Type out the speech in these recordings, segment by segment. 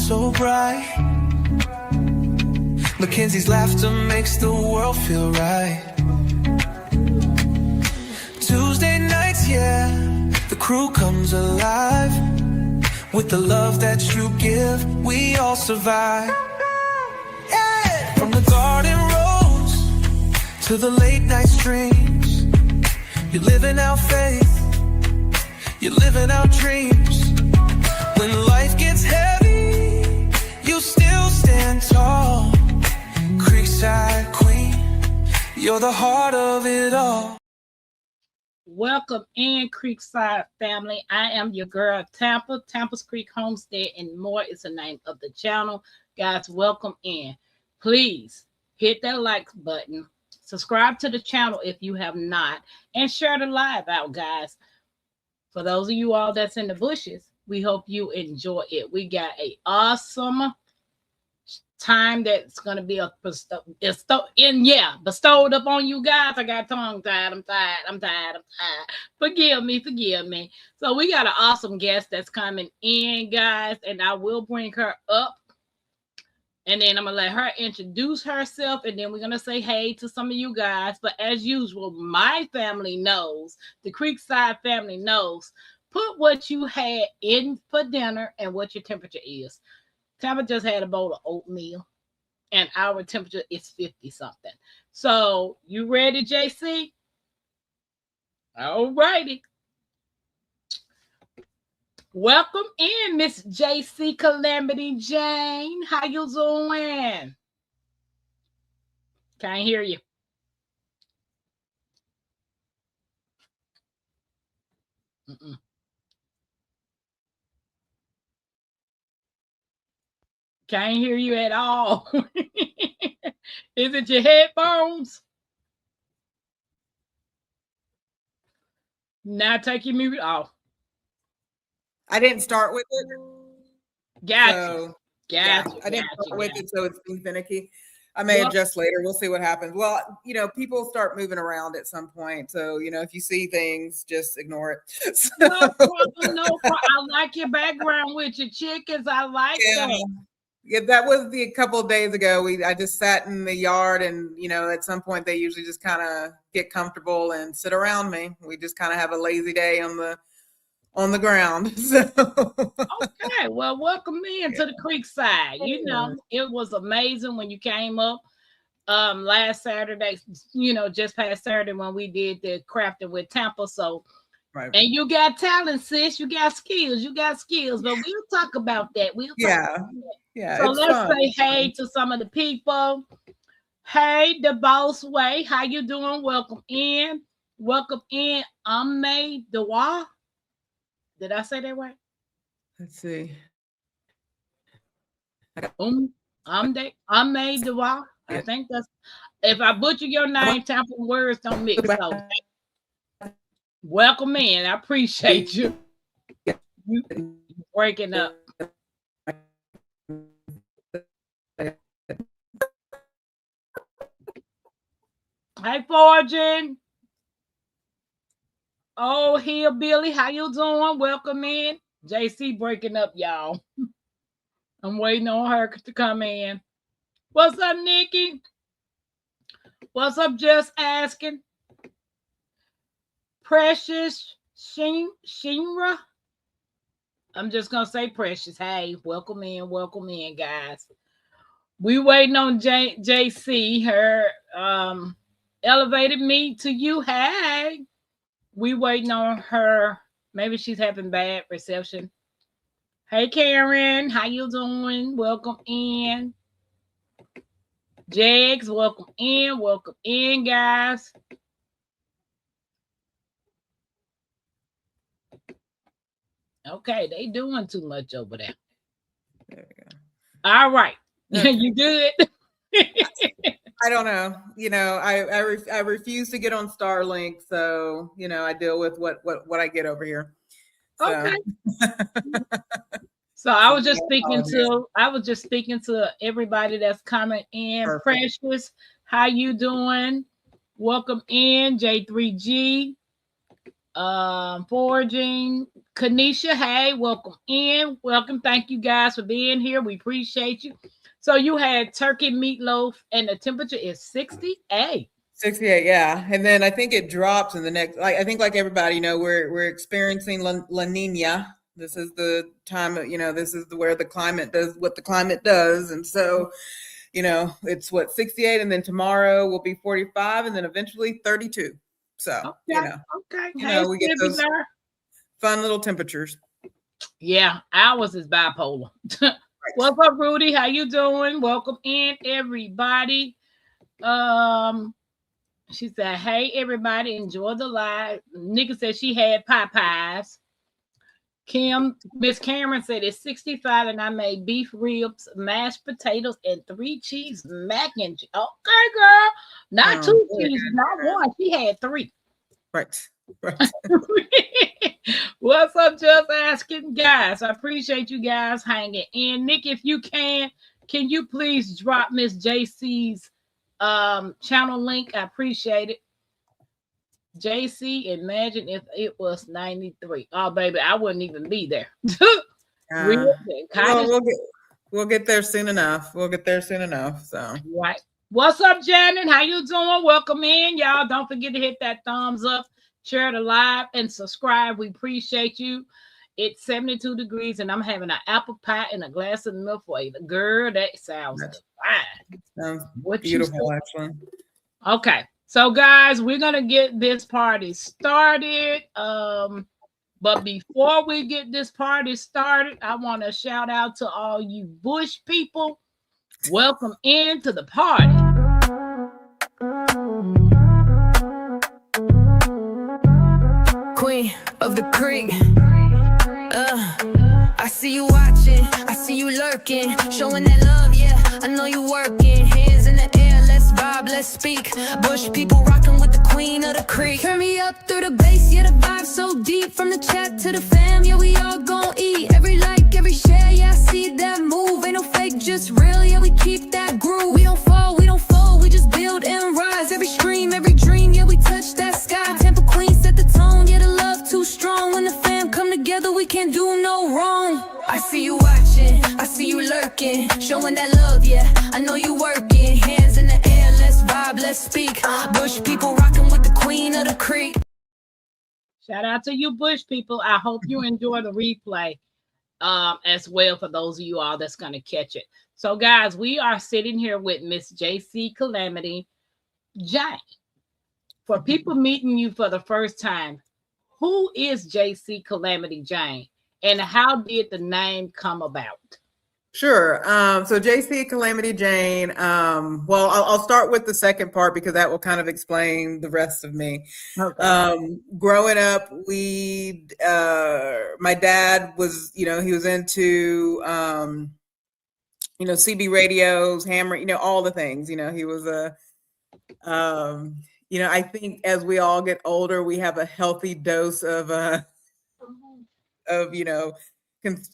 so bright. Mackenzie's laughter makes the world feel right. Tuesday nights, yeah, the crew comes alive. With the love that you give, we all survive. Yeah. From the garden rows to the late night streams, you're living out faith, you're living out dreams. When life gets heavy, you still stand tall. Creekside Queen, you're the heart of it all. Welcome in, Creekside family. I am your girl, Tampa. Tampa's Creek Homestead and more is the name of the channel. Guys, welcome in. Please hit that like button. Subscribe to the channel if you have not. And share the live out, guys. For those of you all that's in the bushes, we hope you enjoy it. We got an awesome time that's going to be bestowed upon you guys. I got tongue tied. I'm tired. Forgive me. So we got an awesome guest that's coming in, guys, and I will bring her up, and then I'm gonna let her introduce herself, and then we're gonna say hey to some of you guys. But as usual, my family knows, the Creekside family knows, put what you had in for dinner and what your temperature is. Tampa just had a bowl of oatmeal, and our temperature is 50 something. So, you ready, JC? All righty. Welcome in, Miss JC Calamity Jane. How you doing? Can't hear you. Can't hear you at all. Is it your headphones? Now take your mute off. I didn't start with it. Gotcha. I didn't start with it, so it's being finicky. I may adjust later. We'll see what happens. Well, people start moving around at some point. So, if you see things, just ignore it. So. No problem. I like your background with your chickens. I like that. Yeah, that was a couple of days ago. I just sat in the yard, and at some point they usually just kind of get comfortable and sit around me. We just kind of have a lazy day on the ground. So. Okay, well, welcome in to the Creekside. It was amazing when you came up last Saturday. Just past Saturday when we did the crafting with Tampa. So. Right. And you got talent, sis. You got skills. But we'll talk about that. Yeah. So let's say hey to some of the people. Hey, the boss way. How you doing? Welcome in. I'm May Dewa. Did I say that right? Let's see. I'm May Dewa. I think that's. If I butcher your name, Tampa words don't mix. So. Welcome in. I appreciate you. You breaking up. Hey, Fortune. Oh, Hillbilly. How you doing? Welcome in. JC breaking up, y'all. I'm waiting on her to come in. What's up, Nikki? What's up, Just Asking? Precious Shinra. I'm just gonna say Precious. Hey, welcome in, guys. We waiting on JC. Her elevated me to you. Hey, we waiting on her. Maybe she's having bad reception. Hey, Karen, how you doing? Welcome in. Jags, welcome in, guys. Okay, they doing too much over there. There we go. All right. You good? I don't know. I refuse to get on Starlink, so I deal with what I get over here. So. Okay. So I was just speaking to everybody that's coming in. Perfect. Precious, how you doing? Welcome in, J3G. Foraging. Kanisha, hey, welcome in. Welcome. Thank you guys for being here. We appreciate you. So you had turkey meatloaf and the temperature is 68. 68, yeah. And then I think it drops in the next, like, I think like everybody, we're experiencing La Nina. This is the time of, this is where the climate does what the climate does. And so, it's what, 68, and then tomorrow will be 45, and then eventually 32. So, Okay. Hey, we get those fun little temperatures. Yeah, ours is bipolar. What's up, Rudy? How you doing? Welcome in, everybody. She said, "Hey, everybody, enjoy the live." Nika said she had Popeyes. Miss Cameron said it's 65, and I made beef ribs, mashed potatoes, and 3 cheese mac and cheese. Okay, girl, not 2 cheeses, not one. She had 3. Right. What's up, just asking, guys? I appreciate you guys hanging in. Nick, if you can you please drop Miss JC's channel link? I appreciate it. JC, imagine if it was 93. Oh, baby, I wouldn't even be there. We'll get there soon enough. So right. What's up, Janet? How you doing? Welcome in, y'all. Don't forget to hit that thumbs up, share the live, and subscribe. We appreciate you. It's 72 degrees, and I'm having an apple pie and a glass of milk for you. Girl, that sounds fine. Sounds beautiful, actually. Okay. So, guys, we're going to get this party started. But before we get this party started, I want to shout out to all you bush people. Welcome into the party. Queen of the creek. I see you watching, I see you lurking, showing that love, yeah, I know you working. Hands in the air, let's vibe, let's speak. Bush people rocking with the queen of the creek. Turn me up through the bass, yeah, the vibe so deep. From the chat to the fam, yeah, we all gon' eat. Every like, every share, yeah, I see that move. Ain't no fake, just real, yeah, we keep that groove. We don't fall, we don't fold, we just build and rise. Every stream, every dream, yeah, we touch that sky. Tampa queen set the tone, yeah, the love too strong. When the fam come together, we can't do no wrong. I see you watching, I see you lurking, showing that love, yeah, I know you working. Hands in the air, let's vibe, let's speak. Bush people rocking with the queen of the creek. Shout out to you bush people. I hope you enjoy the replay as well for those of you all that's going to catch it. So, guys, we are sitting here with Miss JC Calamity Jane. For people meeting you for the first time, who is JC Calamity Jane? And how did the name come about? Sure. So JC Calamity Jane. Well, I'll start with the second part because that will kind of explain the rest of me. Okay. Growing up, my dad was, he was into, CB radios, hammer, all the things. He was I think as we all get older, we have a healthy dose of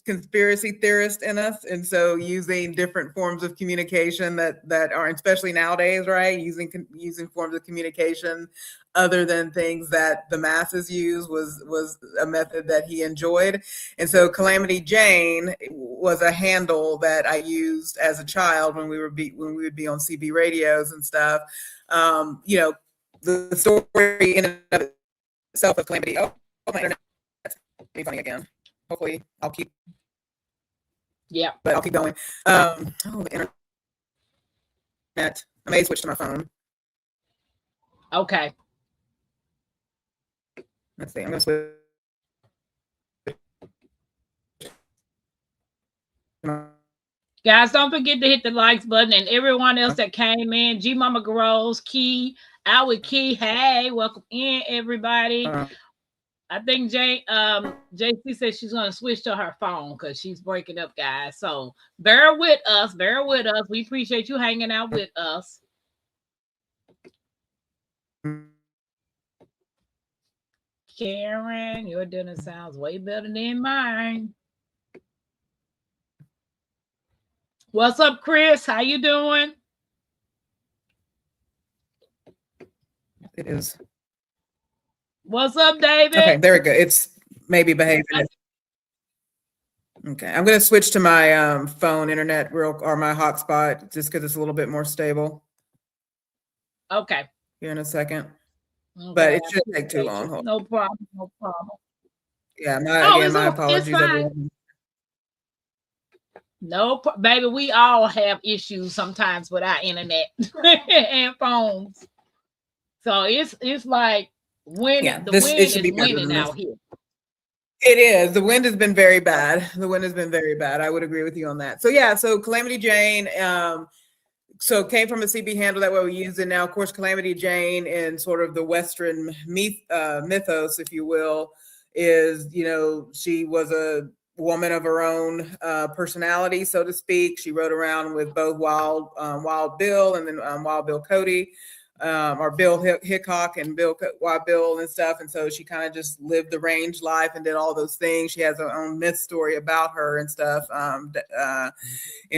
conspiracy theorist in us, and so using different forms of communication that are, especially nowadays, right, using forms of communication other than things that the masses use was a method that he enjoyed. And so Calamity Jane was a handle that I used as a child when we would be on CB radios and stuff. The story in and of itself of Calamity. Oh, my internet's be funny again. Hopefully I'll keep. Yeah. But I'll keep going. The internet. I may switch to my phone. Okay. Let's see. I'm gonna switch. Guys, don't forget to hit the likes button, and everyone else that came in. G Mama Grows, Key, Our Key. Hey, welcome in, everybody. I think JC said she's going to switch to her phone because she's breaking up, guys. So bear with us. We appreciate you hanging out with us. Karen, your dinner sounds way better than mine. What's up, Chris? How you doing? It is. What's up, David? Okay, there we go. It's maybe behaving. Okay, I'm going to switch to my phone internet or my hotspot just because it's a little bit more stable. Okay. Here in a second. Okay, But it shouldn't take too long. No problem. No problem. Yeah, my apologies. It's fine. No, baby, we all have issues sometimes with our internet and phones. So it's like when the wind is winning out here. It is. The wind has been very bad. I would agree with you on that. So yeah, so Calamity Jane, so came from a CB handle, that way we use it now. Of course, Calamity Jane in sort of the Western mythos, if you will, is, you know, she was a woman of her own personality, so to speak. She rode around with both Wild Bill and then Wild Bill Cody, or Bill Hickok and Wild Bill and stuff. And so she kind of just lived the range life and did all those things. She has her own myth story about her and stuff, and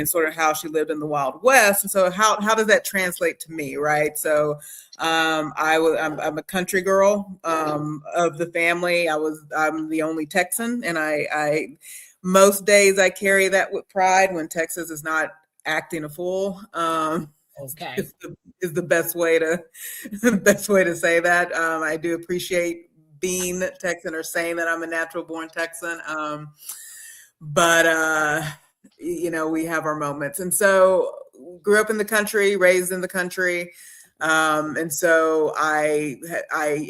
sort of how she lived in the Wild West. And so how does that translate to me, right? So I'm a country girl of the family. I'm the only Texan, and I most days I carry that with pride when Texas is not acting a fool. Okay, is the best way to say that. I do appreciate being Texan or saying that I'm a natural born Texan. But you know, we have our moments. And so grew up in the country, raised in the country. And so I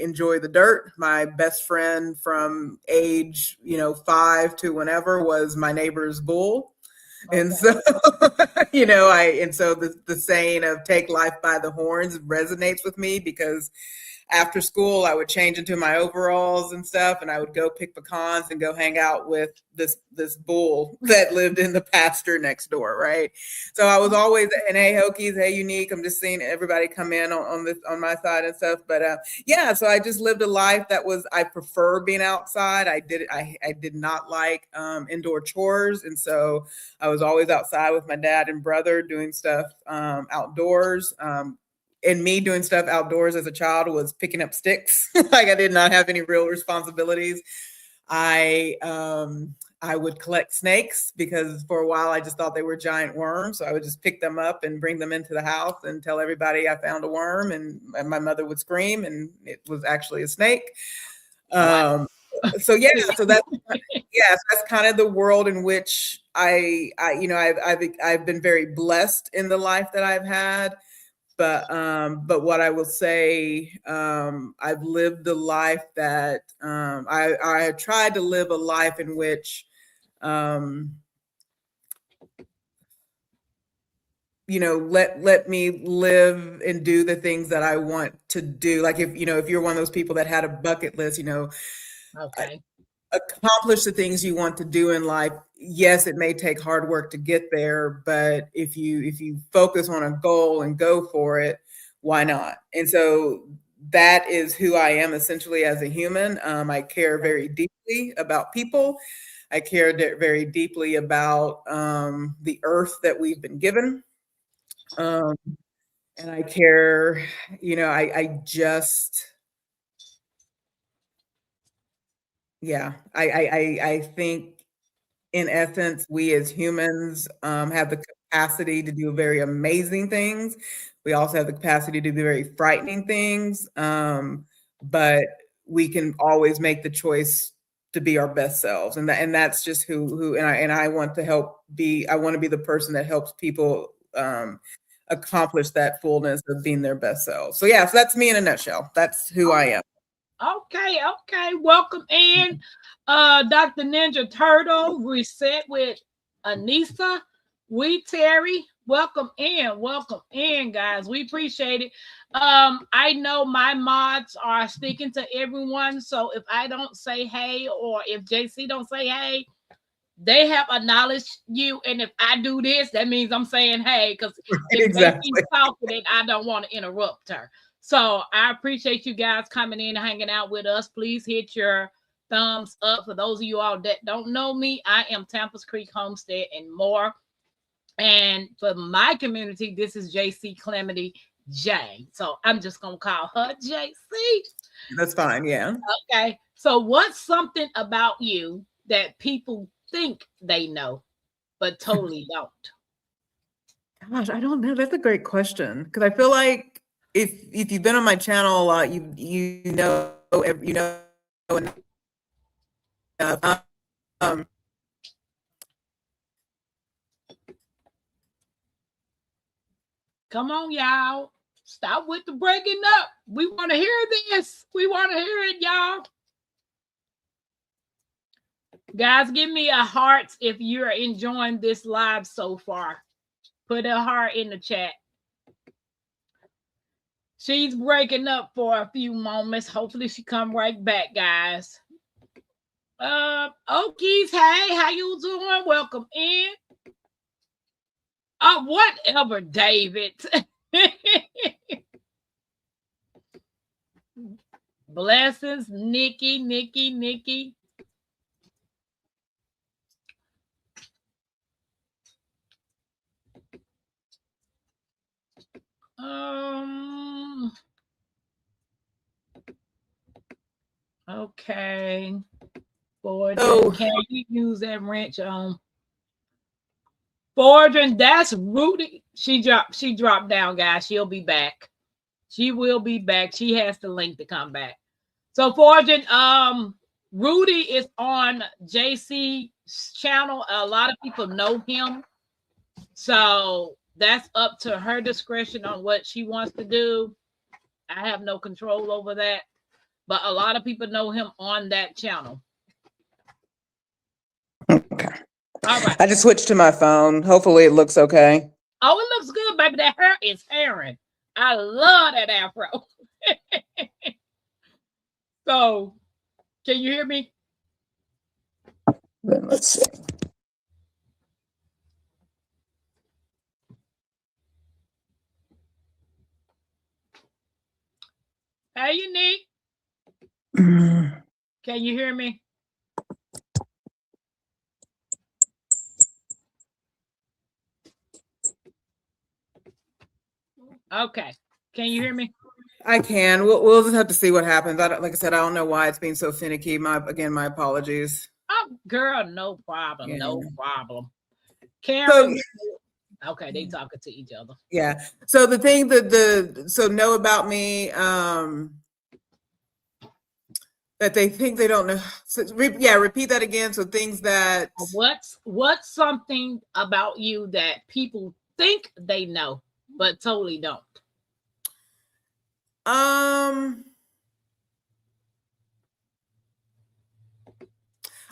enjoy the dirt. My best friend from age, 5 to whenever was my neighbor's bull. Okay. And so, the saying of take life by the horns resonates with me, because after school, I would change into my overalls and stuff, and I would go pick pecans and go hang out with this bull that lived in the pasture next door, right? So I was always, and hey, Hokies, hey, Unique. I'm just seeing everybody come in on my side and stuff. But yeah, so I just lived a life that was, I prefer being outside. I did not like indoor chores, and so I was always outside with my dad and brother doing stuff outdoors. And me doing stuff outdoors as a child was picking up sticks. Like, I did not have any real responsibilities. I would collect snakes, because for a while I just thought they were giant worms. So I would just pick them up and bring them into the house and tell everybody I found a worm, and my mother would scream, and it was actually a snake. So that's kind of the world in which I've been very blessed in the life that I've had. But what I will say, I've lived the life that I tried to live a life in which, let me live and do the things that I want to do. Like, if you're one of those people that had a bucket list, okay, accomplish the things you want to do in life. Yes, it may take hard work to get there, but if you focus on a goal and go for it, why not? And so that is who I am essentially as a human. I care very deeply about people. I care very deeply about the earth that we've been given. And I care, I think, in essence, we as humans have the capacity to do very amazing things. We also have the capacity to do very frightening things, but we can always make the choice to be our best selves, and that's just who. And I want to be the person that helps people accomplish that fullness of being their best selves. So yeah, so that's me in a nutshell. That's who I am. Okay. Welcome in, Dr. Ninja Turtle. Reset with Anissa. Terry. Welcome in, guys. We appreciate it. I know my mods are speaking to everyone, so if I don't say hey, or if JC don't say hey, they have acknowledged you, and if I do this, that means I'm saying hey, because if they keep talking, then I don't want to interrupt her. So I appreciate you guys coming in and hanging out with us. Please hit your thumbs up. For those of you all that don't know me, I am Tampa's Creek Homestead and more. And for my community, this is JC Calamity J. So I'm just gonna call her JC. That's fine. Yeah. Okay. So what's something about you that people think they know, but totally don't? Gosh, I don't know. That's a great question because I feel like if you've been on my channel a lot, you know enough. Um, Come on, y'all. Stop with the breaking up. We want to hear this. We want to hear it, y'all. Guys, give me a heart if you're enjoying this live so far. Put a heart in the chat. She's breaking up for a few moments. Hopefully she come right back, guys. Okies, hey, how you doing? Welcome in. Whatever, David. Blessings, Nikki. Okay. Boy, can you use that wrench on? Fortune, that's Rudy. She dropped down, guys. She'll be back. She will be back. She has the link to come back. So Fortune, Rudy is on JC's channel. A lot of people know him. So that's up to her discretion on what she wants to do. I have no control over that. But a lot of people know him on that channel. Okay. All right. I just switched to my phone. Hopefully it looks okay. Oh, it looks good, baby. That hair is herring. I love that afro. So, can you hear me? Then let's see. Hey, Unique. Can you hear me? Okay. Can you hear me? I can. We'll just have to see what happens. Like I said, I don't know why it's being so finicky. My apologies. Oh, girl, no problem. Yeah. No problem. Karen. Okay, they talking to each other. Yeah. So the thing that know about me, that they think they don't know. So, repeat that again. So things that what's something about you that people think they know, but totally don't? I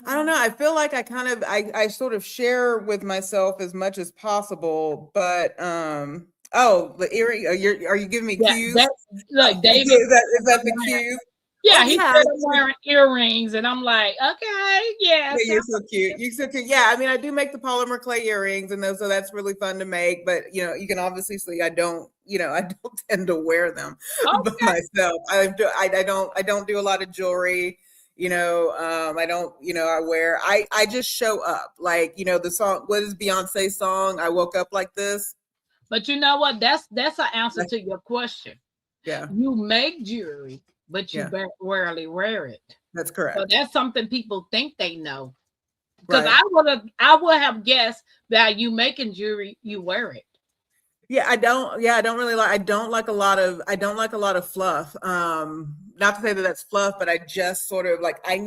don't know. I feel like I sort of share with myself as much as possible, but the earring. Are you giving me cues? Look, David. Is that the cues? Yeah, he said I'm wearing earrings, and I'm like, okay, yeah. You're so cute. You're so cute. Yeah, I mean, I do make the polymer clay earrings, and so that's really fun to make. But you can obviously see I don't tend to wear them by myself. I don't do a lot of jewelry. I don't. I just show up. Like the song. What is Beyonce's song? I woke up like this. But you know what? That's an answer to your question. Yeah. You make jewelry, but you rarely wear it. That's correct. So that's something people think they know. Because I would have guessed that you making jewelry, you wear it. Yeah, I don't like a lot of fluff. Not to say that that's fluff, but I just sort of like I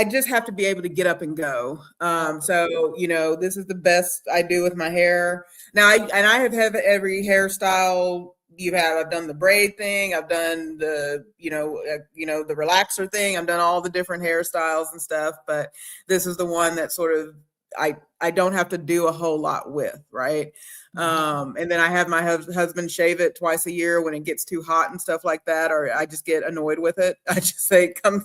just have to be able to get up and go. So this is the best I do with my hair. Now I have every hairstyle you have. I've done the braid thing. I've done the the relaxer thing. I've done all the different hairstyles and stuff. But this is the one that sort of I don't have to do a whole lot with, right? And then I have my husband shave it twice a year when it gets too hot and stuff like that, or I just get annoyed with it. I just say, come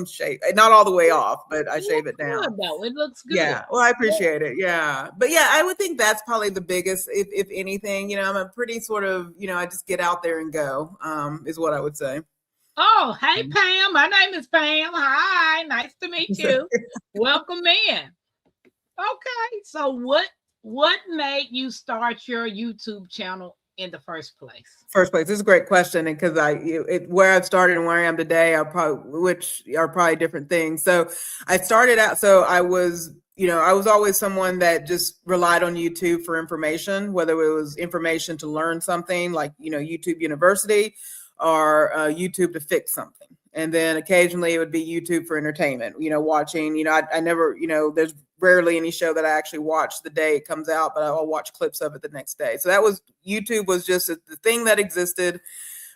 shave. Not all the way off, but I shave it down. Though. It looks good. Yeah, well, I appreciate it. Yeah, but yeah, I would think that's probably the biggest, if anything. I'm a pretty sort of, I just get out there and go, is what I would say. Oh, hey, Pam. My name is Pam. Hi, nice to meet you. Welcome in. Okay, so what made you start your YouTube channel in the first place? First place. This is a great question, and because where I've started and where I am today are probably different things. So I started out. So I was, I was always someone that just relied on YouTube for information, whether it was information to learn something like YouTube University, or YouTube to fix something. And then occasionally it would be YouTube for entertainment, watching, I never, there's rarely any show that I actually watch the day it comes out, but I'll watch clips of it the next day. So YouTube was just the thing that existed.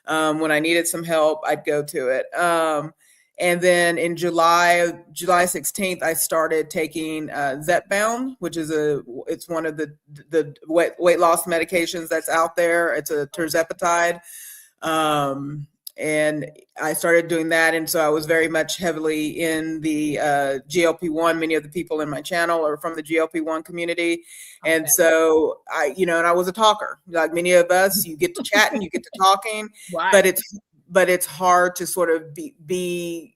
When I needed some help, I'd go to it. And then in July 16th, I started taking Zepbound, which is it's one of the weight loss medications that's out there. It's a tirzepatide. And I started doing that. And so I was very much heavily in the GLP-1. Many of the people in my channel are from the GLP-1 community. Okay. And so and I was a talker. Like many of us, you get to chatting, you get to talking, right. But it's hard to sort of be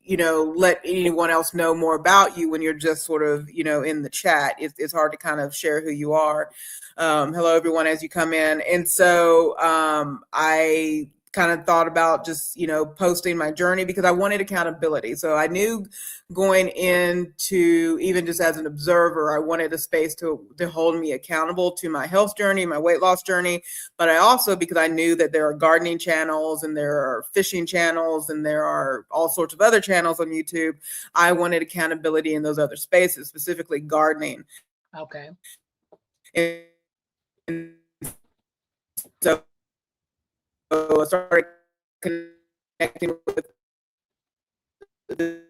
let anyone else know more about you when you're just sort of, in the chat. It's hard to kind of share who you are. Hello, everyone, as you come in. And so I kind of thought about just, posting my journey because I wanted accountability. So I knew going into, even just as an observer, I wanted a space to hold me accountable to my health journey, my weight loss journey. But I also, because I knew that there are gardening channels and there are fishing channels and there are all sorts of other channels on YouTube, I wanted accountability in those other spaces, specifically gardening. Okay. And so I started connecting with the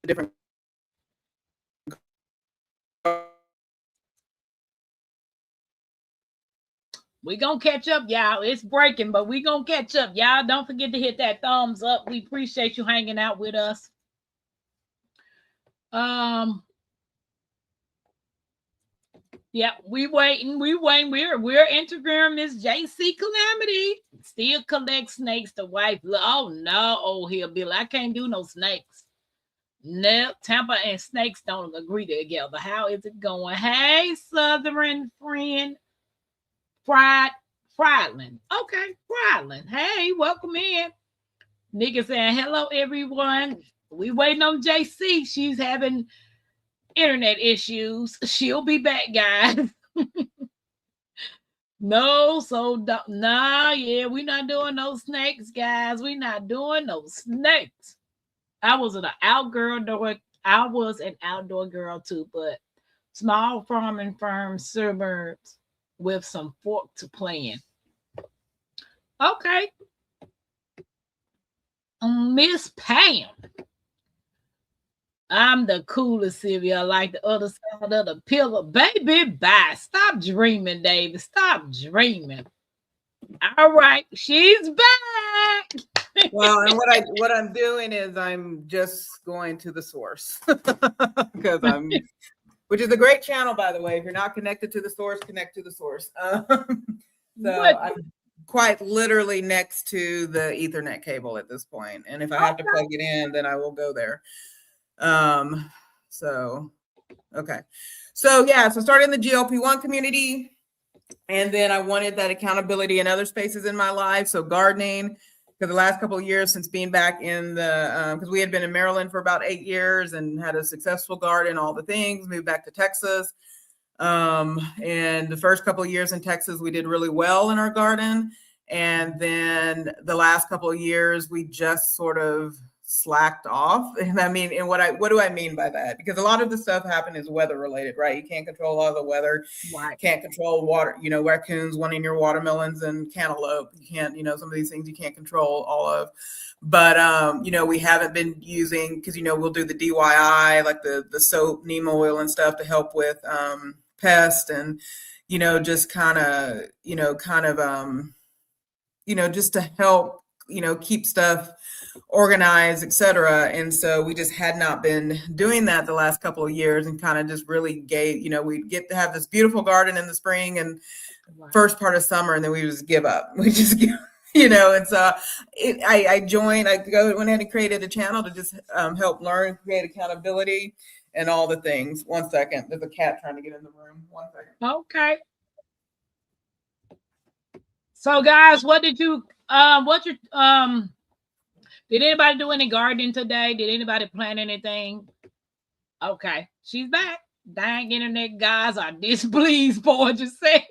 different we gonna catch up, y'all. It's breaking, but we gonna catch up. Y'all don't forget to hit that thumbs up. We appreciate you hanging out with us. Yeah, we waiting. We're Instagram Miss JC Calamity. Still collect snakes to wife. Oh no, old hillbilly. I can't do no snakes. No, Tampa and snakes don't agree together. How is it going? Hey, Southern friend. Friedland. Okay, Friedland. Hey, welcome in. Nigga saying hello, everyone. We waiting on JC. She's having internet issues. She'll be back, guys. No, yeah, we're not doing no snakes, guys. We're not doing no snakes. I was an outdoor girl too, but small farming firm suburbs with some fork to play in. Okay. Miss Pam. I'm the coolest, Sylvia. I like the other side of the pillow. Baby, bye. Stop dreaming, David. Stop dreaming. All right. She's back. Well, and what I'm doing is I'm just going to the source. Because which is a great channel, by the way. If you're not connected to the source, connect to the source. I'm quite literally next to the Ethernet cable at this point. And if I have to plug it in, then I will go there. Okay. So started in the GLP-1 community, and then I wanted that accountability in other spaces in my life. So gardening, for the last couple of years since being back in because we had been in Maryland for about 8 years and had a successful garden, all the things, moved back to Texas. And the first couple of years in Texas, we did really well in our garden. And then the last couple of years, we just sort of slacked off. And I mean, and what do I mean by that? Because a lot of the stuff happened is weather related, right? You can't control all the weather. Right. Can't control water, raccoons wanting your watermelons and cantaloupe. You can't, some of these things you can't control all of. But, we haven't been using, because, we'll do the DIY, like the soap, neem oil and stuff to help with pests and, just kind of, just to help, keep stuff organized, etc. And so we just had not been doing that the last couple of years, and kind of just really gave, we get to have this beautiful garden in the spring and first part of summer, and then we just give up. We just give, and so I went ahead and created a channel to just help learn, create accountability. and all the things. One second. There's a cat trying to get in the room. One second. Okay. So guys, what did you did anybody do any gardening today? Did anybody plant anything? Okay, she's back. Dang internet guys are displeased for what you said.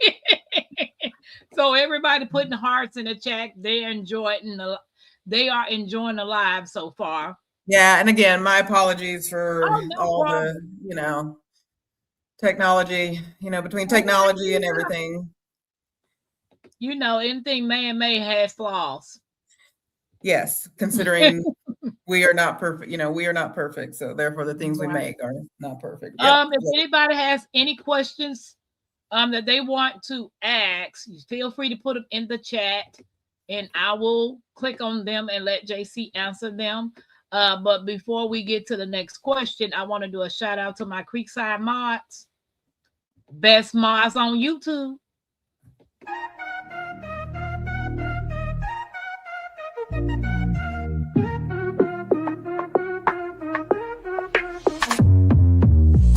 So everybody putting hearts in the chat. They are enjoying the live so far. Yeah, and again, my apologies for no all problem. the, technology, between technology and everything. Anything man-made has flaws. Yes, considering we are not perfect, we are not perfect. So therefore the things we make are not perfect. If anybody has any questions that they want to ask, feel free to put them in the chat and I will click on them and let JC answer them. But before we get to the next question, I want to do a shout out to my Creekside mods. Best mods on YouTube.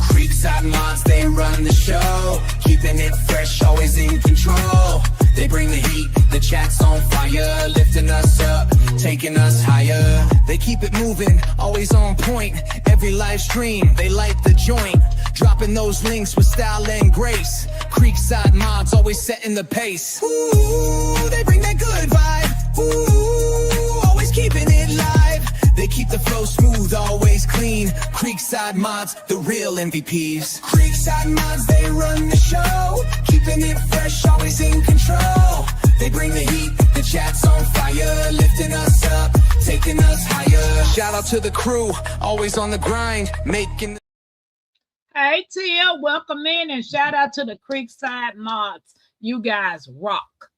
Creekside mods, they run the show, keeping it fresh, always in control. They bring the heat, the chat's on fire, lifting us up, taking us higher. They keep it moving, always on point. Every live stream, they light the joint, dropping those links with style and grace. Creekside mods, always setting the pace. Ooh, they bring that good vibe. Ooh, always keeping it live. They keep the flow smooth, always clean. Creekside mods, the real MVPs. Creekside mods, they run the show, keeping it fresh, always in control. They bring the heat, the chat's on fire, lifting us up, taking us higher. Shout out to the crew, always on the grind, making. Hey Tia, welcome in and shout out to the Creekside mods. You guys rock.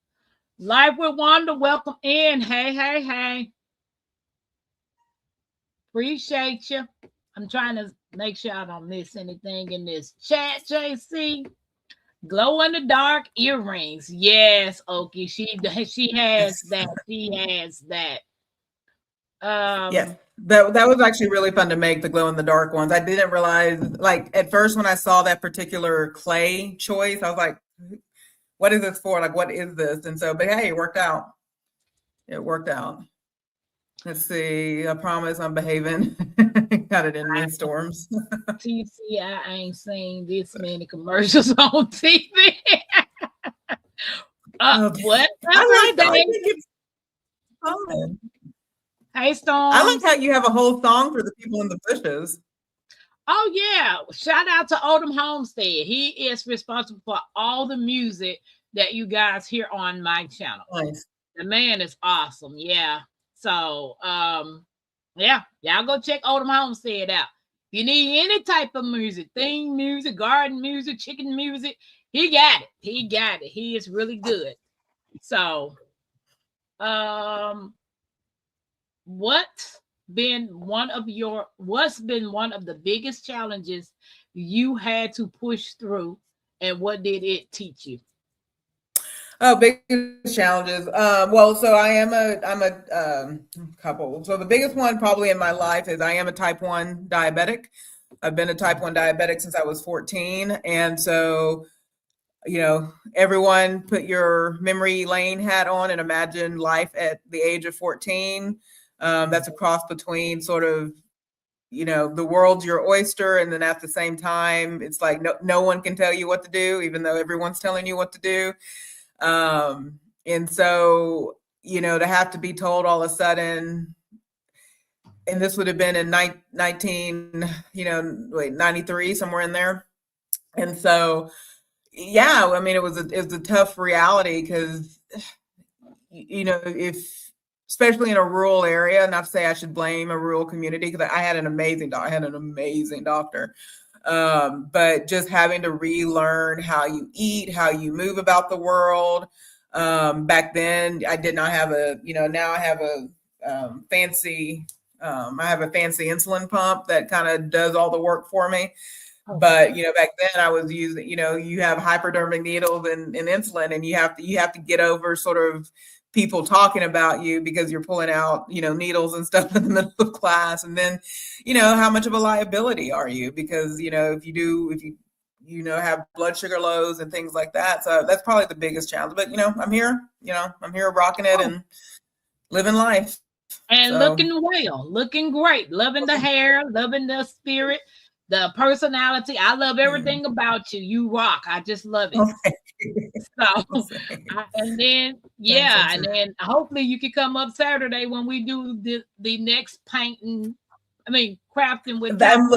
Life with Wanda, welcome in. Hey. Appreciate you. I'm trying to make sure I don't miss anything in this chat, JC. Glow in the dark earrings. Yes, Oki. She has that. She has that. Yes, that was actually really fun to make, the glow in the dark ones. I didn't realize, like, at first when I saw that particular clay choice, I was like, what is this for? Like, what is this? And so, but hey, it worked out. It worked out. Let's see. I promise I'm behaving. Got it in me, Storms. TC, I ain't seen this many commercials on TV. What? I think it's fun. Hey, Storm. I like how you have a whole song for the people in the bushes. Oh, yeah. Shout out to Odom Homestead. He is responsible for all the music that you guys hear on my channel. Nice. The man is awesome. Yeah. So, yeah, y'all go check Odom Homestead out. If you need any type of music, theme music, garden music, chicken music, he got it. He got it. He is really good. So, what's been one of the biggest challenges you had to push through, and what did it teach you? Oh, biggest challenges. Well, so I'm a couple. So the biggest one probably in my life is I am a type 1 diabetic. I've been a type 1 diabetic since I was 14. And so, everyone put your memory lane hat on and imagine life at the age of 14. That's a cross between sort of, the world's your oyster. And then at the same time, it's like no one can tell you what to do, even though everyone's telling you what to do. And so, to have to be told all of a sudden, and this would have been in 93, somewhere in there. And so, yeah, I mean, it was a tough reality because, especially in a rural area, not to say I should blame a rural community, because I had an amazing doctor. But just having to relearn how you eat, how you move about the world. Back then I did not have now I have a fancy insulin pump that kind of does all the work for me. But, back then I was using, you have hypodermic needles and insulin, and you have to get over sort of people talking about you because you're pulling out, needles and stuff in the middle of class. And then, how much of a liability are you? Because, if you have blood sugar lows and things like that. So that's probably the biggest challenge. But, I'm here rocking it and living life. And looking well, looking great, loving the hair, loving the spirit, the personality. I love everything about you. You rock. I just love it. And then hopefully you can come up Saturday when we do the next painting. Crafting with them.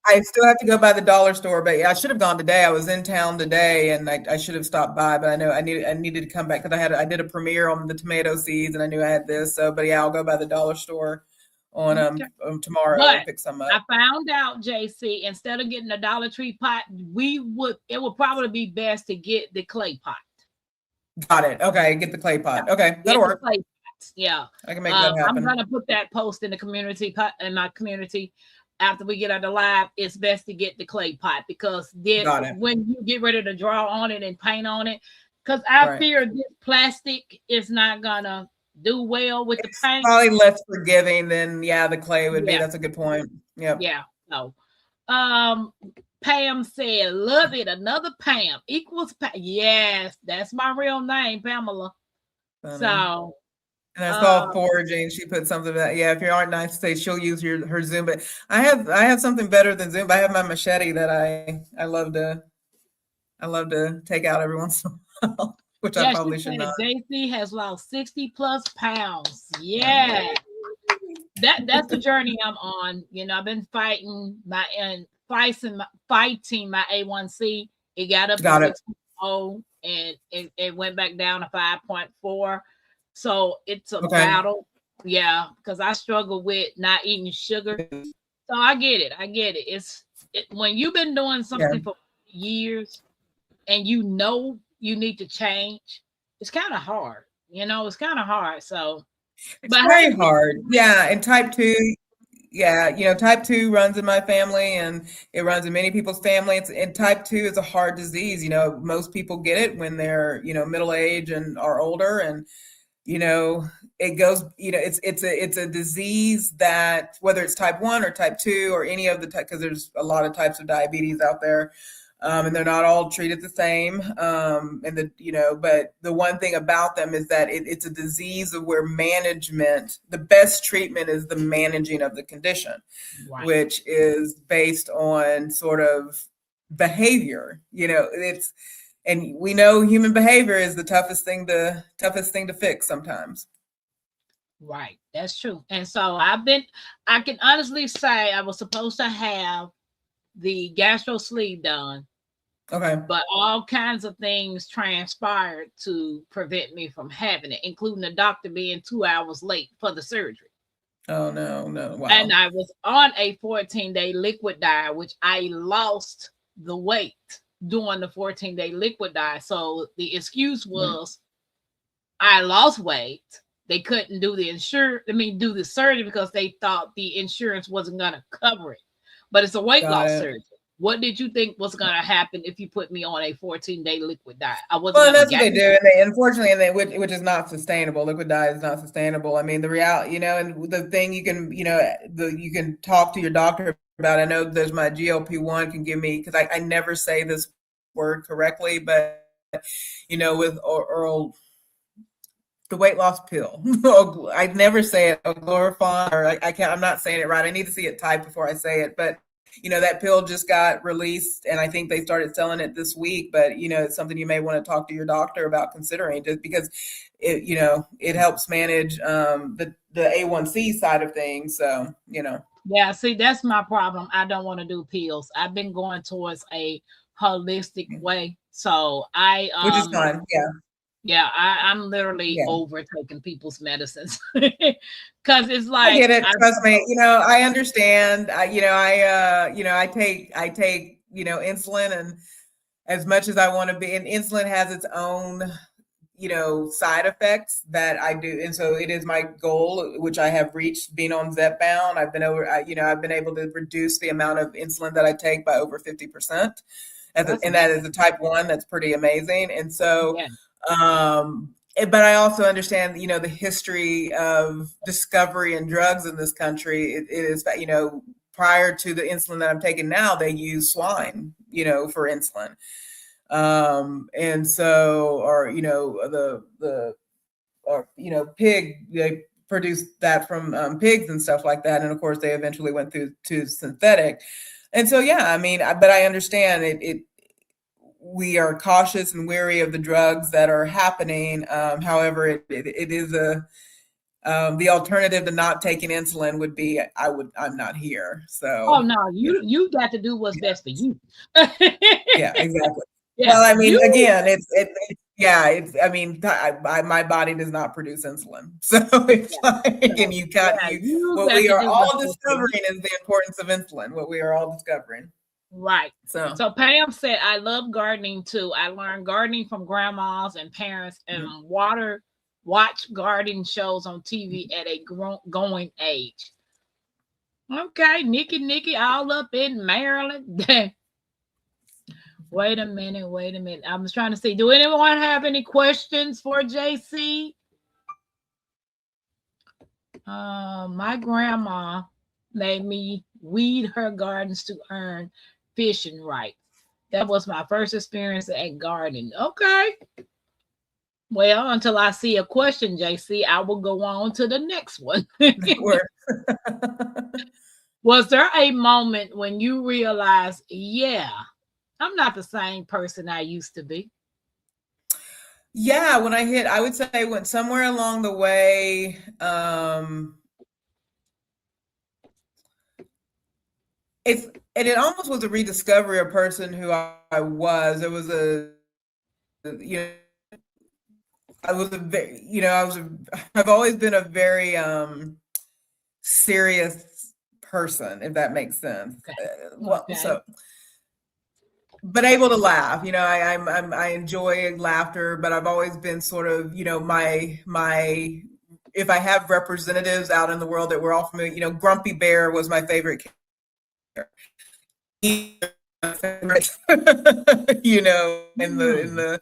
I still have to go by the dollar store, but I should have gone today. I was in town today, and I should have stopped by, but I know I needed to come back because I did a premiere on the tomato seeds, and I knew I had this. So, but I'll go by the dollar store on tomorrow and pick some up. I found out, JC, instead of getting a Dollar Tree pot, it would probably be best to get the clay pot. Got it. Okay, get the clay pot. Okay, that'll work. Yeah, I can make that happen. I'm gonna put that post in the community in my community after we get out the live. It's best to get the clay pot because then when you get ready to draw on it and paint on it, because I fear this plastic is not gonna do well with the paint. Probably less forgiving than the clay would be. That's a good point. Yeah. So, Pam said, "Love it." Another Pam equals Pam. Yes, that's my real name, Pamela. So. And I saw foraging. She put something that if you aren't nice to say, she'll use her Zoom. But I have something better than Zoom. I have my machete that I love to take out every once in a while, which I probably should not. JC has lost 60 plus pounds. Yeah, that's the journey I'm on. I've been fighting my A1C. It got up to 6.0 and it went back down to 5.4. So it's a battle, because I struggle with not eating sugar. So I get it. It's when you've been doing something for years and you need to change, it's kind of hard. It's kind of hard. So it's very hard. Yeah. And type 2, type 2 runs in my family and it runs in many people's families. And type 2 is a hard disease. Most people get it when they're, middle age and are older, and it goes, it's a disease that whether it's type 1 or type 2 or any of the type, because there's a lot of types of diabetes out there, and they're not all treated the same. But the one thing about them is that it's a disease of where the best treatment is the managing of the condition, which is based on sort of behavior. And we know human behavior is the toughest thing to fix sometimes. Right. That's true. And so I can honestly say I was supposed to have the gastro sleeve done. Okay. But all kinds of things transpired to prevent me from having it, including the doctor being 2 hours late for the surgery. Oh, no. Wow. And I was on a 14-day liquid diet, which I lost the weight doing the 14-day liquid diet. So the excuse was I lost weight. They couldn't do the surgery because they thought the insurance wasn't going to cover it. But it's a weight loss surgery. What did you think was going to happen if you put me on a 14-day liquid diet? That's what they do. And which is not sustainable. Liquid diet is not sustainable. The reality, and the thing you can talk to your doctor about. I know there's my GLP-1 can give me, because I never say this word correctly, but with oral, the weight loss pill. I never say it, Glorifon, or I'm not saying it right. I need to see it typed before I say it, but that pill just got released, and I think they started selling it this week. But it's something you may want to talk to your doctor about considering, just because it helps manage the A1C side of things. So Yeah, see, that's my problem. I don't want to do pills. I've been going towards a holistic way. So which is fine. I'm literally over taking people's medicines because it's like, I get it. Trust me. I understand. I take insulin, and as much as I want to be, and insulin has its own side effects that I do. And so it is my goal, which I have reached, being on Zepbound. I've been able to reduce the amount of insulin that I take by over 50%. And that is a type 1. That's pretty amazing. And so, but I also understand, the history of discovery and drugs in this country. It is that, prior to the insulin that I'm taking now, they use swine, for insulin. And so, or, pig, they produced that from pigs and stuff like that. And of course, they eventually went through to synthetic. And so, yeah, I mean, but I understand we are cautious and wary of the drugs that are happening. However, it is the alternative to not taking insulin would be I'm not here. So, Oh no, you got to do what's best for you. yeah, exactly. Yeah, well, I mean, again, my body does not produce insulin, so it's and what we are all discovering is the importance of insulin. What we are all discovering. Right. So Pam said, I love gardening too. I learned gardening from grandmas and parents and watch gardening shows on TV at a going age. Okay, Nikki, all up in Maryland. Wait a minute. I was trying to see, do anyone have any questions for JC? My grandma made me weed her gardens to earn fishing rights. That was my first experience at gardening. Okay. Well, until I see a question, JC, I will go on to the next one. Was there a moment when you realized, yeah, I'm not the same person I used to be? Yeah, I would say when somewhere along the way, it almost was a rediscovery of a person who I was. It was I've always been a very serious person, if that makes sense. Okay. But able to laugh, I enjoy laughter, but I've always been sort of, my if I have representatives out in the world that we're all familiar, Grumpy Bear was my favorite character. In the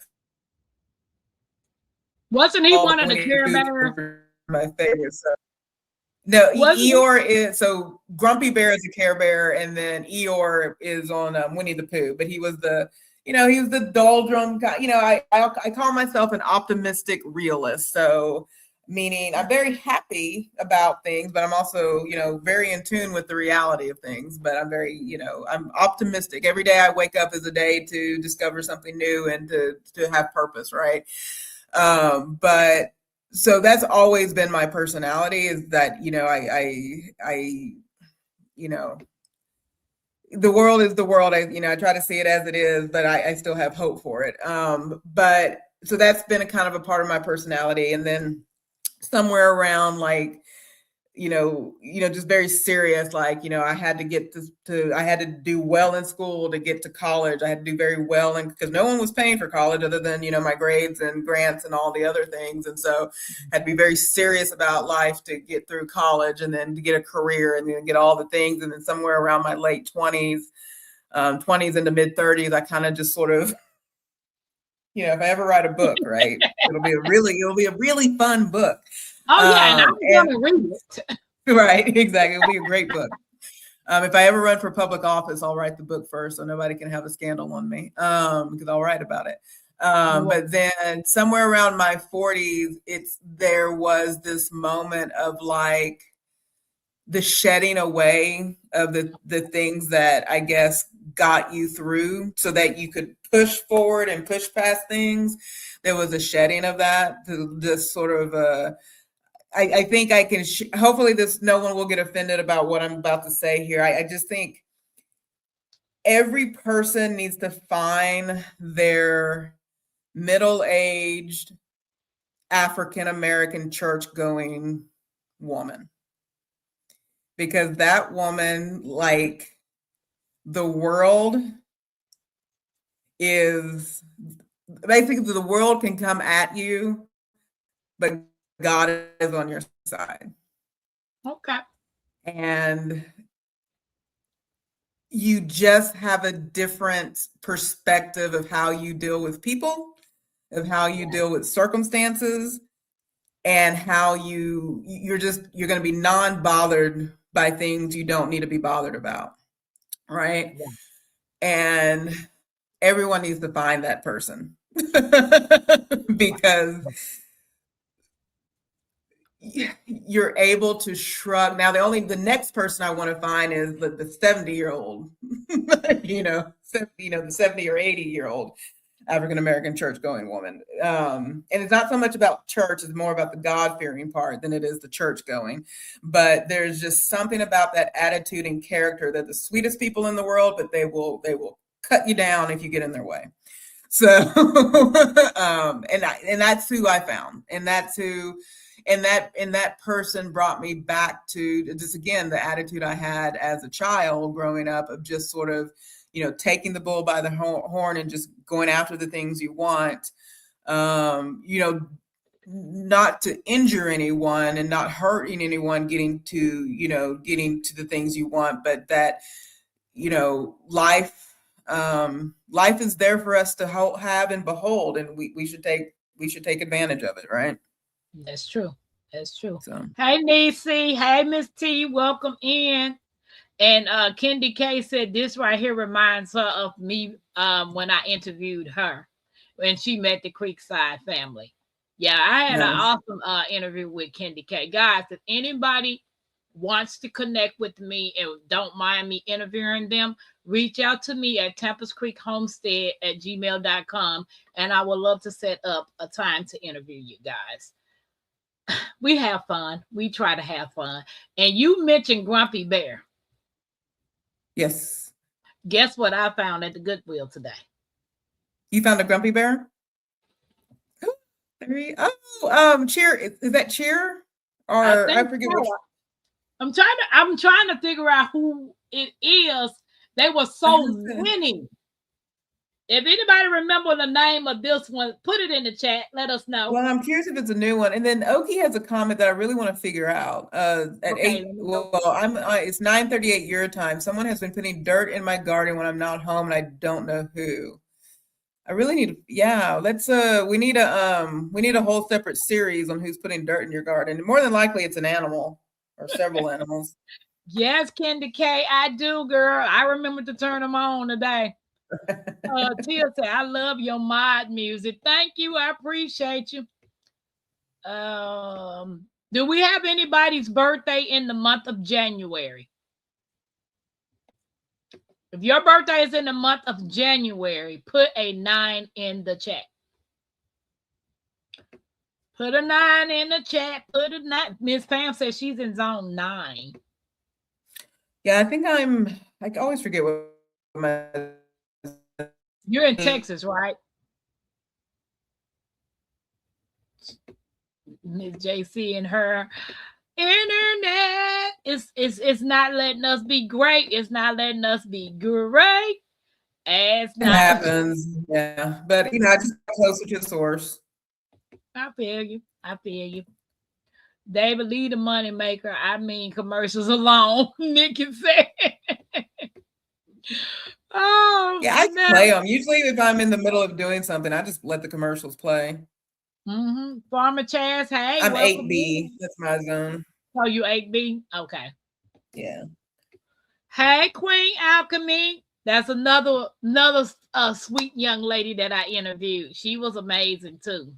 wasn't he one of the Care Bears? My favorite. So. No, Eeyore is, so Grumpy Bear is a Care Bear, and then Eeyore is on Winnie the Pooh. But he was he was the doldrum guy. I call myself an optimistic realist. So meaning I'm very happy about things, but I'm also, very in tune with the reality of things. But I'm very, I'm optimistic. Every day I wake up is a day to discover something new and to have purpose, right? But so that's always been my personality, is that, the world is the world. I try to see it as it is, but I still have hope for it. But so that's been a kind of a part of my personality. And then somewhere around just very serious, I had to get I had to do well in school to get to college. I had to do very well, and because no one was paying for college other than, my grades and grants and all the other things. And so I had to be very serious about life to get through college, and then to get a career, and then get all the things. And then somewhere around my late 20s into mid 30s, I kind of just sort of, if I ever write a book, right, it'll be a really fun book. Oh yeah, and I'm gonna read it. Right, exactly. It'll be a great book. If I ever run for public office, I'll write the book first, so nobody can have a scandal on me, because I'll write about it. But then somewhere around my 40s, there was this moment of the shedding away of the things that I guess got you through, so that you could push forward and push past things. There was a shedding of that, to just sort of I think I can, hopefully no one will get offended about what I'm about to say here. I just think every person needs to find their middle-aged African-American church-going woman, because that woman, the world is basically, the world can come at you, but God is on your side. Okay. And you just have a different perspective of how you deal with people. of how you deal with circumstances and how you're going to be non-bothered by things you don't need to be bothered about, right? Yeah. And everyone needs to find that person because you're able to shrug. Now, the next person I want to find is the 70-year-old, the 70 or 80-year-old African-American church-going woman. And it's not so much about church, it's more about the God-fearing part than it is the church-going. But there's just something about that attitude and character. They're the sweetest people in the world, but they will cut you down if you get in their way. So, and that's who I found. And that's who, and that person brought me back to just, again, the attitude I had as a child growing up of just sort of, taking the bull by the horn and just going after the things you want, not to injure anyone and not hurting anyone, getting to the things you want, but that, life is there for us to have and behold, and we should take advantage of it, right? That's true. So. Hey, Niecy. Hey, Miss T. Welcome in. And Kendi K said this right here reminds her of me when I interviewed her when she met the Creekside family. Yeah, I had an awesome interview with Kendi K. Guys, if anybody wants to connect with me and don't mind me interviewing them, reach out to me at Tampa's Creek Homestead at gmail.com, and I would love to set up a time to interview you guys. We have fun. We try to have fun. And you mentioned Grumpy Bear. Yes. Guess what I found at the Goodwill today? You found a Grumpy Bear? Cheer. Is that Cheer? Or I forget which. I'm trying to figure out who it is. They were so many. If anybody remember the name of this one, put it in the chat. Let us know. Well, I'm curious if it's a new one. And then Oki has a comment that I really want to figure out. It's 9:38 your time. Someone has been putting dirt in my garden when I'm not home, and I don't know who. I really need. Yeah, let's. We need a whole separate series on who's putting dirt in your garden. More than likely, it's an animal or several animals. Yes, Kendi K, I do, girl. I remember to turn them on today. Tia said, I love your mod music. Thank you. I appreciate you. Do we have anybody's birthday in the month of January? If your birthday is in the month of January, put a 9 in the chat. Put a 9 in the chat. Put a 9. Miss Pam says she's in zone 9. Yeah, I think I always forget what my. You're in Texas, right? Miss JC and her internet is not letting us be great. It's not letting us be great. It happens, yeah. But I just closer to the source. I feel you. David Lee, the money maker. I mean, commercials alone. Nikki said. Oh, yeah, I play them. Usually, if I'm in the middle of doing something, I just let the commercials play. Farmer Chaz, hey, I'm 8B. That's my zone. Oh, you 8B? Okay. Yeah. Hey, Queen Alchemy. That's another sweet young lady that I interviewed. She was amazing too.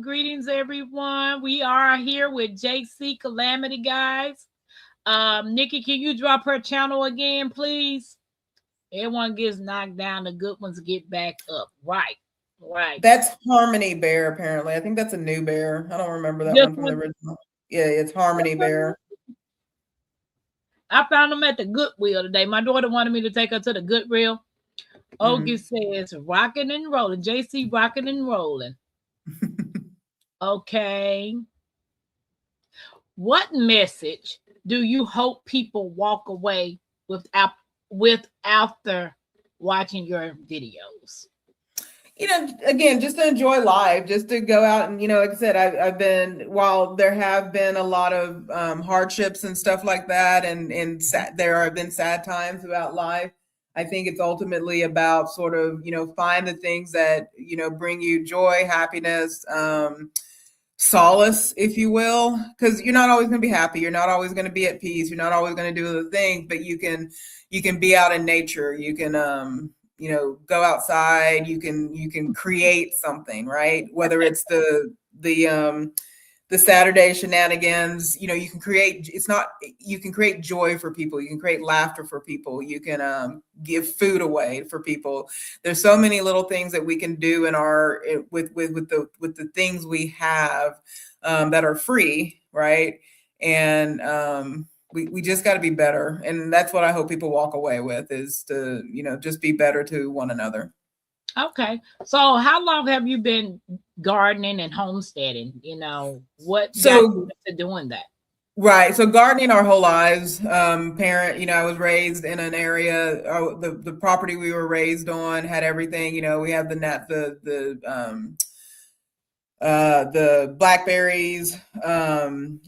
Greetings, everyone. We are here with JC Calamity, guys. Nikki, can you drop her channel again, please? Everyone gets knocked down, the good ones get back up. Right. That's Harmony Bear, apparently. I think that's a new bear. I don't remember that one from the original. Yeah, it's Harmony Bear. I found them at the Goodwill today. My daughter wanted me to take her to the Goodwill. Ogie says, rocking and rolling. JC rocking and rolling. Okay. What message do you hope people walk away with after watching your videos? Again, just to enjoy life, just to go out and, like I said, while there have been a lot of hardships and stuff like that, and there have been sad times about life, I think it's ultimately about sort of, find the things that, bring you joy, happiness, solace, if you will, because you're not always going to be happy. You're not always going to be at peace. You're not always going to do the things, but you can be out in nature. You can, go outside. You can create something, right? Whether it's the Saturday shenanigans, you can create, you can create joy for people. You can create laughter for people. You can give food away for people. There's so many little things that we can do with the things we have that are free, right? And we just got to be better. And that's what I hope people walk away with, is to, just be better to one another. Okay. So how long have you been gardening and homesteading? What got you into doing that? Right. So gardening our whole lives. I was raised in an area, the property we were raised on had everything. We have the blackberries. The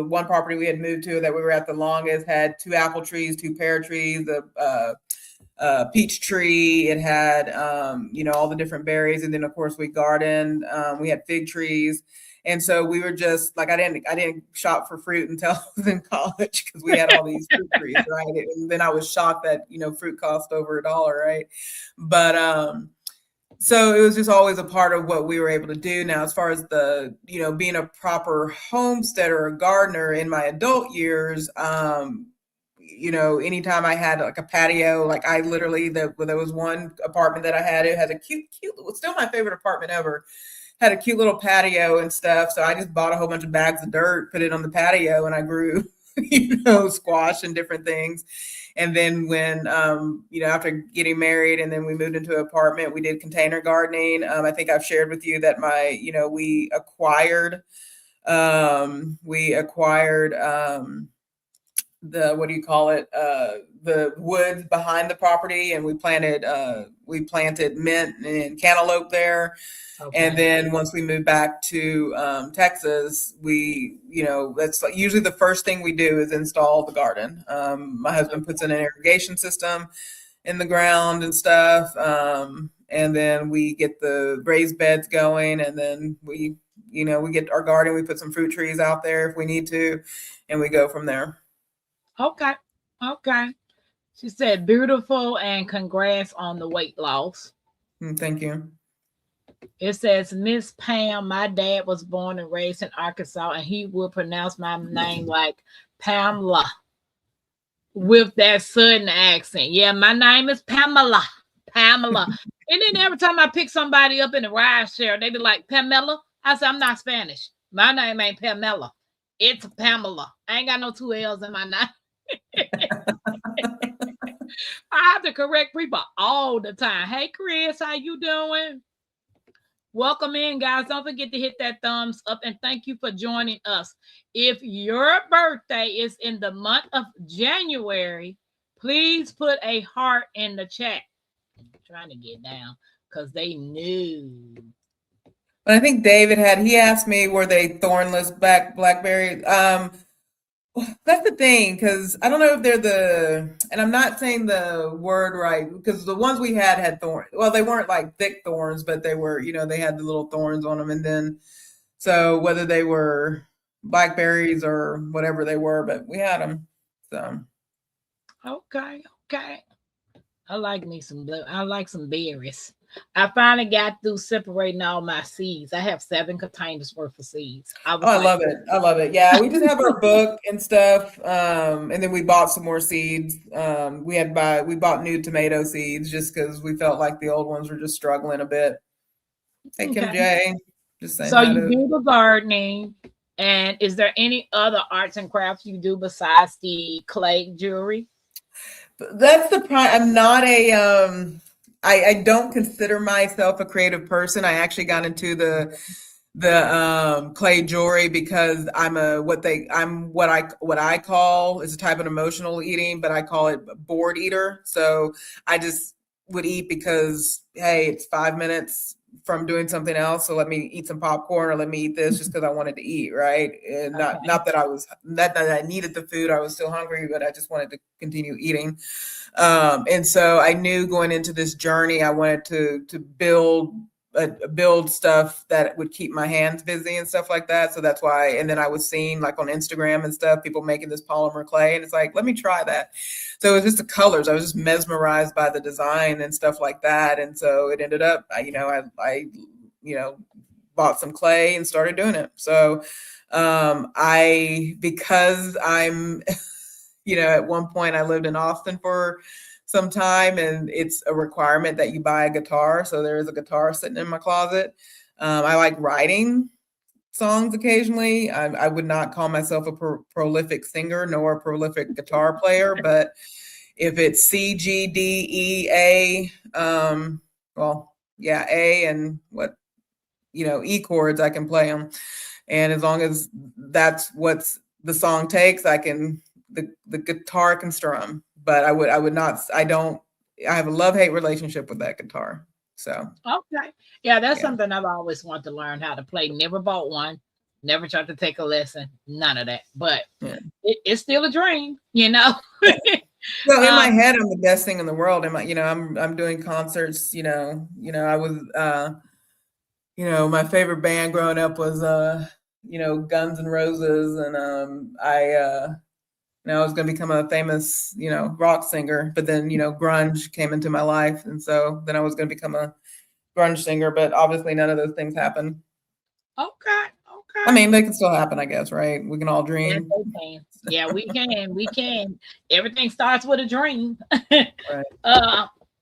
one property we had moved to that we were at the longest had 2 apple trees, 2 pear trees, peach tree. It had, all the different berries. And then of course we gardened, we had fig trees. And so we were just like, I didn't shop for fruit until I was in college, because we had all these fruit trees, right? And then I was shocked that, fruit cost over $1, right? But, so it was just always a part of what we were able to do. Now, as far as the, being a proper homesteader or gardener in my adult years, anytime I had like a patio, like I literally, there was one apartment that I had, it had a cute, still my favorite apartment ever, had a cute little patio and stuff. So I just bought a whole bunch of bags of dirt, put it on the patio, and I grew, squash and different things. And then when, after getting married and then we moved into an apartment, we did container gardening. I think I've shared with you that we acquired the, what do you call it? The woods behind the property, and we planted mint and cantaloupe there. Okay. And then once we moved back to Texas, that's like usually the first thing we do is install the garden. My husband puts in an irrigation system in the ground and stuff. And then we get the raised beds going, and then we get our garden, we put some fruit trees out there if we need to, and we go from there. Okay. She said, beautiful, and congrats on the weight loss. Thank you. It says, Miss Pam, my dad was born and raised in Arkansas, and he would pronounce my name like Pamela with that Southern accent. Yeah, my name is Pamela. And then every time I pick somebody up in a ride share, they be like, Pamela. I said, I'm not Spanish. My name ain't Pamela. It's Pamela. I ain't got no 2 L's in my name. I have to correct people all the time. Hey, Chris, how you doing? Welcome in, guys. Don't forget to hit that thumbs up, and thank you for joining us. If your birthday is in the month of January, please put a heart in the chat. I'm trying to get down because they knew. But I think David he asked me, were they thornless blackberry? That's the thing, because I don't know if they're and I'm not saying the word right, because the ones we had thorns. Well, they weren't like thick thorns, but they were, they had the little thorns on them. And then, so whether they were blackberries or whatever they were, but we had them. So. Okay. I like me some blue. I like some berries. I finally got through separating all my seeds. I have 7 containers worth of seeds. I love it. Yeah, we just have our book and stuff. And then we bought some more seeds. We bought new tomato seeds just because we felt like the old ones were just struggling a bit. Hey, okay. Kim J. Just saying. So you do the gardening. And is there any other arts and crafts you do besides the clay jewelry? That's I'm not I don't consider myself a creative person. I actually got into the clay jewelry because I'm what I call is a type of emotional eating, but I call it bored eater. So I just would eat because, hey, it's 5 minutes from doing something else, so let me eat some popcorn or let me eat this just because I wanted to eat, right? And not that I was that I needed the food, I was still hungry, but I just wanted to continue eating. And so I knew going into this journey, I wanted to build stuff that would keep my hands busy and stuff like that. So that's why. And then I was seeing like on Instagram and stuff, people making this polymer clay, and it's like, let me try that. So it was just the colors. I was just mesmerized by the design and stuff like that. And so it ended up, I bought some clay and started doing it. So because I'm, at one point I lived in Austin for some time, and it's a requirement that you buy a guitar. So there is a guitar sitting in my closet. I like writing songs occasionally. I would not call myself a prolific singer nor a prolific guitar player, but if it's C, G, D, E, A, A and E chords, I can play them. And as long as that's what the song takes, the guitar can strum. But I would not, I have a love-hate relationship with that guitar. So. Okay. Yeah, that's something I've always wanted to learn how to play. Never bought one, never tried to take a lesson, none of that. But it's still a dream, Well, in my head, I'm the best thing in the world. I'm doing concerts, I was, my favorite band growing up was, Guns N' Roses. And I was going to become a famous, rock singer, but then, grunge came into my life. And so then I was going to become a grunge singer, but obviously none of those things happened. Okay. I mean, they can still happen, I guess, right? We can all dream. Yeah, we can. We can. Everything starts with a dream. Right.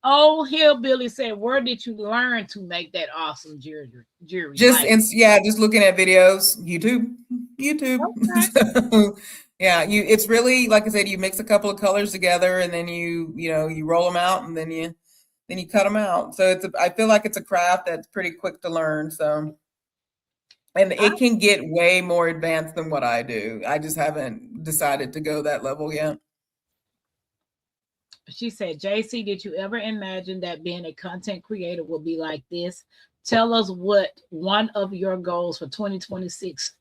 Old Hillbilly said, where did you learn to make that awesome jewelry? Just looking at videos, YouTube. Okay. Yeah, it's really, like I said, you mix a couple of colors together, and then you roll them out, and then you cut them out. So I feel like it's a craft that's pretty quick to learn. So, and it can get way more advanced than what I do. I just haven't decided to go that level yet. She said, JC, did you ever imagine that being a content creator will be like this? Tell us what one of your goals for 2026.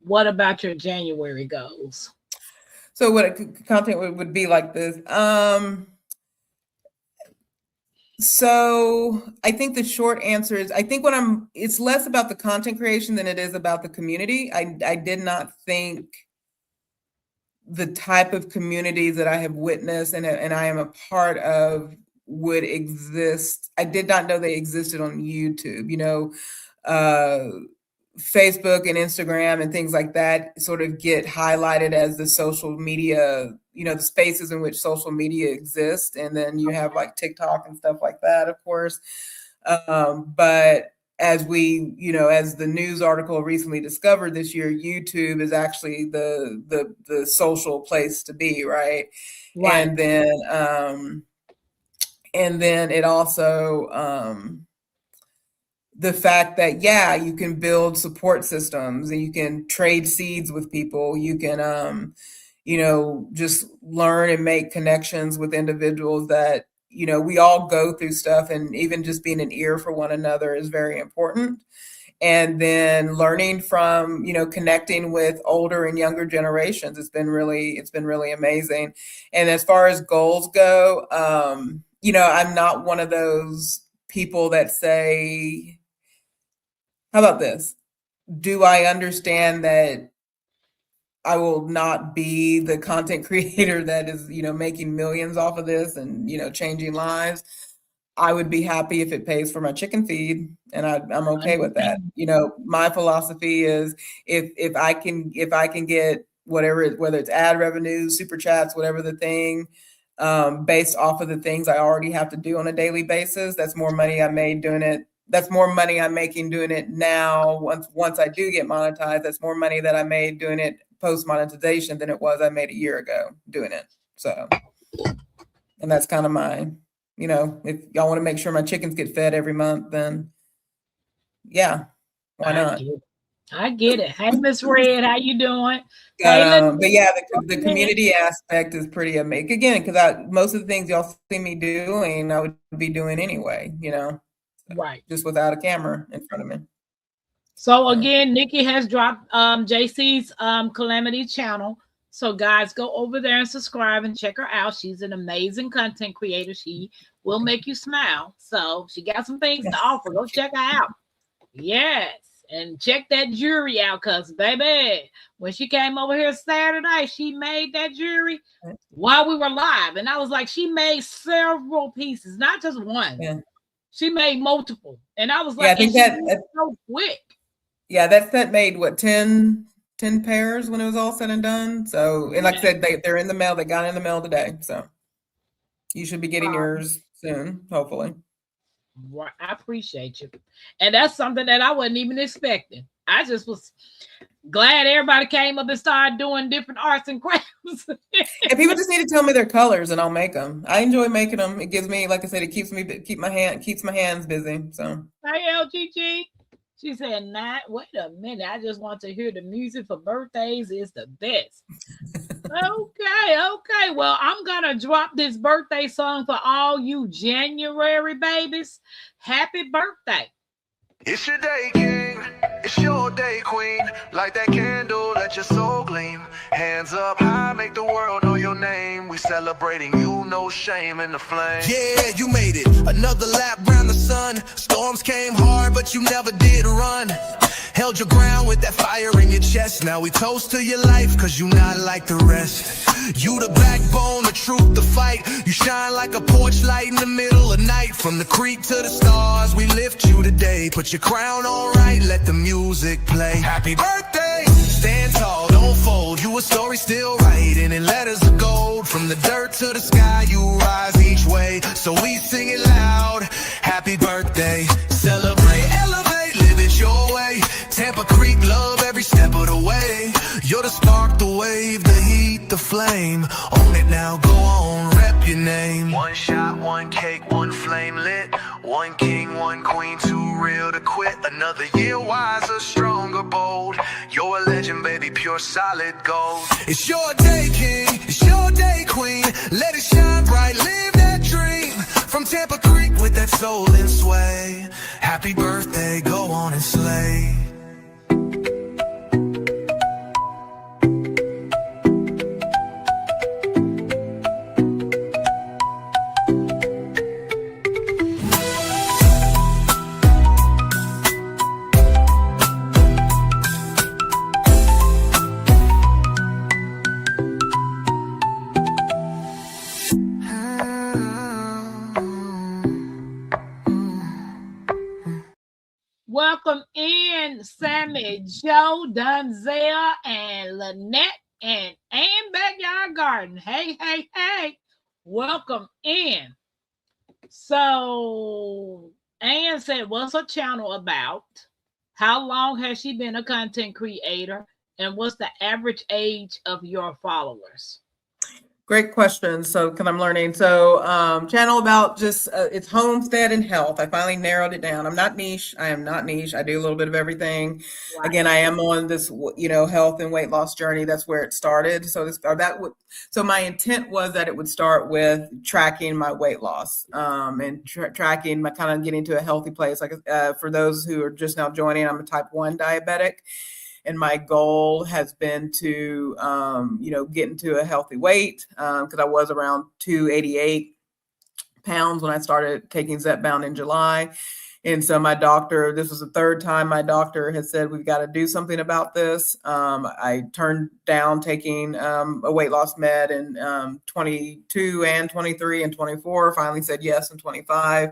What about your January goals? So what content would be like this? So I think the short answer is, I think it's less about the content creation than it is about the community. I did not think the type of communities that I have witnessed and I am a part of would exist. I did not know they existed on YouTube. Facebook and Instagram and things like that sort of get highlighted as the social media, the spaces in which social media exists. And then you have like TikTok and stuff like that, of course. But as as the news article recently discovered this year, YouTube is actually the social place to be, right? And then it also, the fact that, you can build support systems and you can trade seeds with people. You can, just learn and make connections with individuals that, we all go through stuff, and even just being an ear for one another is very important. And then learning from, connecting with older and younger generations. It's been really amazing. And as far as goals go, I'm not one of those people that say, how about this? Do I understand that I will not be the content creator that is, making millions off of this and, changing lives? I would be happy if it pays for my chicken feed, and I'm okay with that. My philosophy is if I can get whatever, whether it's ad revenue, super chats, whatever the thing, based off of the things I already have to do on a daily basis, that's more money I made doing it. That's more money I'm making doing it now. Once I do get monetized, that's more money that I made doing it post monetization than it was I made a year ago doing it. So, and that's kind of my, if y'all want to make sure my chickens get fed every month, then why not? I get it. Hey, Miss Red, how you doing? Hey, But yeah, the welcome in. community aspect is pretty amazing. Again, because most of the things y'all see me doing, I would be doing anyway, Right. just without a camera in front of me. So So, again, Nikki has dropped JC's Calamity channel. So guys, go over there and subscribe and check her out. She's an amazing content creator. She will make you smile. So she got some things to offer. Go check her out. Yes. And check that jewelry out, cause baby, when she came over here Saturday, she made that jewelry while we were live. And I was like, she made several pieces, not just one. yeah. She made multiple. And I was Yeah, I like, think and she did it so quick. Yeah, that set made what, 10 pairs when it was all said and done. So, and like I said, they're in the mail. They got in the mail today. So you should be getting yours soon, hopefully. Right. I appreciate you. And that's something that I wasn't even expecting. I just was glad everybody came up and started doing different arts and crafts. And people just need to tell me their colors and I'll make them. I enjoy making them. It gives me, like I said, it keeps my hands busy. So Hey, LGG. She said, wait a minute. I just want to hear the music for birthdays is the best. Okay. Well, I'm going to drop this birthday song for all you January babies. Happy birthday. It's your day, king. It's your day, queen. Light that candle, let your soul gleam. Hands up high, make the world know your name. We celebrating you, no shame in the flame. Yeah, you made it. Another lap round the sun. Storms came hard, but you never did run. Held your ground with that fire in your chest. Now we toast to your life, cause you not like the rest. You the backbone, the truth, the fight. You shine like a porch light in the middle of night. From the creek to the stars, we lift you today. Put your crown on right, let the music play. Happy birthday! Stand tall, don't fold. You a story still writing in letters of gold. From the dirt to the sky, you rise each way. So we sing it loud. Happy birthday. Celebrate, elevate, live it your way. Tampa Creek, love every step of the way. You're the spark, the wave, the heat, the flame. Own it now, go on, rep your name. One shot, one cake, one flame lit. One king, one queen, too real to quit. Another year wiser, stronger, bold. You're a legend, baby, pure solid gold. It's your day, king, it's your day, queen. Let it shine bright, live that dream. From Tampa Creek with that soul and sway. Happy birthday, go on and slay. Welcome in Sammy, Joe, Dunzel, and Lynette, and Backyard Garden. Hey. Welcome in. So, Ann said, what's her channel about? How long has she been a content creator? And what's the average age of your followers? Great question. So, because I'm learning. So, channel about just, it's homestead and health. I finally narrowed it down. I'm not niche. I am not niche. I do a little bit of everything. Right. Again, I am on this, health and weight loss journey. That's where it started. So so my intent was that it would start with tracking my weight loss, and tracking my kind of getting to a healthy place. Like, for those who are just now joining, I'm a type 1 diabetic. And my goal has been to, get into a healthy weight, because I was around 288 pounds when I started taking Zepbound in July. And so my doctor, this was the third time my doctor has said, we've got to do something about this. I turned down taking a weight loss med in 22 and 23 and 24, finally said yes in 25.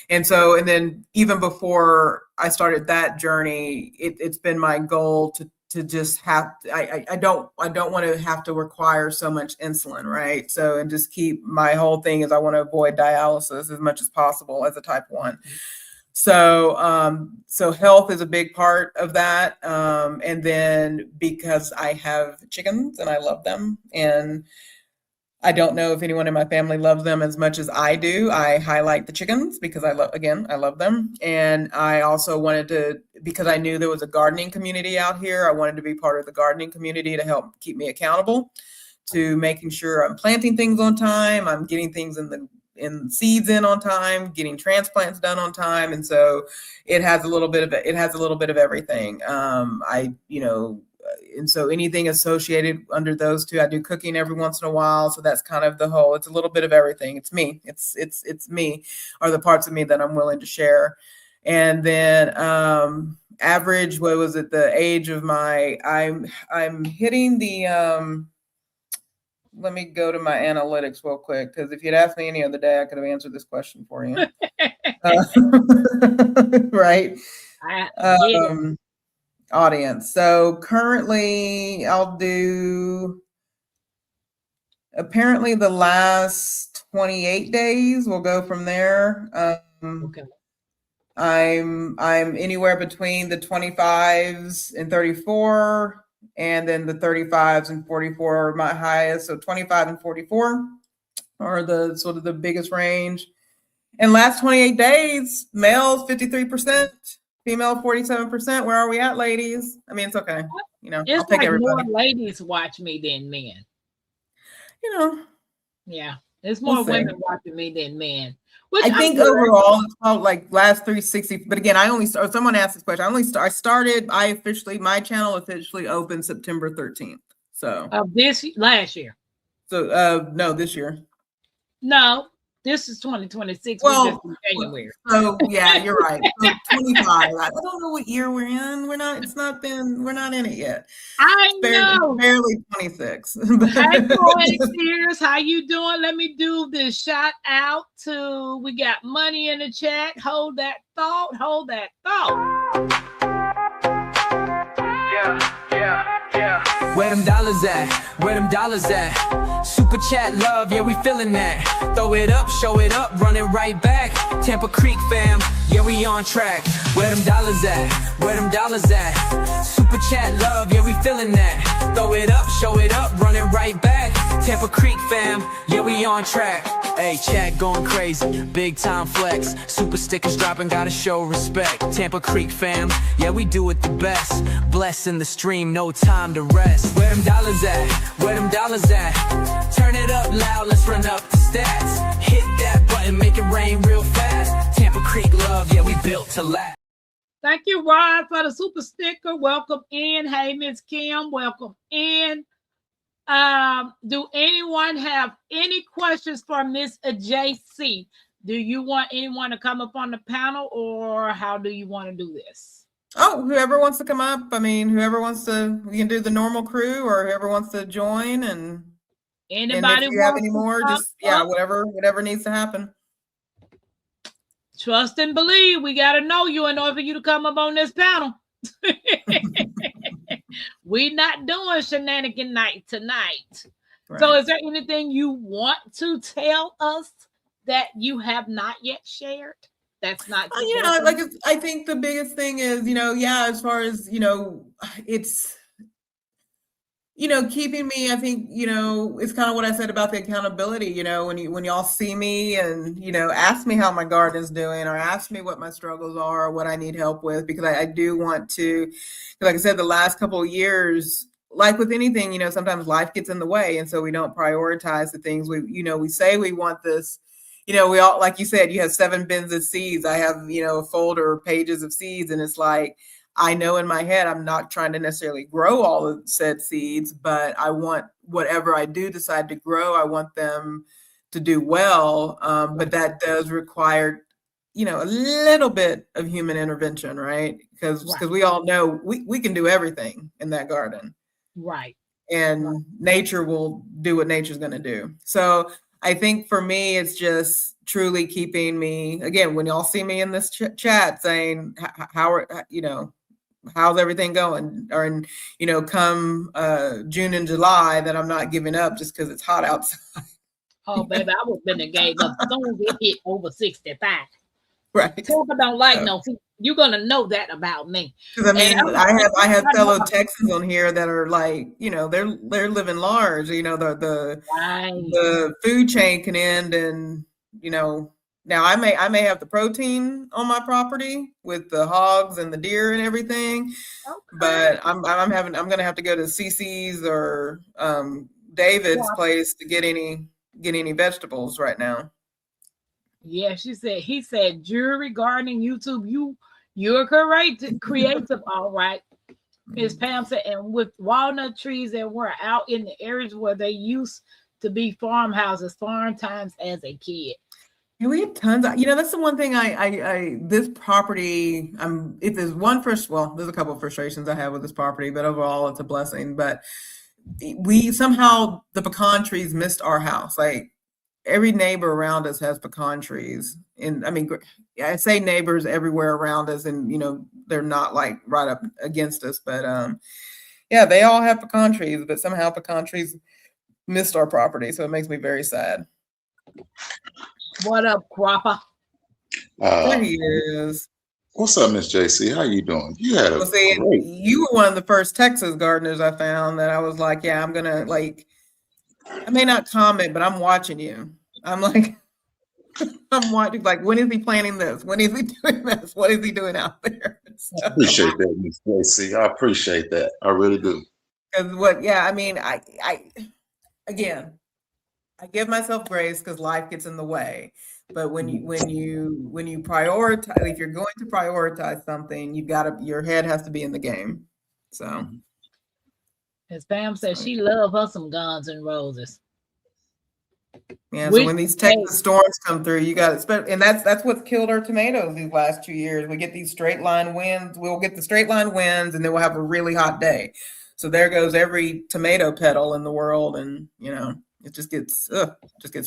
And then even before I started that journey, it's been my goal to just have, I don't want to have to require so much insulin, right? So, and just keep, my whole thing is I want to avoid dialysis as much as possible as a type 1. So, so health is a big part of that. And then because I have chickens and I love them, and I don't know if anyone in my family loves them as much as I do. I highlight the chickens because I love them. And I also wanted to, because I knew there was a gardening community out here, I wanted to be part of the gardening community to help keep me accountable to making sure I'm planting things on time, I'm getting things in seeds in on time, getting transplants done on time. And so it has a little bit of everything. And so anything associated under those two, I do cooking every once in a while. So that's kind of the whole, it's a little bit of everything. It's me. It's me, are the parts of me that I'm willing to share. And then average, what was it? The age of I'm hitting the, let me go to my analytics real quick, because if you'd asked me any other day, I could have answered this question for you. Right. Audience. So currently I'll do apparently the last 28 days. We'll go from there. Okay. I'm anywhere between the 25s and 34, and then the 35s and 44 are my highest. So 25 and 44 are the sort of the biggest range. And last 28 days, males 53%. Female 47%. Where are we at, ladies? I mean, it's okay. You know, it's I'll take like everybody. more ladies watch me than men. You know. Yeah, it's more women watching me than men. I think overall it's about like last 360. But again, someone asked this question. My channel officially opened September 13th. So of this last year. So no, this year. No. This is 2026. Well, just in January. So yeah, you're right. So 25. I don't know what year we're in. We're not in it yet. I know. Barely 26. Hey, Homesteaders, how you doing? Let me do this shout out to, we got money in the chat. Hold that thought. Yeah. Where them dollars at? Super chat love, yeah, we feeling that. Throw it up, show it up, run it right back. Tampa Creek fam, yeah, we on track. Where them dollars at? Super chat love, yeah, we feeling that. Throw it up, show it up, run it right back. Tampa Creek fam, yeah, we on track. Hey, chat going crazy, big time flex. Super stickers dropping, gotta show respect. Tampa Creek fam, yeah, we do it the best. Blessing the stream, no time to rest. Where them dollars at? Turn it up loud, let's run up the stats. Hit that button, make it rain real fast. Tampa Creek love, yeah, we built to last. Thank you, Rod, for the super sticker. Welcome in. Hey, Miss Kim, welcome in. Do anyone have any questions for Miss JC? Do you want anyone to come up on the panel, or how do you want to do this? Oh, whoever wants to come up. I mean, whoever wants to, we can do the normal crew, or whoever wants to join. And anybody if you have any more, just whatever needs to happen. Trust and believe. We got to know you in order for you to come up on this panel. We're not doing shenanigan night tonight. Right. So is there anything you want to tell us that you have not yet shared? That's not, I think the biggest thing is, as far as, it's, keeping me, I think, it's kind of what I said about the accountability, when y'all see me and, ask me how my garden's doing, or ask me what my struggles are, or what I need help with, because I do want to, like I said, the last couple of years, like with anything, sometimes life gets in the way. And so we don't prioritize the things we say we want this, we all, like you said, you have 7 bins of seeds. I have, a folder of pages of seeds. And it's like, I know in my head, I'm not trying to necessarily grow all of said seeds, but I want whatever I do decide to grow, I want them to do well. But that does require, a little bit of human intervention, right? Because we all know we can do everything in that garden. Right. And nature will do what nature's going to do. So I think for me, it's just truly keeping me, again, when y'all see me in this chat saying, how's everything going? Or, come June and July, that I'm not giving up just because it's hot outside. Oh, baby, I would have been gave up as soon as it hit over 65. Right. Tampa don't like no heat. You're gonna know that about me. Because I mean, And I have fellow Texans on here that are like, you know, they're living large. You know, the food chain can end, and you know, now I may have the protein on my property with the hogs and the deer and everything, but I'm gonna have to go to CC's or David's place to get any vegetables right now. Yeah, he said jewelry, gardening, YouTube, you're creative, all right. Miss Pam said, and with walnut trees that were out in the areas where they used to be farmhouses, farm times as a kid. Yeah, we have tons of, you know, that's the one thing this property, if there's there's a couple of frustrations I have with this property, but overall it's a blessing. But the pecan trees missed our house. Like, every neighbor around us has pecan trees. And I mean, I say neighbors everywhere around us, and you know, they're not like right up against us, but yeah, they all have pecan trees, but somehow pecan trees missed our property. So it makes me very sad. What up, Cropper? There he is. What's up, Miss JC? How you doing? You had you were one of the first Texas gardeners I found that I was like, yeah, I'm gonna, like, I may not comment, but I'm watching you. I'm like, I'm watching, like, when is he planning this? When is he doing this? What is he doing out there? I appreciate that, Miss JC. I appreciate that. I really do. Because I mean, I give myself grace because life gets in the way. But when you prioritize, if you're going to prioritize something, your head has to be in the game. So. As Pam said, she loves her some Guns and Roses. Yeah, so when these Texas storms come through, you got to, and that's what's killed our tomatoes these last 2 years. We get these straight line winds. We'll get the straight line winds, and then we'll have a really hot day. So there goes every tomato petal in the world, and you know, it just gets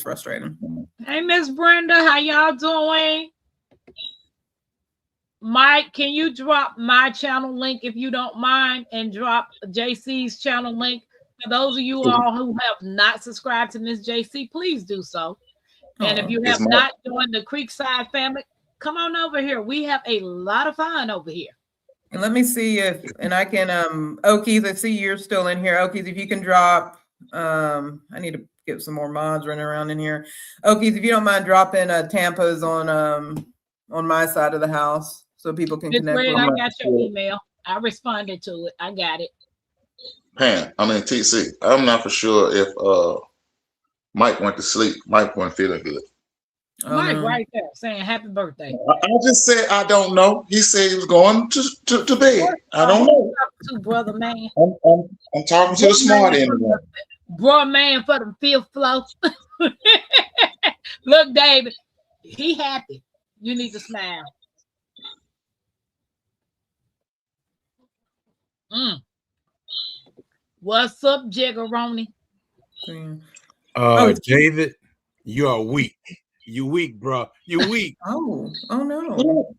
frustrating. Hey, Miss Brenda, how y'all doing? Mike, can you drop my channel link if you don't mind, and drop JC's channel link? For those of you all who have not subscribed to Miss JC, please do so. And if you have not joined the Creekside family, come on over here. We have a lot of fun over here. And let me see and I can, Okies, I see you're still in here. Okies, if you can drop, I need to get some more mods running around in here. Okies, if you don't mind dropping Tampa's on my side of the house, so people can connect with I got your email. I responded to it. I got it. Pam, I mean TC. I'm not for sure if Mike went to sleep. Mike wasn't feeling good. Mike right there saying happy birthday. I just said I don't know. He said he was going to bed. I don't know. To brother man. I'm talking to the smart end. Bro man for the fifth floor. Look, David, he happy. You need to smile. What's up, Jiggeroni? David, you are weak. You weak, bro. You weak. Oh no.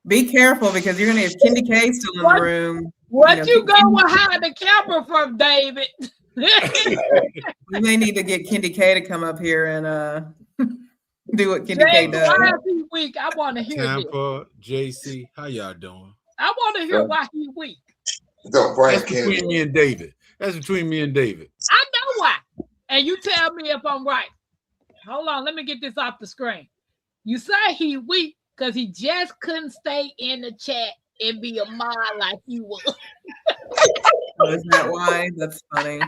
Be careful, because you're gonna have Kendy K still in the room. What you going to hide the camera from, David? You may need to get Kendy K to come up here and do what Kendy K does. Why is he weak? I want to hear Tampa, JC, how y'all doing? I want to hear why he's weak. That's between me and David. That's between me and David. I know why. And you tell me if I'm right. Hold on, let me get this off the screen. You say he weak because he just couldn't stay in the chat and be a mod like you was. Oh, is that why? That's funny.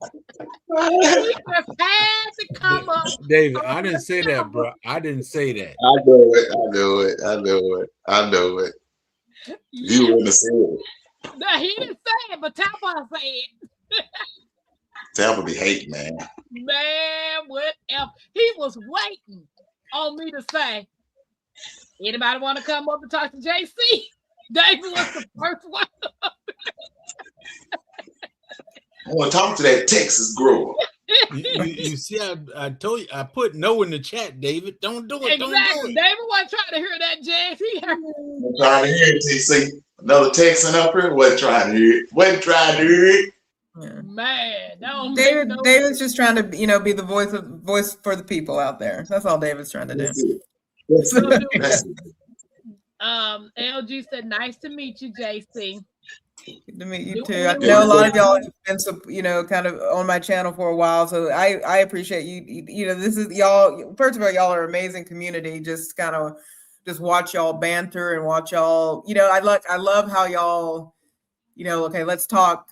He just had to come up. David, I didn't say that, bro. I didn't say that. I know it. You wouldn't have said it. No, he didn't say it, but Tampa said it. Tampa be hating, man. Man, whatever. He was waiting on me to say, anybody want to come up and talk to JC? David was the first one. I want to talk to that Texas grower. You see, I told you, I put no in the chat, David. Don't do it. Exactly. Don't do it. David wasn't trying to hear that, Jazz. He heard. I'm trying to hear it, TC. Another Texan up here wasn't trying to hear it. Yeah. Man, that don't make no David's just trying to, be the voice for the people out there. That's all David's trying to do. That's it. sense. That's it. LG said, "Nice to meet you, JC." Good to meet you You- too. I you- know a lot of y'all have been, kind of on my channel for a while, so I appreciate you. This is y'all. First of all, y'all are an amazing community. Just kind of just watch y'all banter and watch y'all. I love how y'all. Okay, let's talk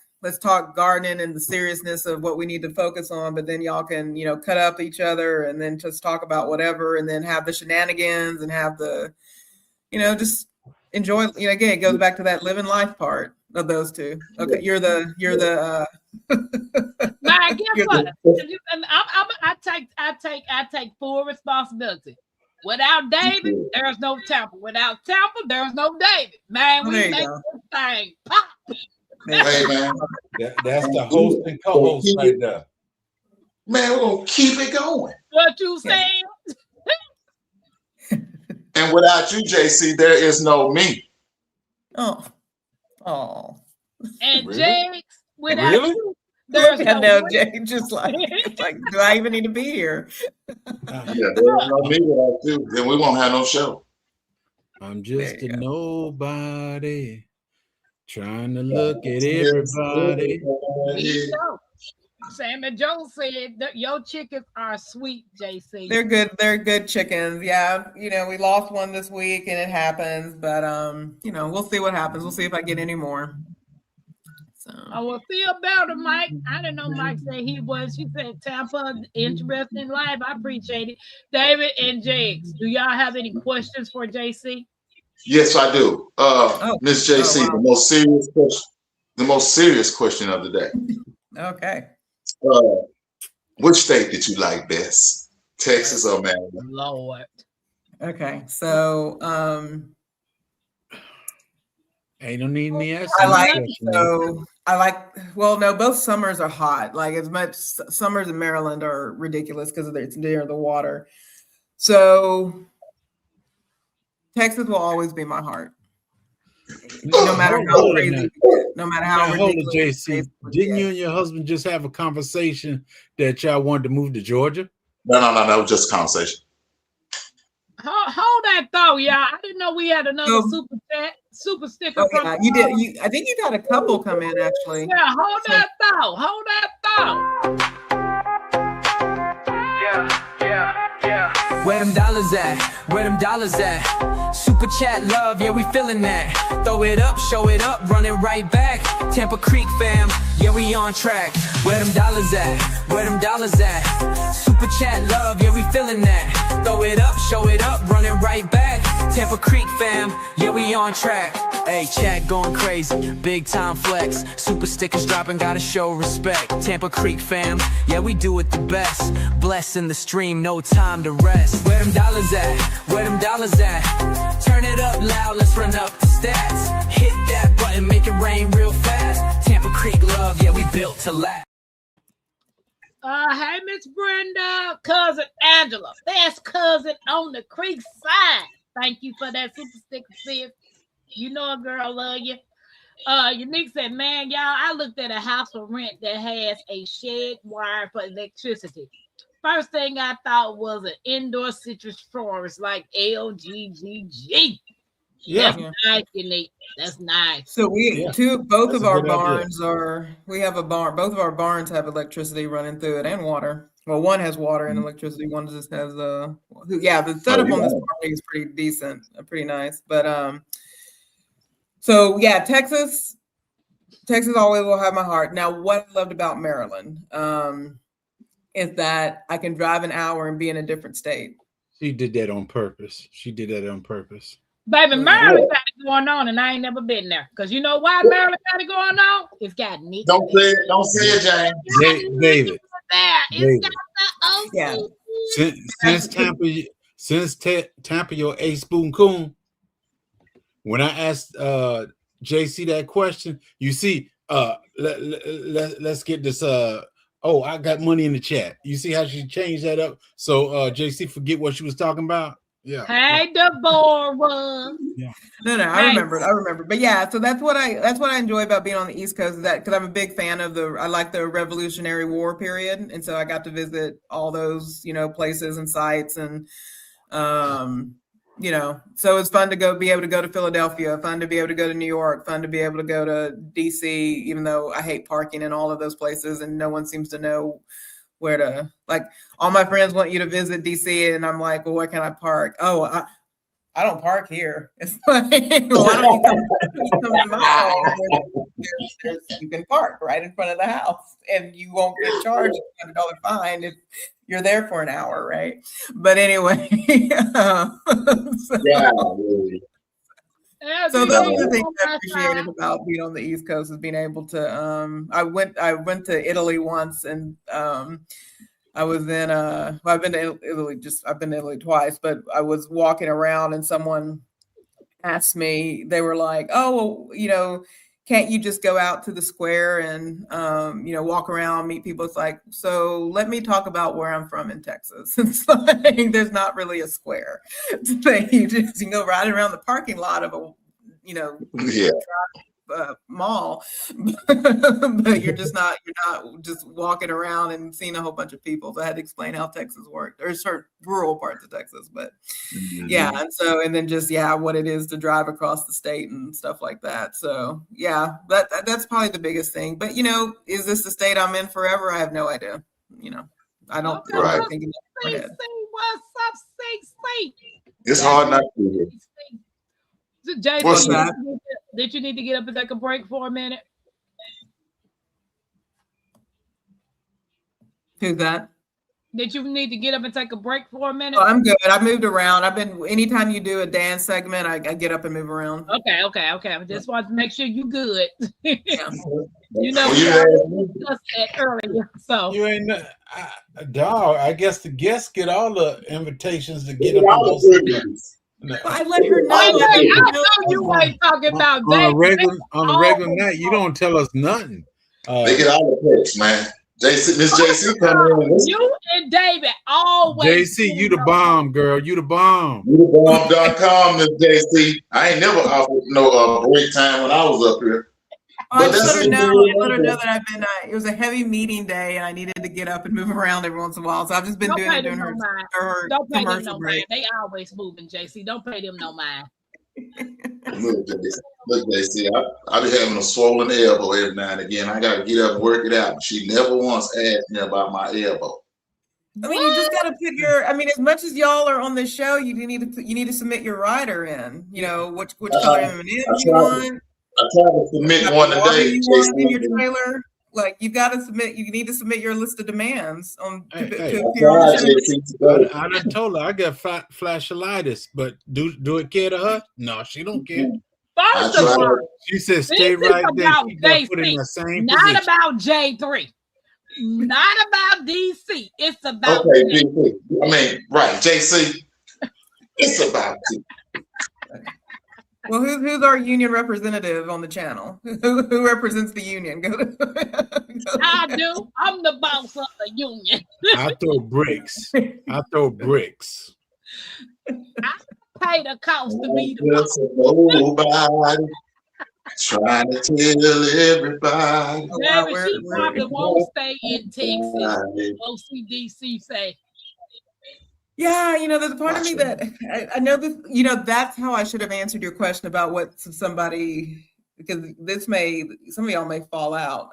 gardening and the seriousness of what we need to focus on, but then y'all can cut up each other and then just talk about whatever, and then have the shenanigans and have the just enjoy. Again, it goes back to that living life part of those two. Okay, you're the Man, guess You're what? I take full responsibility. Without David, there's no Tampa. Without Tampa, there's no David. Man, There we you make go. this thing pop. Hey, man. That's the host and co-host right there. Man, we're going to keep it going. What you saying? And without you, JC, there is no me. Oh. And Really? Jakes, without Really? you, there's Look at no now, Jay, just like, it's like, do I even need to be here? Yeah, there's no me without you. Then we won't have no show. I'm just There a you nobody trying to look at everybody. We know. Sam and Joe said that your chickens are sweet, JC. They're good chickens. Yeah, we lost one this week and it happens, but we'll see what happens. We'll see if I get any more. So I will feel better, Mike. I didn't know Mike said he was. She said Tampa, interesting life. I appreciate it. David and Jakes, do y'all have any questions for JC? Yes, I do. Miss JC, wow. the most serious question of the day. Okay. Which state did you like best? Texas or Maryland? Lord. Okay. So Ain't no need me asking. well, no, both summers are hot. Like as much summers in Maryland are ridiculous because it's near the water. So Texas will always be my heart. No matter how crazy, no matter how Now, hold it, ridiculous. JC. Didn't you and your husband just have a conversation that y'all wanted to move to Georgia? No, just a conversation. Hold that thought, y'all. I didn't know we had another super sticker. Oh, yeah, you did. I think you got a couple come in actually. Yeah, hold that thought. Where them dollars at? Where them dollars at? Super chat love, yeah, we feeling that. Throw it up, show it up, run it right back. Tampa Creek fam, yeah, we on track. Where them dollars at? Where them dollars at? Super chat love, yeah, we feeling that. Throw it up, show it up, run it right back. Tampa Creek fam, yeah, we on track. Hey, chat going crazy, big time flex. Super stickers dropping, gotta show respect. Tampa Creek fam, yeah, we do it the best. Blessing the stream, no time to rest. Where them dollars at? Where them dollars at? Turn it up loud, let's run up the stats. Hit that button, make it rain real fast. Tampa Creek love, yeah, we built to last. Hey, Miss Brenda, cousin Angela, best cousin on the creek side. Thank you for that super sticker, sis. You know a girl love you. Unique said, man, y'all, I looked at a house for rent that has a shed wire for electricity. First thing I thought was an indoor citrus forest like LGGG. Yeah. That's nice, Unique. That's nice. So both of our barns both of our barns have electricity running through it and water. Well, one has water and electricity. One just has the setup on this property is pretty decent, pretty nice. But so yeah, Texas always will have my heart. Now, what I loved about Maryland is that I can drive an hour and be in a different state. She did that on purpose. Baby, Maryland got it going on, and I ain't never been there. Because you know why Maryland got it going on? It's got Nick. Don't say it, James. David. It's got the OC. Since Tampa your A spoon coon. When I asked JC that question, you see, let's get this. I got money in the chat. You see how she changed that up? So JC forget what she was talking about. Yeah. Hey, Deborah. No, I remember. But yeah, so that's what I enjoy about being on the East Coast, is that because I'm a big fan of I like the Revolutionary War period, and so I got to visit all those, places and sites, and so it's fun to be able to go to Philadelphia, fun to be able to go to New York, fun to be able to go to DC, even though I hate parking in all of those places, and no one seems to know where to, like, all my friends want you to visit DC, and I'm like, well, where can I park? Oh, I don't park here. It's like, well, why don't you come to my home? You can park right in front of the house, and you won't get charged a $100 fine if you're there for an hour, right? But anyway, so those are the things I appreciated about being on the East Coast, is being able to. I went to Italy once, and I was in I've been to Italy I've been to Italy twice, but I was walking around and someone asked me, they were like, oh, well, can't you just go out to the square and, walk around, meet people? It's like, so let me talk about where I'm from in Texas. It's like, there's not really a square. You just go right around the parking lot of a, mall, but you're not just walking around and seeing a whole bunch of people. So I had to explain how Texas worked, or certain rural parts of Texas, but and then just what it is to drive across the state and stuff like that. So that's probably the biggest thing. But is this the state I'm in forever? I have no idea. I don't think in my head. What's up, C? It's hard not to. What's that? Did you need to get up and take a break for a minute? Who's that? Did you need to get up and take a break for a minute? Oh, I'm good. I moved around. Anytime you do a dance segment, I get up and move around. Okay. I just wanted to make sure you good. Yeah. We discussed that earlier. So you ain't dog. I guess the guests get all the invitations to get up. No. I let her know. I know you ain't talking about on a regular night. You don't tell us nothing. They get all the perks, man. Miss JC coming in. You and David always. JC, you the bomb, girl. You the bomb. You the bomb.com, Miss JC. I ain't never offered no break time when I was up here. I let her know that it was a heavy meeting day, and I needed to get up and move around every once in a while. So I've just been doing her Don't pay them commercial no break. mind. They always moving, JC. Don't pay them no mind. Look, JC, I be having a swollen elbow every now and again. I got to get up and work it out. She never once asked me about my elbow. I mean, you just got to put as much as y'all are on the show, you need to submid your rider in. Which color M&M you want. I tried to submit one today. You want in your trailer, like you need to submit your list of demands on. I done told her I got flashlitis, but do it care to her? No, she don't care. First of all, she said stay right there. She got put in the same not position. about J3, not about DC. It's about DC. I mean, right, JC. It's about you. Well, who's our union representative on the channel? Who represents the union? I do. I'm the boss of the union. I throw bricks. I pay the cost to be the boss. Trying to tell everybody. David, she probably won't stay in Texas. OCDC say. Yeah, there's a part of me that I know this, that's how I should have answered your question about what somebody, because some of y'all may fall out.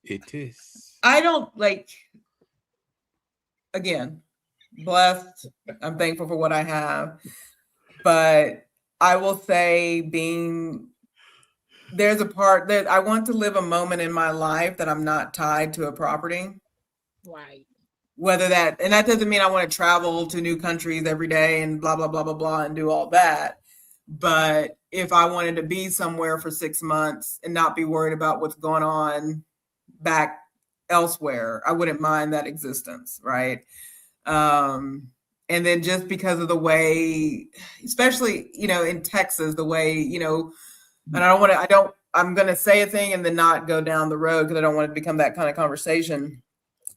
It is. I don't again, blessed. I'm thankful for what I have, but I will say there's a part that I want to live a moment in my life that I'm not tied to a property. Right. And that doesn't mean I want to travel to new countries every day and blah, blah, blah, blah, blah, and do all that. But if I wanted to be somewhere for 6 months and not be worried about what's going on back elsewhere, I wouldn't mind that existence. Right. And then just because of the way, especially, in Texas, the way, and I'm going to say a thing and then not go down the road because I don't want it to become that kind of conversation.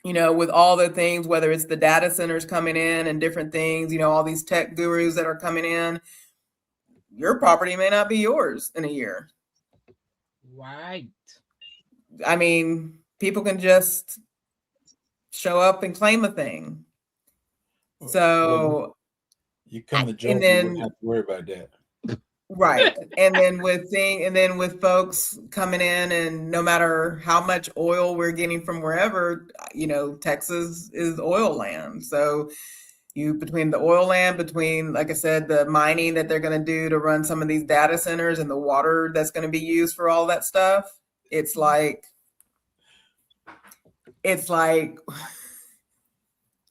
you know, with all the things, whether it's the data centers coming in and different things, you know, all these tech gurus that are coming in, your property may not be yours in a year. Right. I mean, people can just show up and claim a thing. So you come to Joe, and you then wouldn't have to worry about that. right. And then with folks coming in, and no matter how much oil we're getting from wherever, you know, Texas is oil land. So between the oil land, between, like I said, the mining that they're going to do to run some of these data centers and the water that's going to be used for all that stuff, it's like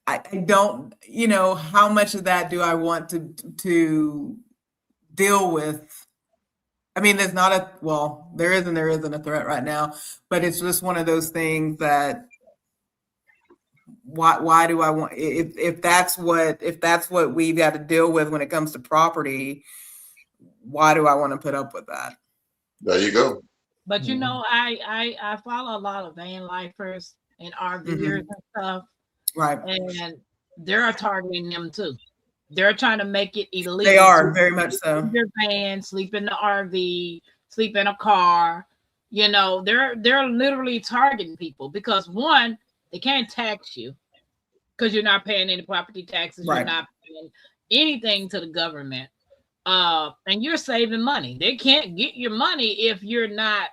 I don't, you know, how much of that do I want to deal with? I mean, there isn't a threat right now, but it's just one of those things that why do I want, if that's what we've got to deal with when it comes to property, why do I want to put up with that? There you go. But you know, I follow a lot of van lifers and RVers and stuff. Right. And they're targeting them too. They're trying to make it illegal. They are, very much so. Sleep in your van, sleep in the RV, sleep in a car. You know, they're literally targeting people because, one, they can't tax you because you're not paying any property taxes. Right. You're not paying anything to the government. And you're saving money. They can't get your money if you're not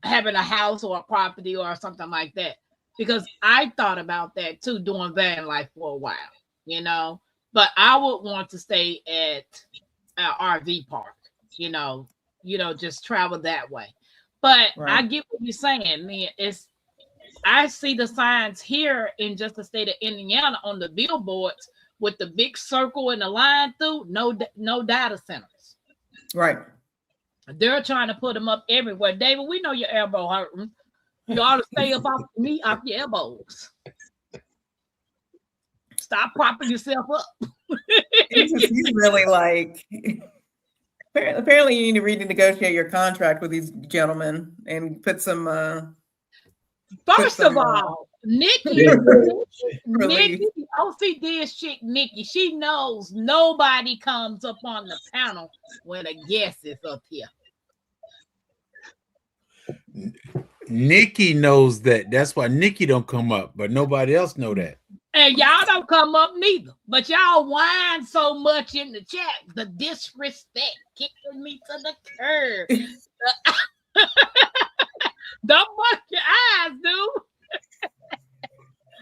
having a house or a property or something like that. Because I thought about that too, doing van life for a while, you know, but I would want to stay at an RV park, you know, just travel that way. But Right. I get what you're saying, man. I see the signs here in just the state of Indiana on the billboards with the big circle and the line through, no data centers. Right. They're trying to put them up everywhere. David, we know your elbow hurting. You ought to stay up off your elbows. Stop propping yourself up. He's really like, apparently you need to renegotiate your contract with these gentlemen and put some First of all, Nikki, Really? the OCD chick, Nikki, she knows nobody comes up on the panel when a guest is up here. Nikki knows that. That's why Nikki don't come up, but nobody else know that. And y'all don't come up neither. But y'all whine so much in the chat. The disrespect kicking me to the curb. Don't buck your eyes, dude.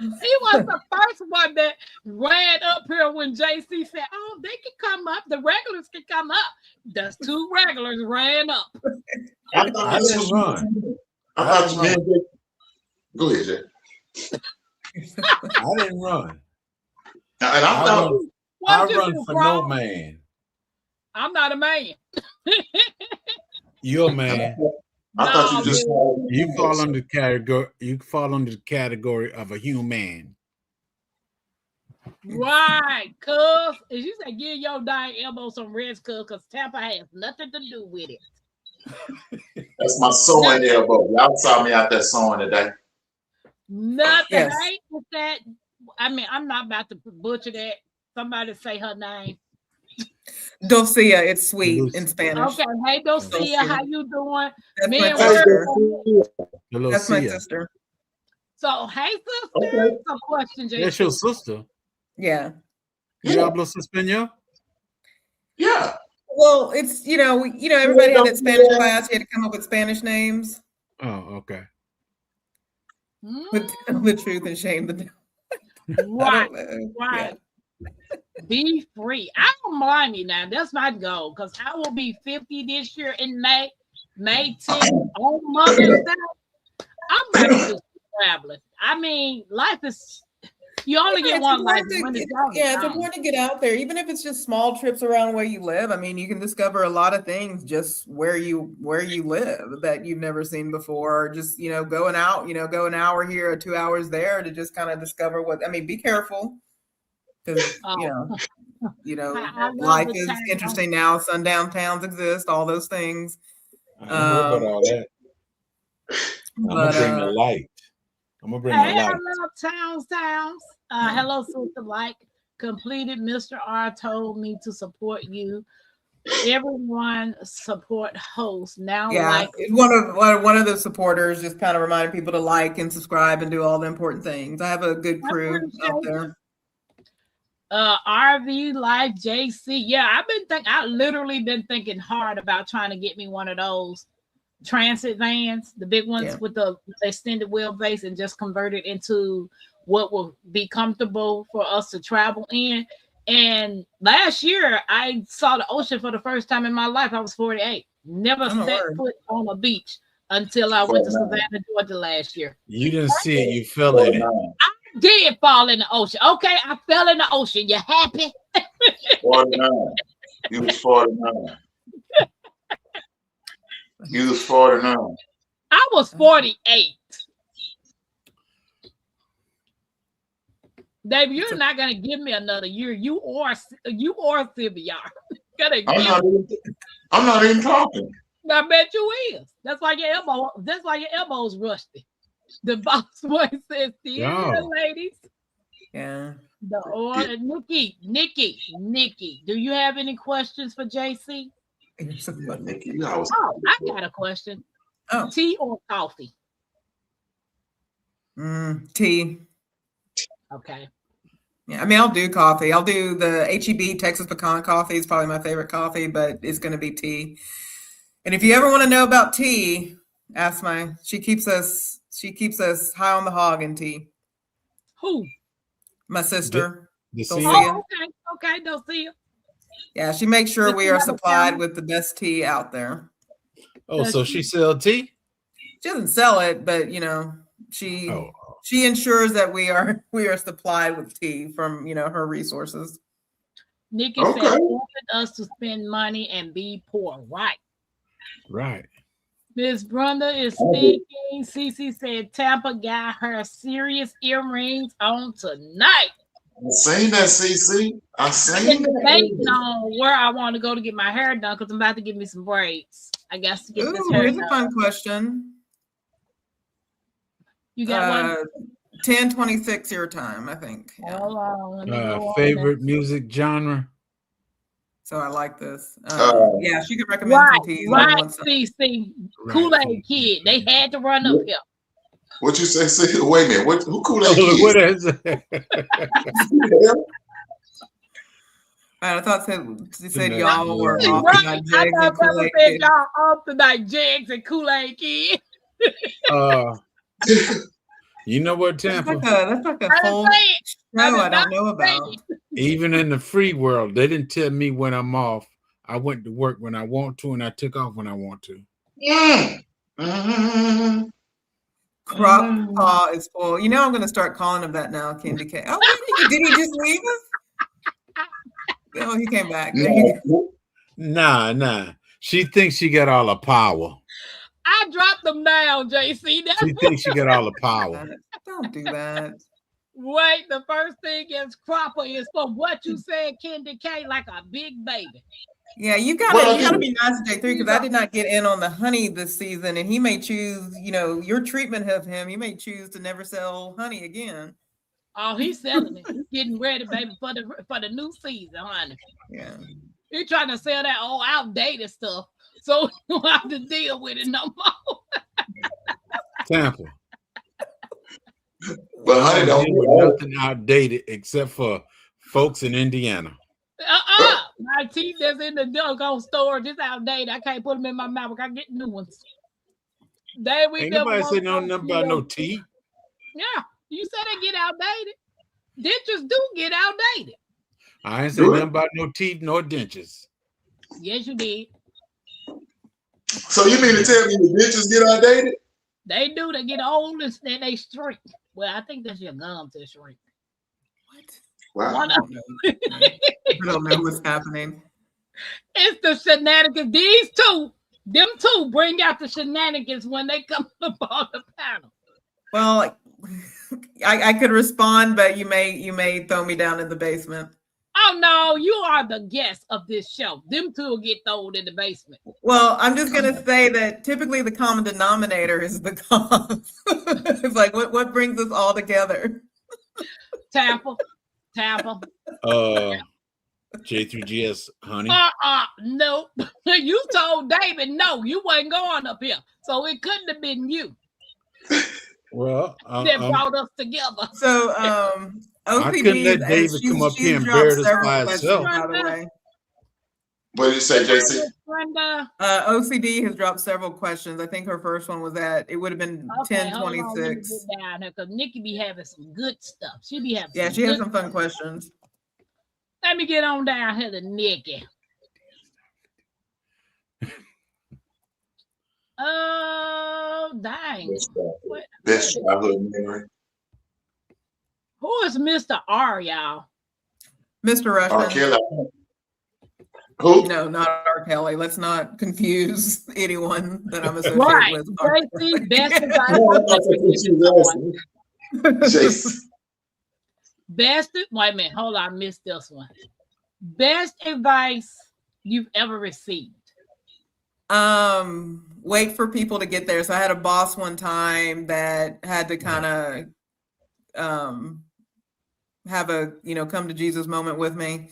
He was the first one that ran up here when JC said, "Oh, they can come up. The regulars can come up." Those two regulars ran up. I didn't run. I thought you did. Go ahead, Jay. I didn't run. And I thought I run for no man. I'm not a man. You're a man. I thought you just You fall under the category. You fall under the category of a human. Right, cuz. As you say, give your dying elbow some rest, cuz Tampa has nothing to do with it. that's my sewing elbow. Y'all saw me out there sewing today. Nothing. Yes. I ain't with that. I mean, I'm not about to butcher that. Somebody say her name. Dulcia, it's sweet in Spanish. Okay, hey Dulcia, how you doing? That's Me my and sister. Hello, That's my Sia. sister. So, hey sister, Okay. some question, Jay. That's your sister. Yeah. You hablo español? Yeah. Well, it's everybody had that Spanish class. You had to come up with Spanish names. Oh, okay. With the truth and shame. Right, Yeah. right. Be free. I don't mind you now. That's my goal because I will be 50 this year in May 10th on Mother's Day. I'm ready to do some traveling. I mean, life is, you only get one life. It's important to get out there, even if it's just small trips around where you live. I mean, you can discover a lot of things just where you live that you've never seen before. Or just going out, go an hour here or 2 hours there to just kind of discover what. I mean, be careful because I love life the is town. interesting now. Sundown towns exist, all those things. I don't know about all that. I'm gonna bring the light. I'm gonna bring Hey, my I light. love Towns. Hello, Sister Like. Completed. Mr. R told me to support you. Everyone support host. Now Yeah, like one of the supporters just kind of reminded people to like and subscribe and do all the important things. I have a good I crew out appreciate there. RV Life JC. Yeah, I literally been thinking hard about trying to get me one of those transit vans, the big ones Yeah. with the extended wheelbase, and just convert it into what will be comfortable for us to travel in. And last year I saw the ocean for the first time in my life. I was 48. Never Oh, my set word. foot on a beach until I went to Savannah, Georgia last year. You didn't see it, you fell in it. Did fall in the ocean. Okay, I fell in the ocean. You happy? 49. You was 49. You was 49. I was 48. Dave, you're not gonna give me another year. You or Sylvia. I'm not even talking. I bet you is. That's why your elbow's rusty. The boss boy says, "Dear ladies." Yeah. Nikki, do you have any questions for JC? Nikki, I got a question. Oh. Tea or coffee? Tea. Okay. Yeah, I mean, I'll do coffee. I'll do the HEB Texas pecan coffee. Is probably my favorite coffee, but it's going to be tea. And if you ever want to know about tea, ask she keeps us high on the hog in tea. Who? My sister. Dulcia. Oh, okay, Dulcia. Yeah, she makes sure we are supplied with the best tea out there. Oh, so she sell tea? She doesn't sell it, but she ensures that we are supplied with tea from her resources. Nikki said, "Wanted us to spend money and be poor." Right. Miss Brenda is speaking. Cece said Tampa got her serious earrings on tonight. I seen that, CC. I seen that. Debating on where I want to go to get my hair done because I'm about to give me some braids. I guess to get this hair here's done. a fun question. You got one? 10:26 your time, I think. Yeah. Hold on, favorite music genre? So I like this. Yeah, she could recommend some teas. Right, CC. Kool-Aid Kid. They had to run up here. What you say? Wait a minute. Who Kool-Aid Kid? What is it? I thought it said y'all were off tonight. I thought said y'all off tonight, Jags and Kool-Aid Kid. You know what, Tampa? That's like a whole show I don't know about. Even in the free world, they didn't tell me when I'm off. I went to work when I want to, and I took off when I want to. Crop paw is full. I'm going to start calling him that now, Candy K. Oh, did he just leave us? Oh, he came back. Nah. She thinks she got all the power. I dropped them down, JC. She thinks she got all the power. Don't do that. Wait, the first thing is cropper is for what you said, Candy K, like a big baby. Yeah, you gotta be nice to J3 because I did not get in on the honey this season, and he may choose, your treatment of him. He may choose to never sell honey again. Oh, he's selling it. He's getting ready, baby, for the new season, honey. Yeah, he's trying to sell that old outdated stuff, so you don't have to deal with it no more. Tampa. But honey, don't nothing outdated except for folks in Indiana. My teeth that's in the doggone store just outdated. I can't put them in my mouth. I get new ones. Ain't nobody saying nothing about no teeth. Yeah, you said they get outdated. Dentures do get outdated. I ain't saying nothing about no teeth nor dentures. Yes, you did. So you mean to tell me the dentures get outdated? They do. They get old and they shrink. Well, I think that's your gums that shrink. Wow. I don't know what's happening. It's the shenanigans. Them two bring out the shenanigans when they come up on the panel. Well, I could respond, but you may throw me down in the basement. Oh no, you are the guest of this show. Them two will get thrown in the basement. Well, I'm just gonna say that typically the common denominator is the cause. It's like what brings us all together? Tampa. J3GS, honey. Nope. You told David no, you wasn't going up here, so it couldn't have been you. Well, that brought us together. So, OCD, I couldn't let David come up here and bear this by himself. By the way. What did you say, JC? OCD has dropped several questions. I think her first one was at, it would have been 1026. Down there, because Nikki be having some good stuff. She be having she has some fun questions. Let me get on down here to Nikki. Oh, dang. Best childhood memory. Who is Mr. R, y'all? Mr. Rushman. R. Kelly. Who? No, not R. Kelly. Let's not confuse anyone that I'm associated with. JC, best advice. Wait a minute, hold on, I missed this one. Best advice you've ever received. Wait for people to get there. So I had a boss one time that had to kind of have a come to Jesus moment with me.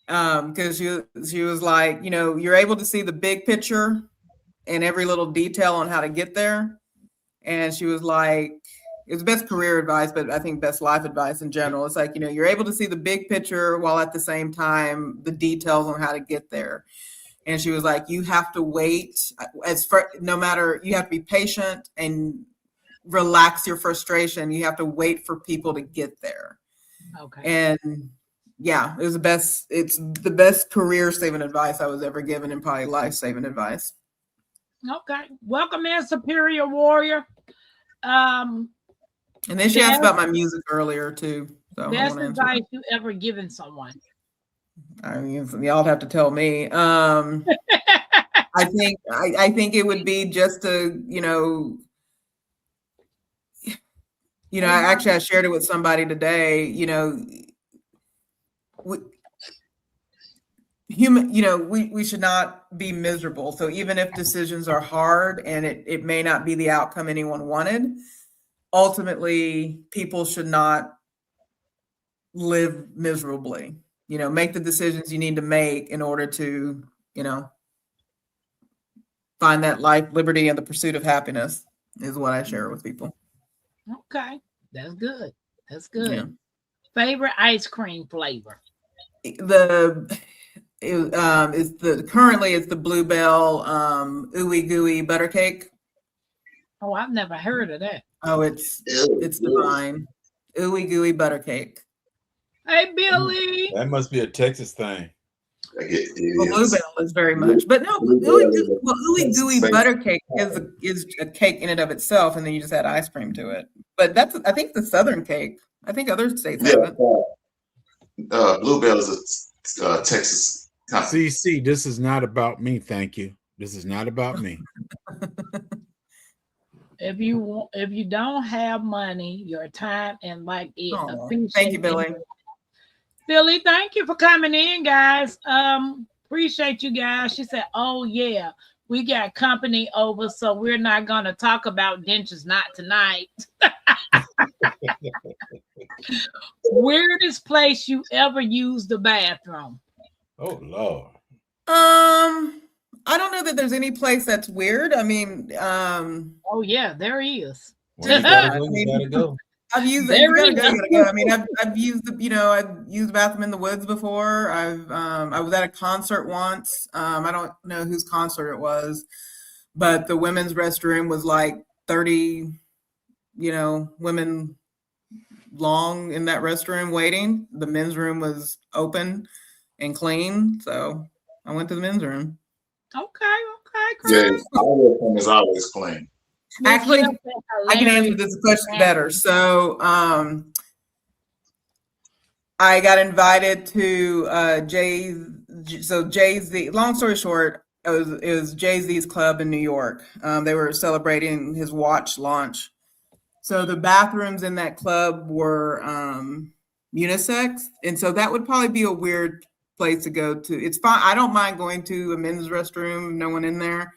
Because she was like, you're able to see the big picture and every little detail on how to get there. And she was like, it was best career advice, but I think best life advice in general. It's like, you're able to see the big picture while at the same time, the details on how to get there. And she was like, you have to wait no matter, you have to be patient and relax your frustration. You have to wait for people to get there. Okay. And yeah, it's the best career saving advice I was ever given, and probably life saving advice. Okay. Welcome in, Superior Warrior. And then she asked about my music earlier too. So best advice you ever given someone. I mean, y'all have to tell me. I think it would be just to, I shared it with somebody today, we should not be miserable. So even if decisions are hard and it may not be the outcome anyone wanted, ultimately people should not live miserably. Make the decisions you need to make in order to, find that life, liberty, and the pursuit of happiness is what I share with people. Okay. That's good. That's good. Yeah. Favorite ice cream flavor? Currently it's the Bluebell ooey gooey butter cake. Oh, I've never heard of that. Oh, it's divine. Ooey gooey butter cake. Hey, Billy. That must be a Texas thing. Bluebell is very much, but no. Ooey gooey butter cake is a cake in and of itself, and then you just add ice cream to it. But I think the Southern cake. I think other states have it. Bluebell is a Texas company. CC, this is not about me. Thank you. This is not about me. If you don't have money, your time and like it. Thank you, Billy. Billy, thank you for coming in, guys. Appreciate you guys. She said, "Oh yeah, we got company over, so we're not gonna talk about dentures, not tonight." Weirdest place you ever used the bathroom? Oh Lord. I don't know that there's any place that's weird. I mean, oh yeah, there is. Well, you gotta go. I've used it. You gotta go. I mean, I've used I've used the bathroom in the woods before. I was at a concert once. I don't know whose concert it was, but the women's restroom was like 30, women long in that restroom waiting. The men's room was open and clean, so I went to the men's room. Okay. Yeah, our room is always clean. Actually, I can answer this question better. So, I got invited to Jay-Z. Long story short, it was Jay-Z's club in New York. They were celebrating his watch launch. So the bathrooms in that club were unisex, and so that would probably be a weird place to go to. It's fine. I don't mind going to a men's restroom, no one in there,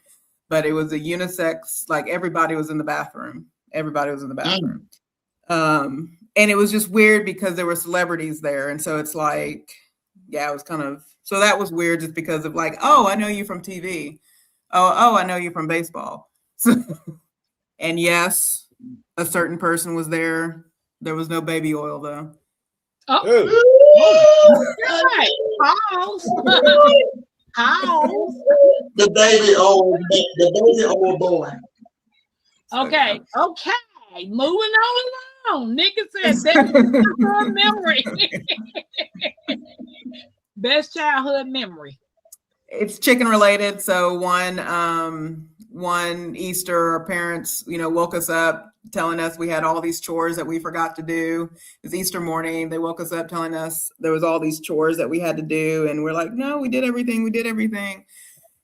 but it was a unisex, like everybody was in the bathroom. Everybody was in the bathroom. And it was just weird because there were celebrities there. And so it's like, yeah, it was kind of, so that was weird just because of like, oh, I know you from TV. Oh, I know you from baseball. And yes, a certain person was there. There was no baby oil though. Oh, right. House. House. The baby old boy. Okay. Moving on along. Nigga said best childhood memory. Best childhood memory. It's chicken related. So one Easter, our parents, woke us up telling us we had all these chores that we forgot to do. It's Easter morning. They woke us up telling us there was all these chores that we had to do. And we're like, no, we did everything.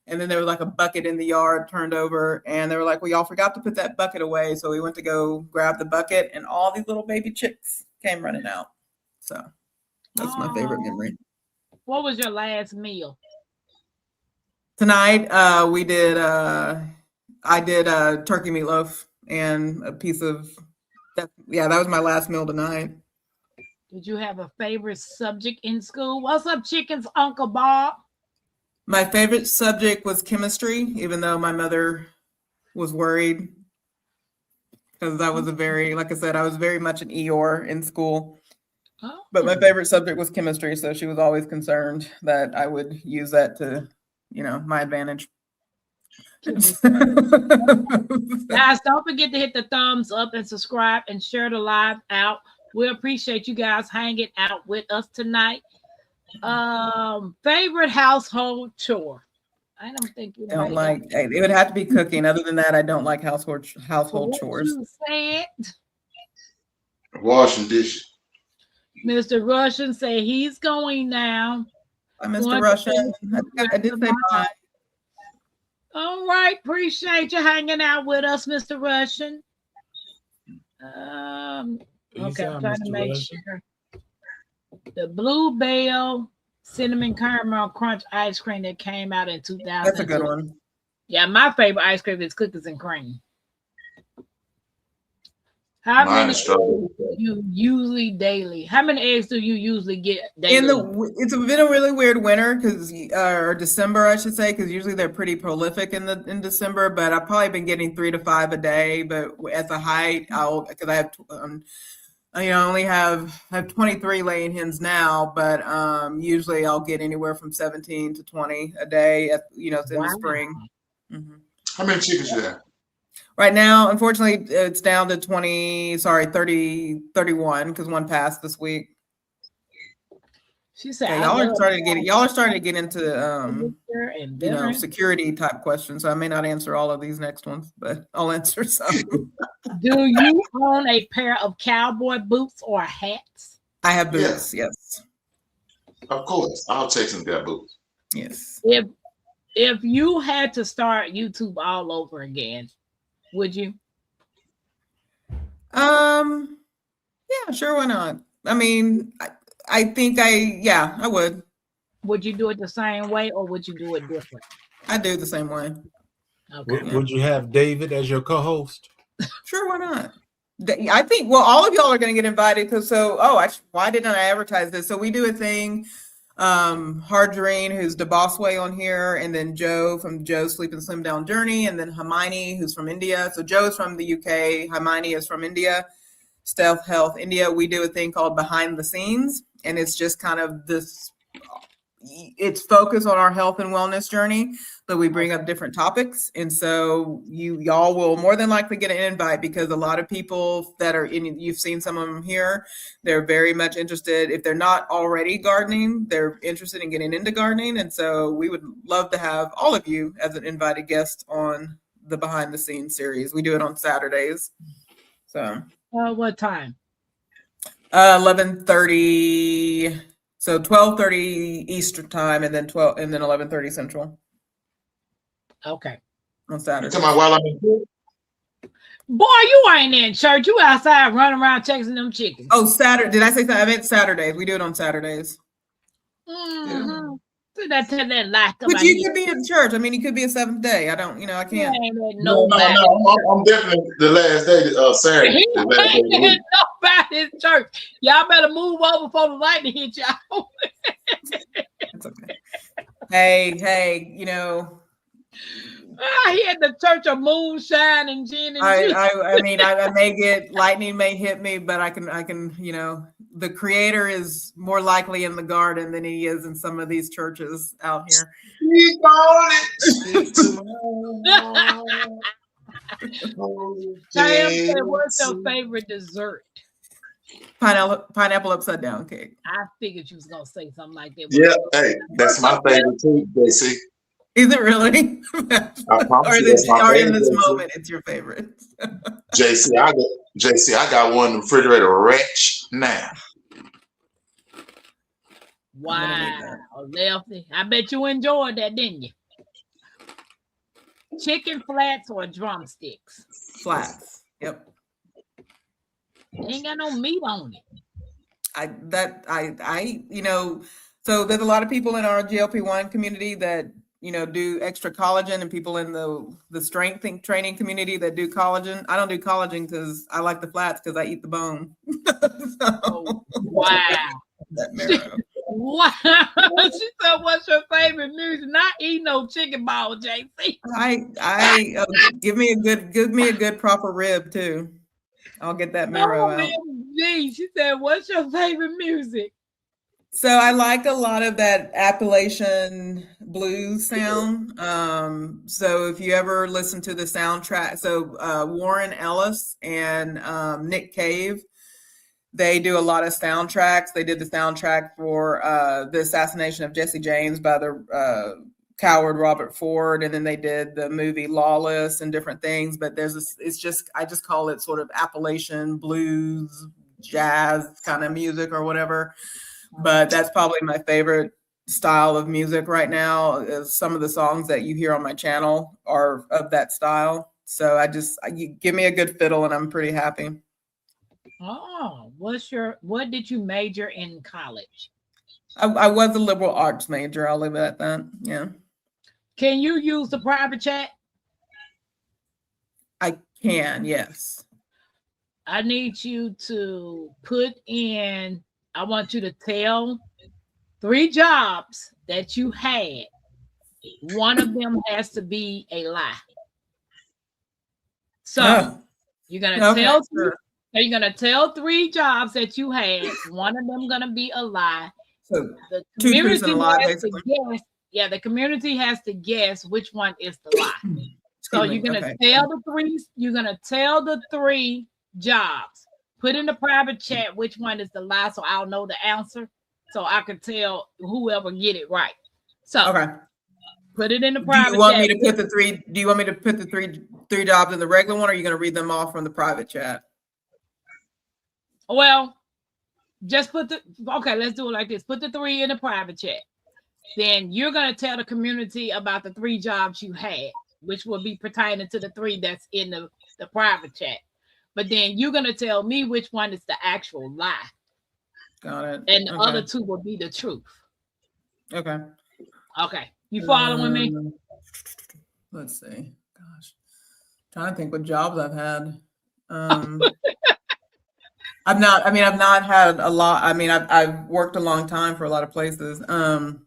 And then there was like a bucket in the yard turned over. And they were like, well, y'all forgot to put that bucket away. So we went to go grab the bucket and all these little baby chicks came running out. So that's my favorite memory. What was your last meal? Tonight, I did turkey meatloaf and a piece of, that was my last meal tonight. Did you have a favorite subject in school? What's up, chickens, Uncle Bob? My favorite subject was chemistry, even though my mother was worried because I was like I said, I was very much an Eeyore in school. Oh. But my favorite subject was chemistry, so she was always concerned that I would use that to, my advantage. Guys, don't forget to hit the thumbs up and subscribe and share the live out. We appreciate you guys hanging out with us tonight. Favorite household chore? I don't think you don't like it. Would have to be cooking. Other than that, I don't like household chores. You said Washing dishes. Mr. Russian said he's going now. Hi, Mr. Russian. I did say bye. All right, appreciate you hanging out with us, Mr. Russian. Okay, I'm trying to make sure. The Bluebell Cinnamon Caramel Crunch ice cream that came out in 2000. That's a good one. Yeah, my favorite ice cream is cookies and cream. How many eggs do you usually daily? How many eggs do you usually get daily? It's been a really weird winter or December, I should say, because usually they're pretty prolific in December. But I've probably been getting 3 to 5 a day. But at the height, because I have, I only have 23 laying hens now. But usually I'll get anywhere from 17 to 20 a day. It's in the spring. Mm-hmm. How many chickens you have? Right now, unfortunately, it's down to 31, because one passed this week. She said, yeah, y'all are starting to get into security type questions. So I may not answer all of these next ones, but I'll answer some. Do you own a pair of cowboy boots or hats? I have boots, yes. Of course. I'll take some good boots. Yes. If you had to start YouTube all over again, would you? Yeah, sure. Why not? I mean, I think I would. Would you do it the same way or would you do it different? I do it the same way. Okay. Would you have David as your co-host? Sure, why not? I think, all of y'all are going to get invited why didn't I advertise this? So we do a thing. Harjareen, who's the boss way on here, and then Joe from Joe's Sleep and Slim Down Journey, and then Hermione, who's from India. So Joe is from the UK, Hermione is from India, Stealth Health India. We do a thing called Behind the Scenes, and it's just kind of it's focused on our health and wellness journey, but we bring up different topics. And so y'all will more than likely get an invite, because a lot of people that are you've seen some of them here, they're very much interested. If they're not already gardening, they're interested in getting into gardening. And so we would love to have all of you as an invited guest on the Behind the Scenes series. We do it on Saturdays. So what time? 11:30. So 12:30 Eastern time, and then 11:30 Central. Okay. On Saturday. While I'm in Boy, you ain't in church. You outside running around chasing them chickens. Oh, Saturday. Did I say that? I meant Saturdays. We do it on Saturdays. Mm-hmm. So that tell that lie. But you could be in church. I mean, you could be a seventh day. I don't, I can't. No. I'm definitely the last day, Saturday. He The last day of the week. nobody's church. Y'all better move over before the lightning hit y'all. It's okay. Hey, He had the church of moonshine and gin and juice. I mean, I may get lightning may hit me, but I can, the creator is more likely in the garden than he is in some of these churches out here. What's your favorite dessert? Pineapple upside down cake. I figured you was gonna say something like that. Yeah, hey, that's my favorite too, JC. Is it really? I promise you, that's my or in favorite, this JC. moment, it's your favorite. JC, I got one in the refrigerator wretch now. Wow, Lefty. I bet you enjoyed that, didn't you? Chicken flats or drumsticks? Flats. Yep. Ain't got no meat on it. So there's a lot of people in our GLP-1 community that, do extra collagen, and people in the strength training community that do collagen. I don't do collagen because I like the flats because I eat the bone. Oh, wow. That marrow. Wow. She said, what's your favorite music? Not eat no chicken ball, JC. Give me a good proper rib too. I'll get that marrow out. Gee, she said, what's your favorite music? So I like a lot of that Appalachian blues sound. So if you ever listen to the soundtrack, so Warren Ellis and Nick Cave, they do a lot of soundtracks. They did the soundtrack for the assassination of Jesse James by the coward Robert Ford, and then they did the movie Lawless and different things. But I just call it sort of Appalachian blues, jazz kind of music or whatever. But that's probably my favorite style of music right now. Is some of the songs that you hear on my channel are of that style. So you give me a good fiddle and I'm pretty happy. Oh, what did you major in college? I was a liberal arts major. I'll leave it at that. Yeah. Can you use the private chat? I can, yes. I need you to put in, I want you to tell 3 jobs that you had. One of them has to be a lie. So you're gonna tell sure. So you're gonna tell 3 jobs that you had. One of them gonna be a lie. So the community has to guess. Yeah, the community has to guess which one is the lie. So you're gonna tell the 3. You're gonna tell the 3 jobs. Put in the private chat which one is the lie, so I'll know the answer, so I can tell whoever get it right. So put it in the private chat. Do you want me to put the three jobs in the regular one, or are you going to read them off from the private chat? Well, just let's do it like this. Put the 3 in the private chat. Then you're going to tell the community about the 3 jobs you had, which will be pertaining to the 3 that's in the private chat. But then you're going to tell me which one is the actual lie. Got it. And the other 2 will be the truth. Okay. Okay. You following me? Let's see. Gosh. I'm trying to think what jobs I've had. I've not had a lot. I mean, I've worked a long time for a lot of places. Or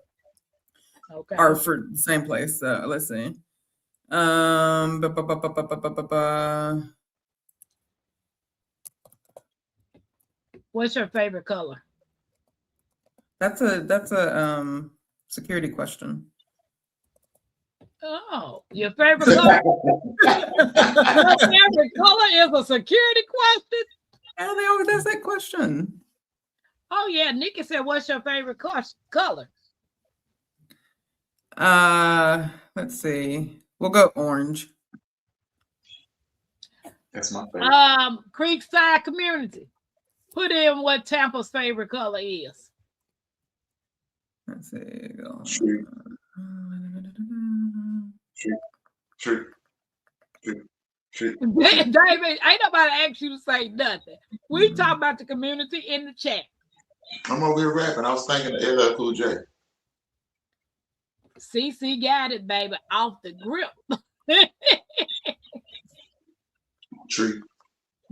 for the same place. So let's see. What's your favorite color? That's a security question. Oh, your favorite color? Your favorite color is a security question? Yeah, they always ask that question. Oh yeah, Nikki said, "What's your favorite color?" Let's see. We'll go orange. That's my favorite. Creekside community. Put in what Tampa's favorite color is. Let's see. True. Tree. David, ain't nobody asked you to say nothing. We talk about the community in the chat. I'm over here rapping. I was thinking of LL Cool J. CC got it, baby, off the grip. Tree.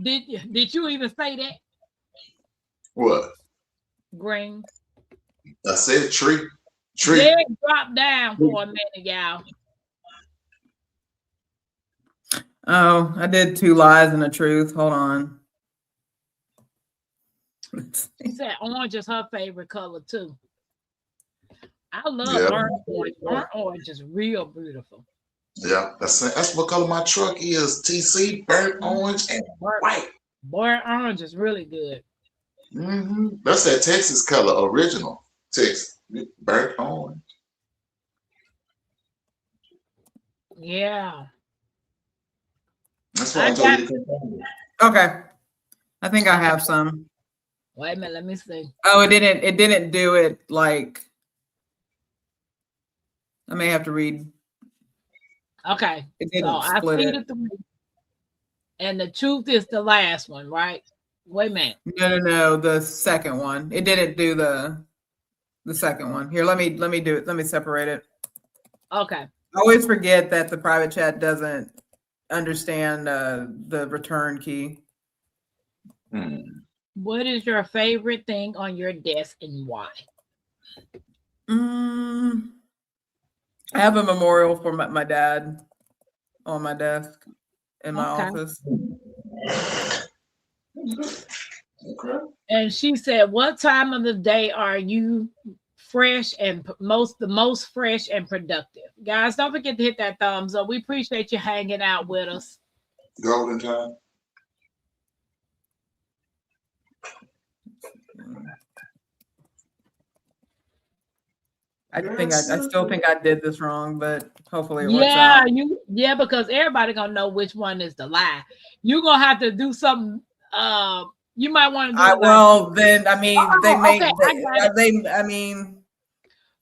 Did you even say that? What? Green. I said tree. Tree. Yeah, drop down for a minute, y'all. Oh, I did 2 lies and a truth. Hold on. She said orange is her favorite color too. I love Yeah. burnt orange. Burnt orange is real beautiful. Yeah, that's what color my truck is. TC, burnt orange and white. Burnt orange is really good. That's that Texas color, original Texas. Burnt orange. Yeah. That's why I told you to confirm it. Okay. I think I have some. Wait a minute, let me see. Oh, it didn't do it like, I may have to read. Okay. It didn't So I split see it. the 3. And the truth is the last one, right? Wait a minute. No, the second one. It didn't do the second one. Here, let me do it. Let me separate it. Okay. I always forget that the private chat doesn't understand the return key. What is your favorite thing on your desk and why? I have a memorial for my dad on my desk in my office. Okay. And she said, what time of the day are you fresh and the most fresh and productive? Guys, don't forget to hit that thumbs up. We appreciate you hanging out with us. Golden time. I still think I did this wrong, but hopefully it works out. Yeah, because everybody gonna know which one is the lie. You're gonna have to do something. You might want to do.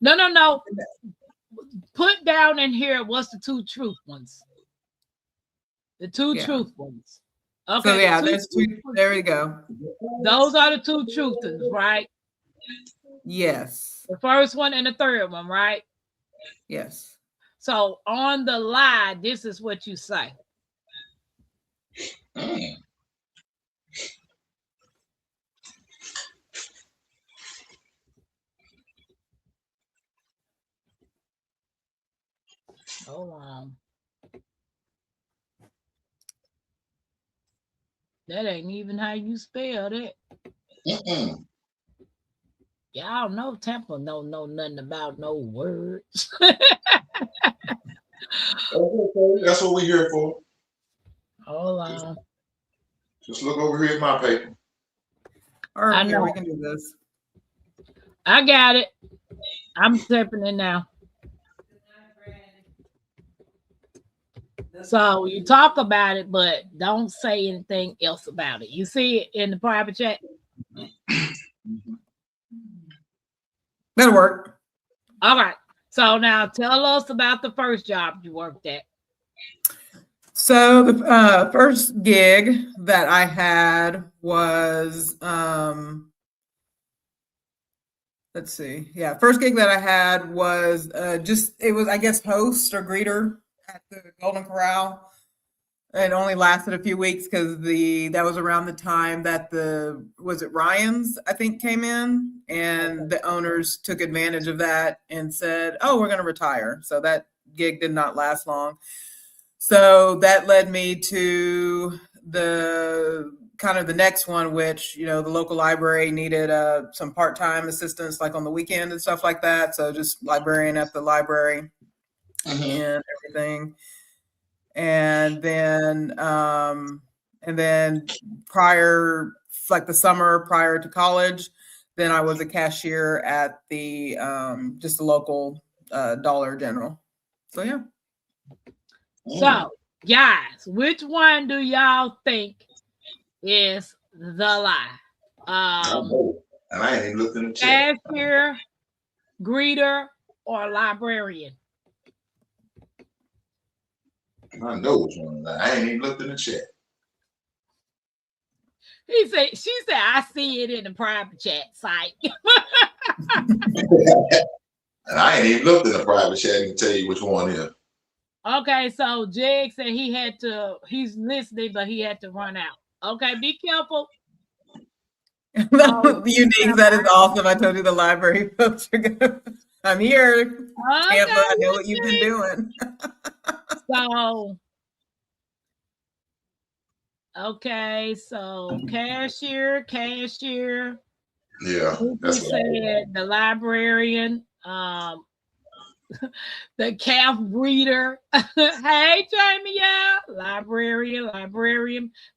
No. Put down in here what's the 2 truth ones. The 2 truth ones. Okay. So yeah, there's 2. There we go. Those are the 2 truth ones, right? Yes. The first one and the third one, right? Yes. So on the lie, this is what you say. Hold on. That ain't even how you spell that. Y'all know Tampa don't know nothing about no words. That's what we're here for. Hold on. Just look over here at my paper. All right, here, we can do this. I got it. I'm typing it now. So you talk about it, but don't say anything else about it. You see it in the private chat? That'll work. All right. So now tell us about the first job you worked at. So the first gig that I had was, let's see. Yeah, first gig that I had was it was, I guess, host or greeter at the Golden Corral. It only lasted a few weeks because that was around the time that was it Ryan's, I think, came in, and the owners took advantage of that and said, oh, we're going to retire. So that gig did not last long. So that led me to the kind of the next one, which, the local library needed some part-time assistance, like on the weekend and stuff like that. So just librarian at the library and everything. And then prior, like the summer prior to college, then I was a cashier at the just the local Dollar General. So yeah. So guys, which one do y'all think is the lie? And I ain't even looked in the chat. Cashier, greeter, or librarian? I know which one. I ain't even looked in the chat. She said, I see it in the private chat site. And I ain't even looked in the private chat and tell you which one is. Okay, so Jig said he's listening, but he had to run out. Okay, be careful. Unique, that is awesome. I told you the library folks are gonna. I'm here, Tampa. I know what you've been doing. So, okay, so cashier. Yeah, that's what said. The librarian, the calf breeder. Hey, Jamie, yeah, librarian.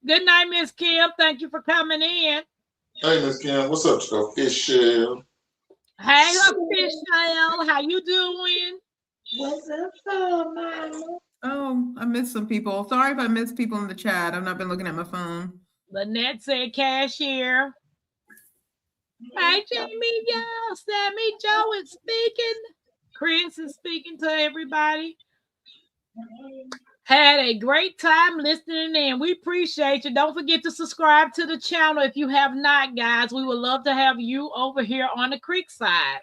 Good night, Miss Kim. Thank you for coming in. Hey, Miss Kim, what's up, official? Hey, official, how you doing? What's up, Mama? Oh, I missed some people. Sorry if I missed people in the chat. I've not been looking at my phone. Lynette said cashier. Hey, Jamie, y'all. Sammy Joe is speaking. Chris is speaking to everybody. Had a great time listening in. We appreciate you. Don't forget to subscribe to the channel if you have not, guys. We would love to have you over here on the creek side.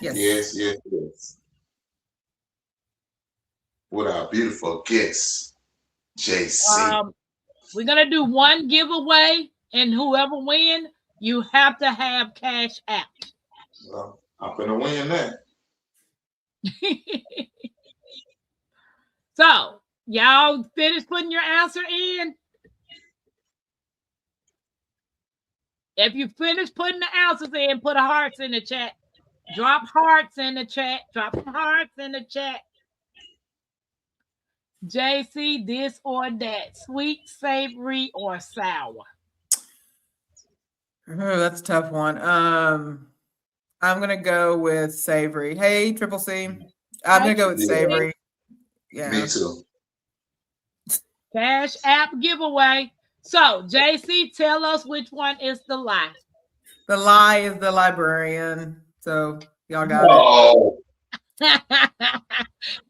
Yes. With our beautiful guest, JC. We're going to do one giveaway, and whoever wins, you have to have cash out. Well, I'm going to win that. So, y'all finish putting your answer in. If you finish putting the answers in, put a hearts in the chat. Drop hearts in the chat. JC, this or that, sweet, savory, or sour? Oh, that's a tough one. I'm gonna go with savory. Hey, Triple C. I'm gonna go with savory. Yeah. Me too. Cash app giveaway. So, JC, tell us which one is the lie. The lie is the librarian. So y'all got it.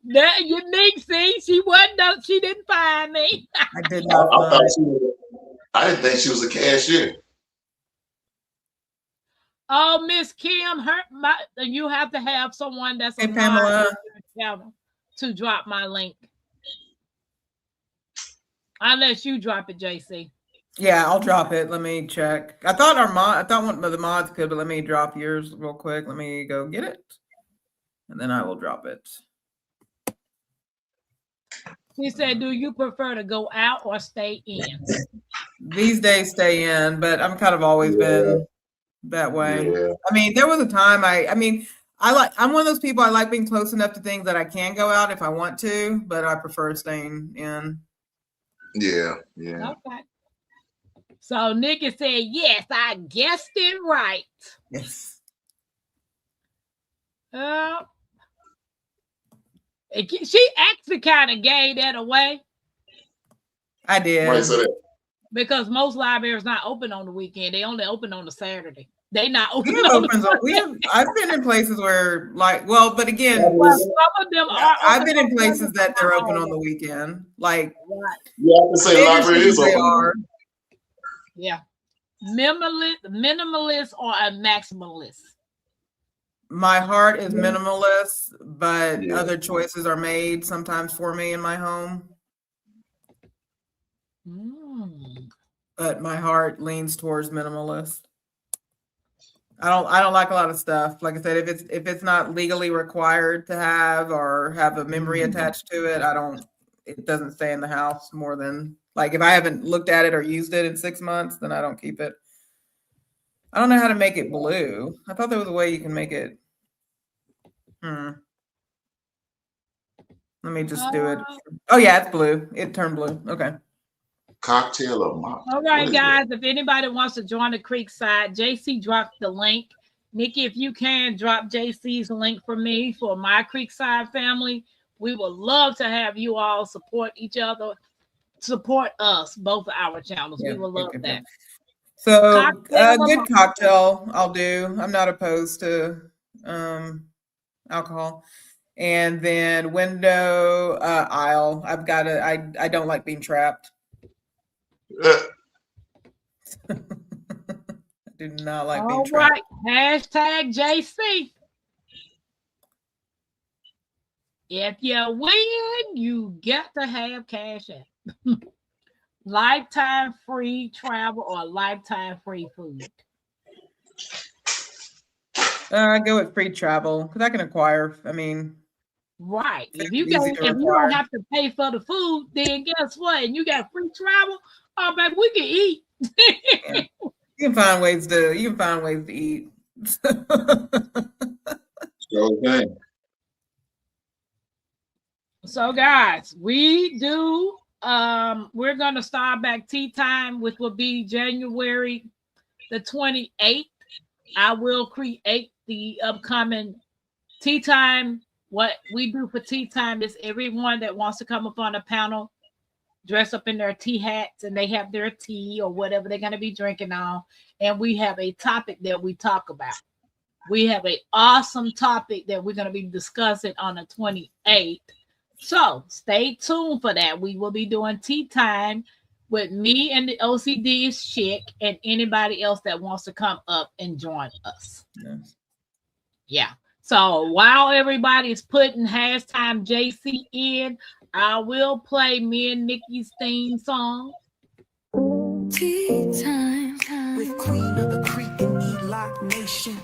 That Unique, see, she didn't find me. I did not find. I didn't think she was a cashier. Oh, Miss Kim, you have to have someone that's Hey, Pamela, to drop my link. Unless you drop it, JC. Yeah, I'll drop it. Let me check. I thought one of the mods could, but let me drop yours real quick. Let me go get it, and then I will drop it. She said, "Do you prefer to go out or stay in?" These days, stay in, but I'm kind of always been that way. Yeah. I mean, there was a time I'm one of those people. I like being close enough to things that I can go out if I want to, but I prefer staying in. Yeah. Okay. So Nikki said, yes, I guessed it right. Yes. She actually kind of gave that away. I did. Why say that? Because most libraries not open on the weekend. They only open on the Saturday. They not open I've been in places where but again, some of them are. I've been in places that they're open on the weekend. Like, you have to say library is open. Are. Yeah. Minimalist or a maximalist? My heart is minimalist, but other choices are made sometimes for me in my home. But my heart leans towards minimalist. I don't like a lot of stuff. Like I said, if it's not legally required to have or have a memory attached to it, it doesn't stay in the house more than, like, if I haven't looked at it or used it in 6 months, then I don't keep it. I don't know how to make it blue. I thought there was a way you can make it. Let me just do it. Oh yeah, it's blue. It turned blue. Okay. Cocktail of malt. All right, guys. If anybody wants to join the creek side, JC dropped the link. Nikki, if you can drop JC's link for me for my creek side family, we would love to have you all support each other, support us, both of our channels. We would love that. So good cocktail I'll do. I'm not opposed to alcohol. And then window, aisle. I don't like being trapped. Uh, I do not like being All trapped. right. Hashtag JC. If you win, you got to have cash out. Lifetime free travel or lifetime free food. I go with free travel because I can acquire. I mean, Right. food If you is easy can, to if you acquire. don't have to pay for the food, then guess what? And you got free travel. Oh, baby, we can eat. Yeah. You can find ways to eat. Okay. So, guys, we're gonna start back tea time, which will be January the 28th. I will create the upcoming tea time. What we do for tea time is everyone that wants to come up on a panel dress up in their tea hats and they have their tea or whatever they're going to be drinking on, and we have a topic that we talk about. We have an awesome topic that we're going to be discussing on the 28th. So stay tuned for that. We will be doing tea time with me and the OCD's chick and anybody else that wants to come up and join us. Yes. Yeah. So while everybody's putting hashtag JC in, I will play me and Nikki's theme song. Tea time With Queen of the Creek and E-Lock Nation.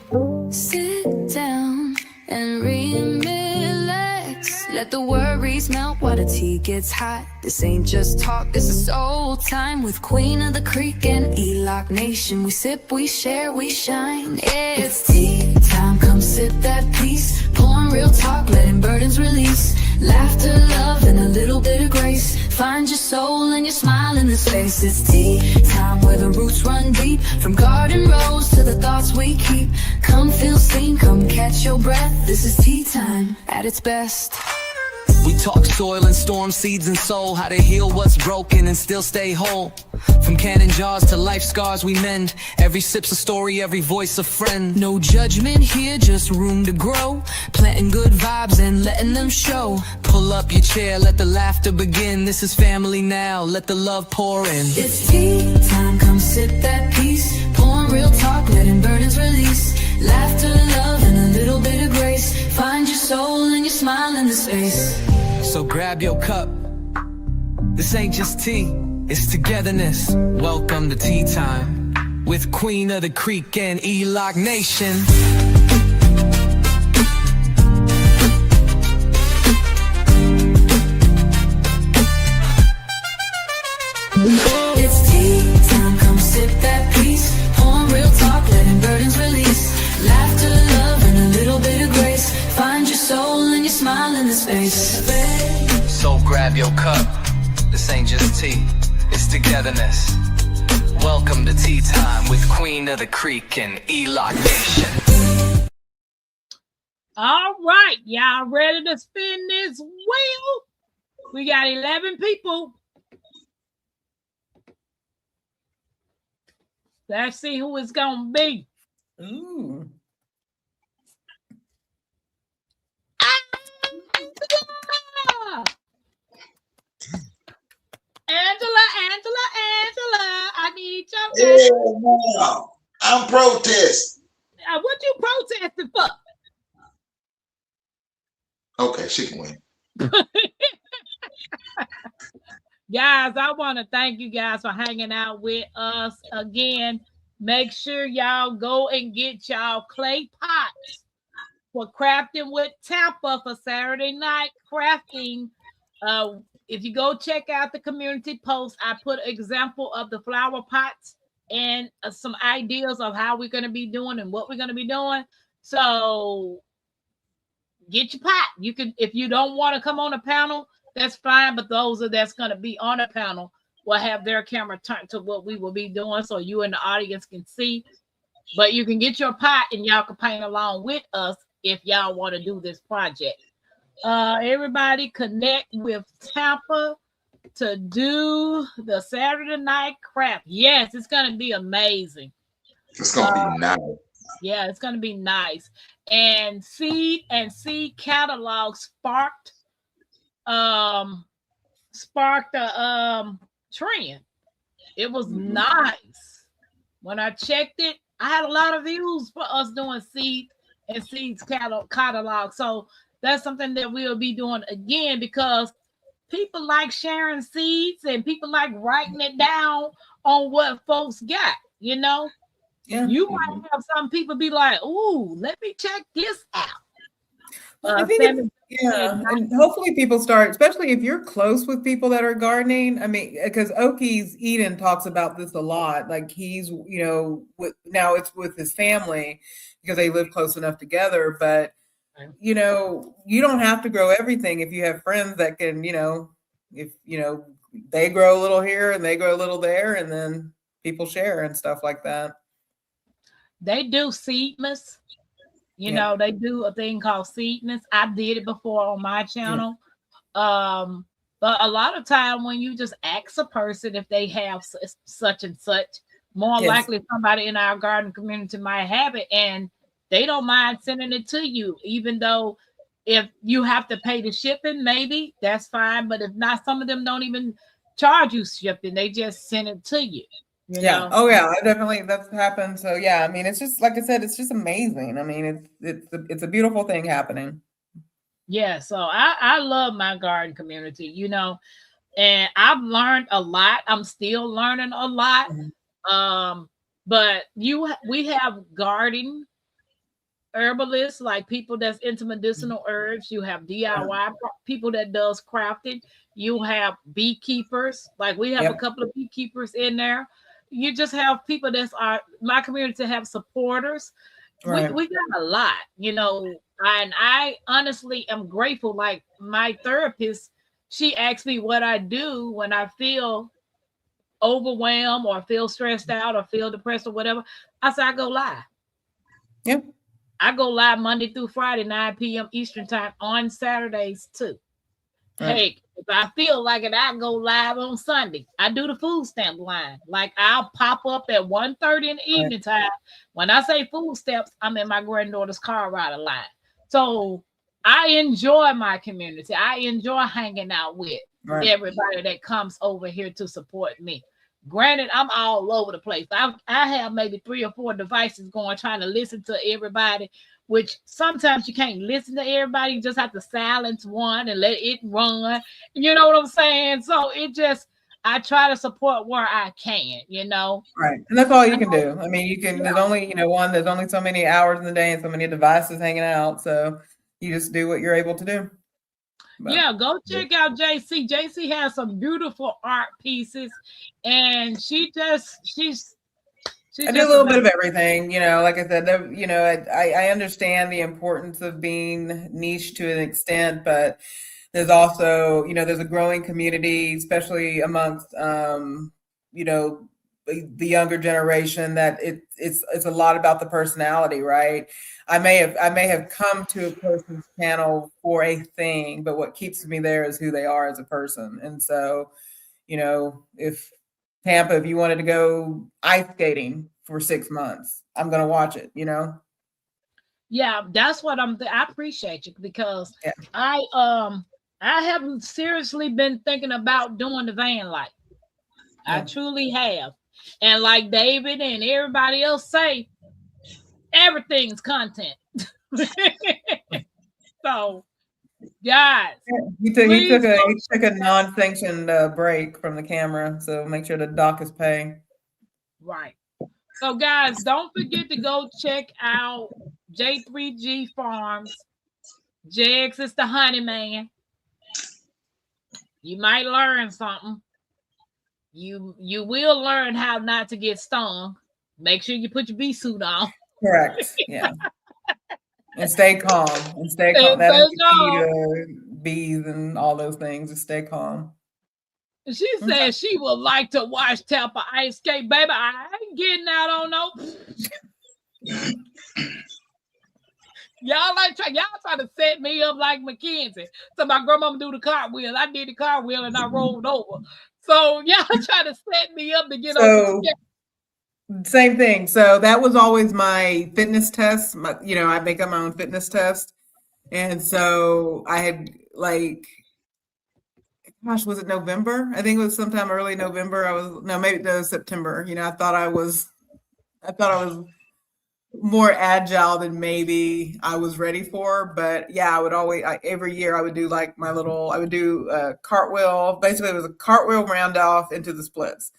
Sit down and relax. Let the worries melt while the tea gets hot. This ain't just talk, this is soul time with Queen of the Creek and E-Lock Nation. We sip, we share, we shine. Yeah, it's tea time, come sip that peace. Pouring real talk, letting burdens release. Laughter, love, and a little bit of grace. Find your soul and your smile in this face. It's tea time where the roots run deep. From garden rows to the thoughts we keep. Come feel seen, come catch your breath. This is tea time at its best. We talk soil and storm, seeds and soul. How to heal what's broken and still stay whole. From cannon jars to life scars we mend. Every sip's a story, every voice a friend. No judgment here, just room to grow. Planting good vibes and letting them show. Pull up your chair, let the laughter begin. This is family now, let the love pour in. It's tea time, come sip that peace. Pouring real talk, letting burdens release. Laughter, love, and a little bit of grace. Find your soul and your smile in the space. So grab your cup. This ain't just tea, it's togetherness. Welcome to tea time with Queen of the Creek and E-Lock Nation. It's tea time, come sip that peace. Pouring real talk, letting burdens release. Laughter, love, and a little bit of grace. Find your soul and your smile in the space. So grab your cup. This ain't just tea, it's togetherness. Welcome to tea time with Queen of the Creek and E-Lock Nation. All right, y'all ready to spin this wheel? We got 11 people. Let's see who it's gonna be. Ooh. Angela, I need your Yeah, no. I'm protesting. What you protesting for? Okay, she can win. Guys, I want to thank you guys for hanging out with us again. Make sure y'all go and get y'all clay pots for Crafting with Tampa for Saturday night crafting. If you go check out the community post, I put an example of the flower pots and some ideas of how we're going to be doing and what we're going to be doing. So get your pot. You can, if you don't want to come on a panel, that's fine. But those that's going to be on a panel will have their camera turned to what we will be doing so you and the audience can see. But you can get your pot and y'all can paint along with us if y'all want to do this project. Everybody connect with Tampa to do the Saturday night craft. Yes, it's going to be amazing. It's gonna be nice. Yeah, it's gonna be nice. And seed catalog sparked a trend. It was nice. When I checked it, I had a lot of views for us doing seeds catalog. So that's something that we'll be doing again because people like sharing seeds and people like writing it down on what folks got, you know. Yeah. You might have some people be like, "Ooh, let me check this out." I think and hopefully people start, especially if you're close with people that are gardening. I mean, because Oki's Eden talks about this a lot. Like he's, now it's with his family because they live close enough together. But you don't have to grow everything if you have friends that can, if they grow a little here and they grow a little there, and then people share and stuff like that. They do Seedmas. They do a thing called Seedmas. I did it before on my channel. But a lot of time when you just ask a person if they have such and such, more likely somebody in our garden community might have it, and they don't mind sending it to you, even though if you have to pay the shipping, maybe that's fine. But if not, some of them don't even charge you shipping. They just send it to you. You know? Oh yeah, that's happened. So yeah, I mean, it's just like I said, it's just amazing. I mean, it's a beautiful thing happening. Yeah, so I love my garden community, and I've learned a lot. I'm still learning a lot. But we have garden herbalists, like people that's into medicinal herbs. You have DIY people that does crafting. You have beekeepers, like we have a couple of beekeepers in there. You just have people my community have supporters. Right. We got a lot, and I honestly am grateful. Like my therapist, she asks me what I do when I feel overwhelmed or feel stressed out or feel depressed or whatever. I say I go live. Yep. I go live Monday through Friday, 9 p.m. Eastern time, on Saturdays too. Right. Hey, if I feel like it, I go live on Sunday. I do the food stamp line. Like I'll pop up at 1:30 in the evening time. When I say food stamps, I'm in my granddaughter's car ride line. So I enjoy my community. I enjoy hanging out with everybody that comes over here to support me. Granted, I'm all over the place. I have maybe 3 or 4 devices going, trying to listen to everybody, which sometimes you can't listen to everybody. You just have to silence one and let it run. You know what I'm saying? So I try to support where I can, Right. And that's all you can do. I mean, there's only, there's only so many hours in the day and so many devices hanging out. So you just do what you're able to do. But, go check out JC. JC has some beautiful art pieces, and I do a little bit of everything, like I said, I understand the importance of being niche to an extent, but there's also, there's a growing community, especially amongst, the younger generation, that it's a lot about the personality, right? I may have come to a person's channel for a thing, but what keeps me there is who they are as a person. And so, if Tampa, if you wanted to go ice skating for 6 months, I'm going to watch it, Yeah, that's what I appreciate you, because I haven't seriously been thinking about doing the van life. I truly have. And like David and everybody else say, everything's content. So, guys, he took a non-sanctioned break from the camera, so make sure the doc is paying. Right. So, guys, don't forget to go check out J3G Farms. JX is the honey man. You might learn something. You will learn how not to get stung. Make sure you put your bee suit on. Correct. Yeah. And stay calm. That is the key to bees and all those things. Just stay calm. She said she would like to watch Tampa ice skate, baby. I ain't getting out on no. Y'all try to set me up like Mackenzie. So my grandmama do the cartwheel. I did the cartwheel and I rolled over. So y'all try to set me up to get over. Same thing. So that was always my fitness test. I make up my own fitness test. And so I had like, gosh, was it November? I think it was sometime early November. Maybe it was September. I thought I was more agile than maybe I was ready for. But yeah, every year I would do like I would do a cartwheel. Basically, it was a cartwheel round off into the splits.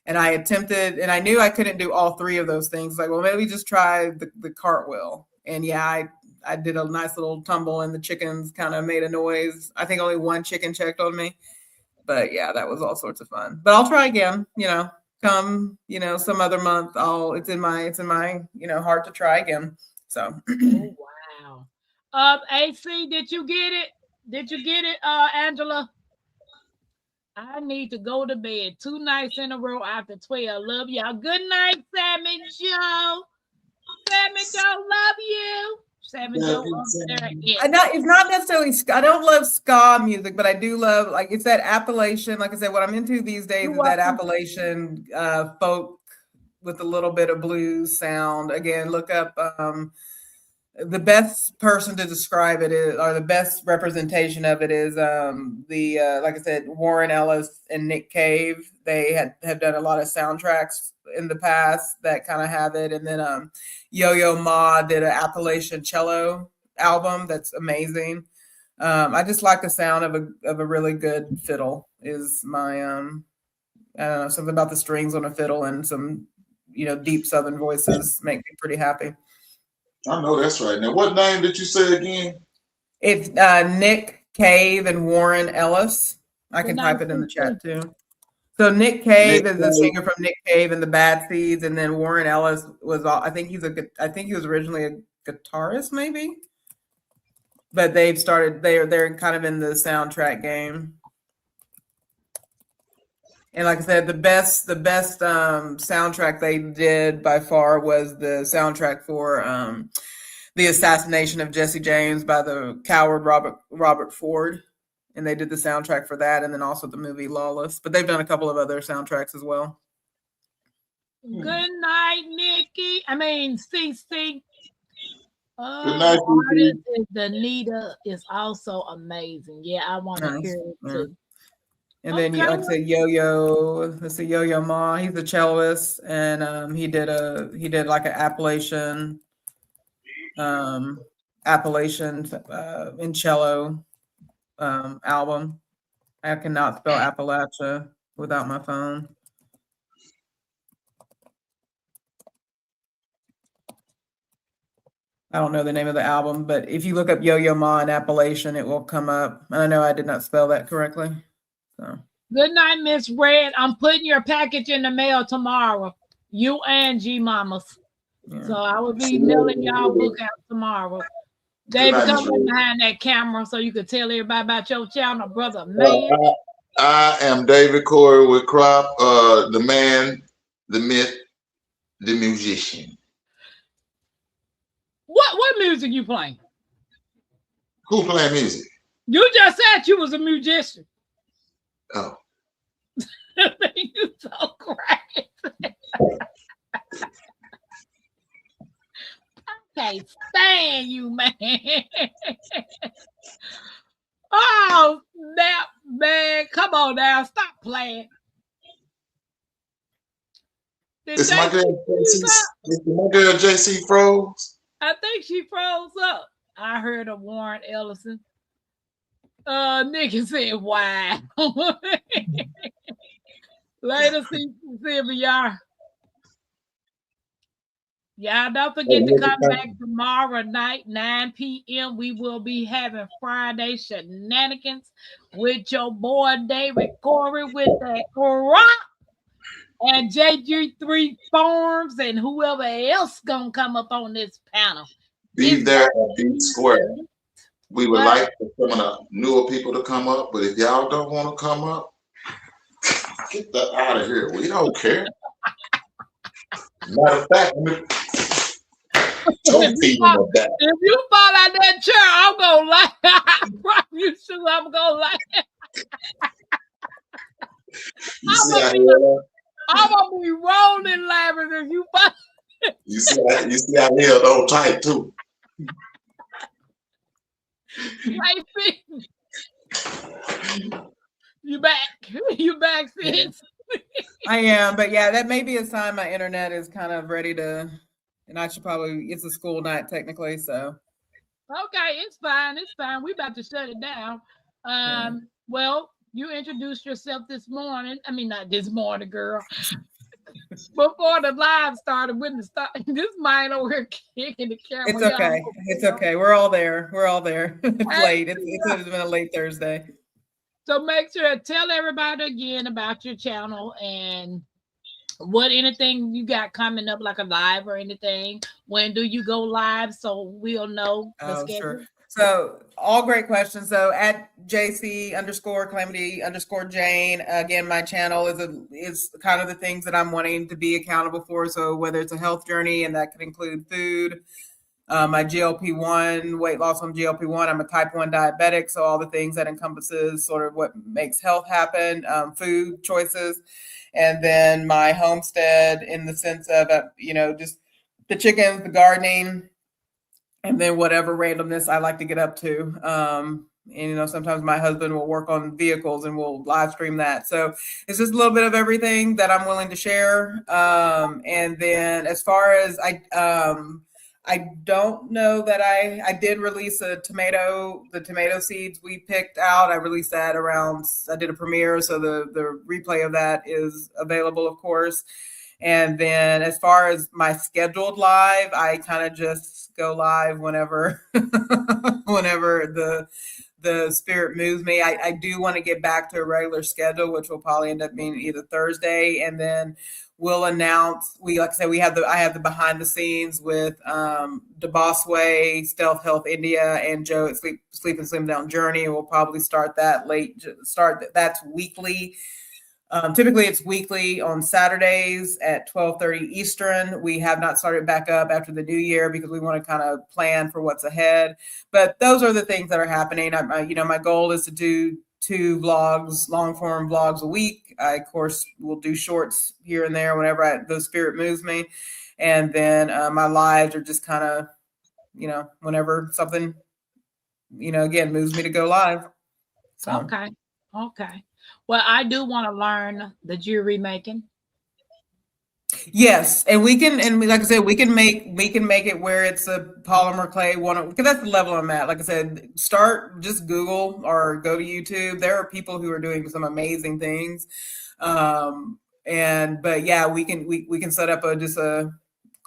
And I attempted, and I knew I couldn't do all three of those things. Like, well, maybe just try the cartwheel. And yeah, I did a nice little tumble, and the chickens kind of made a noise. I think only one chicken checked on me. But yeah, that was all sorts of fun. But I'll try again, come, some other month. It's in my heart to try again. So Oh, wow. AC, did you get it? Did you get it, Angela? I need to go to bed 2 nights in a row after 12. Love y'all. Good night, Sammy Joe. Sammy Joe, love you. Sammy Joe up there. It's not necessarily, I don't love ska music, but I do love, like, it's that Appalachian, like I said, what I'm into these days is that Appalachian folk with a little bit of blues sound. Again, look up the best person to describe it is, or the best representation of it is like I said, Warren Ellis and Nick Cave. They have done a lot of soundtracks in the past that kind of have it. And then Yo-Yo Ma did an Appalachian cello album that's amazing. I just like the sound of a really good fiddle. Is my I don't know, something about the strings on a fiddle and some deep Southern voices make me pretty happy. I know that's right. Now, what name did you say again? It's Nick Cave and Warren Ellis. I can type it in the chat too. So Nick Cave is the singer from Nick Cave and the Bad Seeds, and then Warren Ellis was, I think he was originally a guitarist, maybe. But they're kind of in the soundtrack game. And like I said, the best soundtrack they did by far was the soundtrack for the assassination of Jesse James by the coward Robert Ford. And they did the soundtrack for that, and then also the movie Lawless. But they've done a couple of other soundtracks as well. Good night, Nikki. CC. Good night, artist is Danita is also amazing. Yeah, I want to hear it too. And then like I said, Yo-Yo Ma. He's a celloist, and he did like an Appalachian in cello album. I cannot spell Appalachia without my phone. I don't know the name of the album, but if you look up Yo-Yo Ma and Appalachian, it will come up. And I know I did not spell that correctly. So. Good night, Miss Red. I'm putting your package in the mail tomorrow. You and G Mamas. Yeah. So I will be mailing y'all book out tomorrow. David, come behind that camera so you can tell everybody about your channel, brother. Man. I am David Corey with Crop, the man, the myth, the musician. What music you playing? Who playing music? You just said you was a musician. Oh. You so crazy. I can't stand you, man. Oh, that man. Come on now. Stop playing. Is my girl JC froze? I think she froze up. I heard of Warren Ellison. Nikki said, wow. Later, see if y'all. Y'all don't forget to come back tomorrow night, 9 p.m. We will be having Friday shenanigans with your boy David Corey with that Crop and JG3 Farms and whoever else gonna come up on this panel. Be there and be square. We would like for some of the newer people to come up, but if y'all don't want to come up, get that out of here. We don't care. Matter of fact, don't feed them with that. If you fall out that chair, I'm gonna laugh. I promise you, I'm gonna laugh. I'm gonna be rolling laughing if you buy. You see I held on tight too. Like, you back? You back, sis? I am, but yeah, that may be a sign my internet is kind of ready to, and I should probably, it's a school night technically, so. Okay, it's fine. It's fine. We about to shut it down. Well, you introduced yourself this morning. I mean, not this morning, girl. Before the live started, when the start, this mine over here kicking the camera. It's okay. It's okay. We're all there. We're all there. It's late. It's been a late Thursday. So make sure to tell everybody again about your channel and what anything you got coming up, like a live or anything. When do you go live so we'll know the schedule? Sure. So all great questions. So at JC_Calamity_Jane, again, my channel is kind of the things that I'm wanting to be accountable for. So whether it's a health journey, and that could include food, my GLP-1, weight loss on GLP-1, I'm a type 1 diabetic. So all the things that encompasses sort of what makes health happen, food choices, and then my homestead in the sense of, just the chickens, the gardening, and then whatever randomness I like to get up to. And, sometimes my husband will work on vehicles and we'll live stream that. So it's just a little bit of everything that I'm willing to share. And then as far as I don't know that I did release the tomato seeds we picked out. I released that I did a premiere. So the replay of that is available, of course. And then as far as my scheduled live, I kind of just go live whenever the spirit moves me. I do want to get back to a regular schedule, which will probably end up being either Thursday, and then we'll announce. Like I said, I have the behind the scenes with the Boss Way, Stealth Health India, and Joe at Sleep and Slim Down Journey. We'll probably start that that's weekly. Typically it's weekly on Saturdays at 12:30 Eastern. We have not started back up after the new year because we want to kind of plan for what's ahead. But those are the things that are happening. My goal is to do 2 vlogs, long form vlogs a week. I, of course, will do shorts here and there whenever the spirit moves me. And then my lives are just kind of, whenever something, again, moves me to go live. So. Okay. Well, I do want to learn the jewelry making. Yes, and we can, and like I said, we can make it where it's a polymer clay one, because that's the level I'm at. Like I said, just Google or go to YouTube. There are people who are doing some amazing things, but yeah, we can set up just a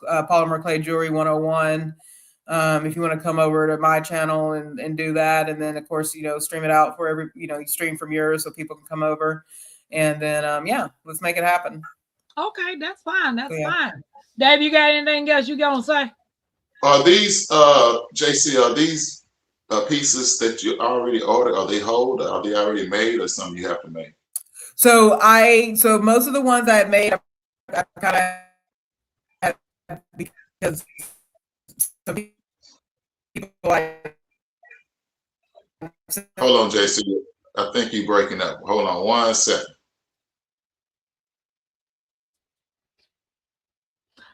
polymer clay jewelry 101. If you want to come over to my channel and do that, and then of course, stream it out for you stream from yours so people can come over, and then let's make it happen. Okay, that's fine. That's fine. Dave, you got anything else you gonna say? Are these JC? Are these pieces that you already ordered? Are they whole? Are they already made, or something you have to make? So most of the ones I have made, I kind of because some people Hold on, JC. I think you're breaking up. Hold on 1 second.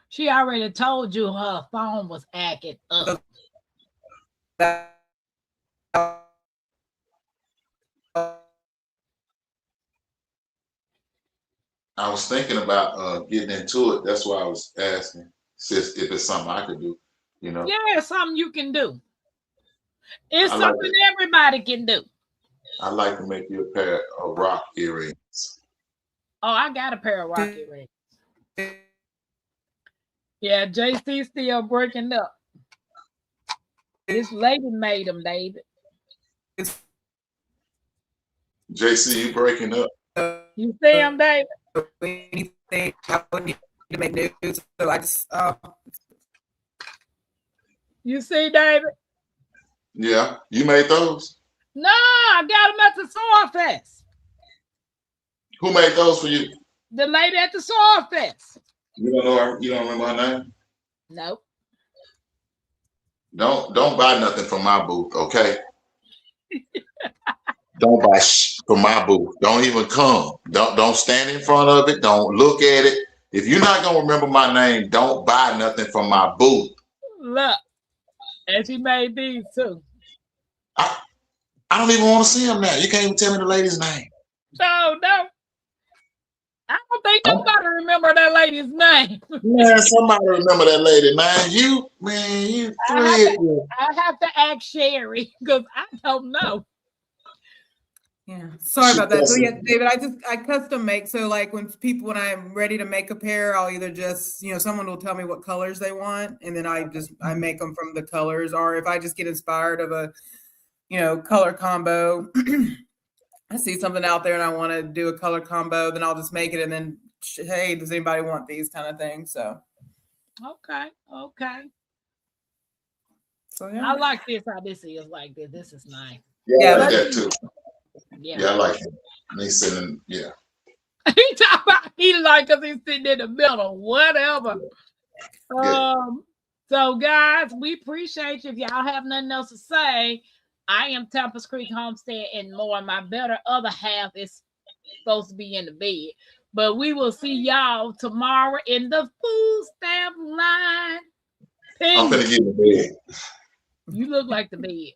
She already told you her phone was acting up. I was thinking about getting into it. That's why I was asking, sis, if it's something I could do. Yeah, it's something you can do. It's something everybody can do. I'd like to make you a pair of rock earrings. Oh, I got a pair of rock earrings. Yeah, JC still breaking up. This lady made them, David. JC, you breaking up. You see him, David? Anything I would need to make news, so I just You see, David? Yeah, you made those? No, I got them at the Sword Fest. Who made those for you? The lady at the Sword Fest. You don't know her? You don't remember her name? Nope. Don't buy nothing from my booth, okay? Don't buy from my booth. Don't even come. Don't stand in front of it. Don't look at it. If you're not gonna remember my name, don't buy nothing from my booth. Look, and she made these too. I don't even want to see them now. You can't even tell me the lady's name. No. I don't think nobody remember that lady's name. Man, somebody remember that lady, man. You I have to ask Sherry because I don't know. Yeah, sorry about that. So yeah, David, I custom make. So like when I'm ready to make a pair, I'll either just, someone will tell me what colors they want, and then I make them from the colors. Or if I just get inspired of a, color combo, I see something out there and I want to do a color combo, then I'll just make it and then, hey, does anybody want these kind of things? So. Okay. So yeah. I like this, how this is like this. This is nice. Yeah, I like that too. Yeah, I like it. Me sitting, yeah. He talking about he like us, he's sitting in the middle, whatever. So guys, we appreciate you. If y'all have nothing else to say, I am Tampa Creek Homestead and more. My better other half is supposed to be in the bed. But we will see y'all tomorrow in the food stamp line. Peace. I'm finna get in the bed. You look like the bed.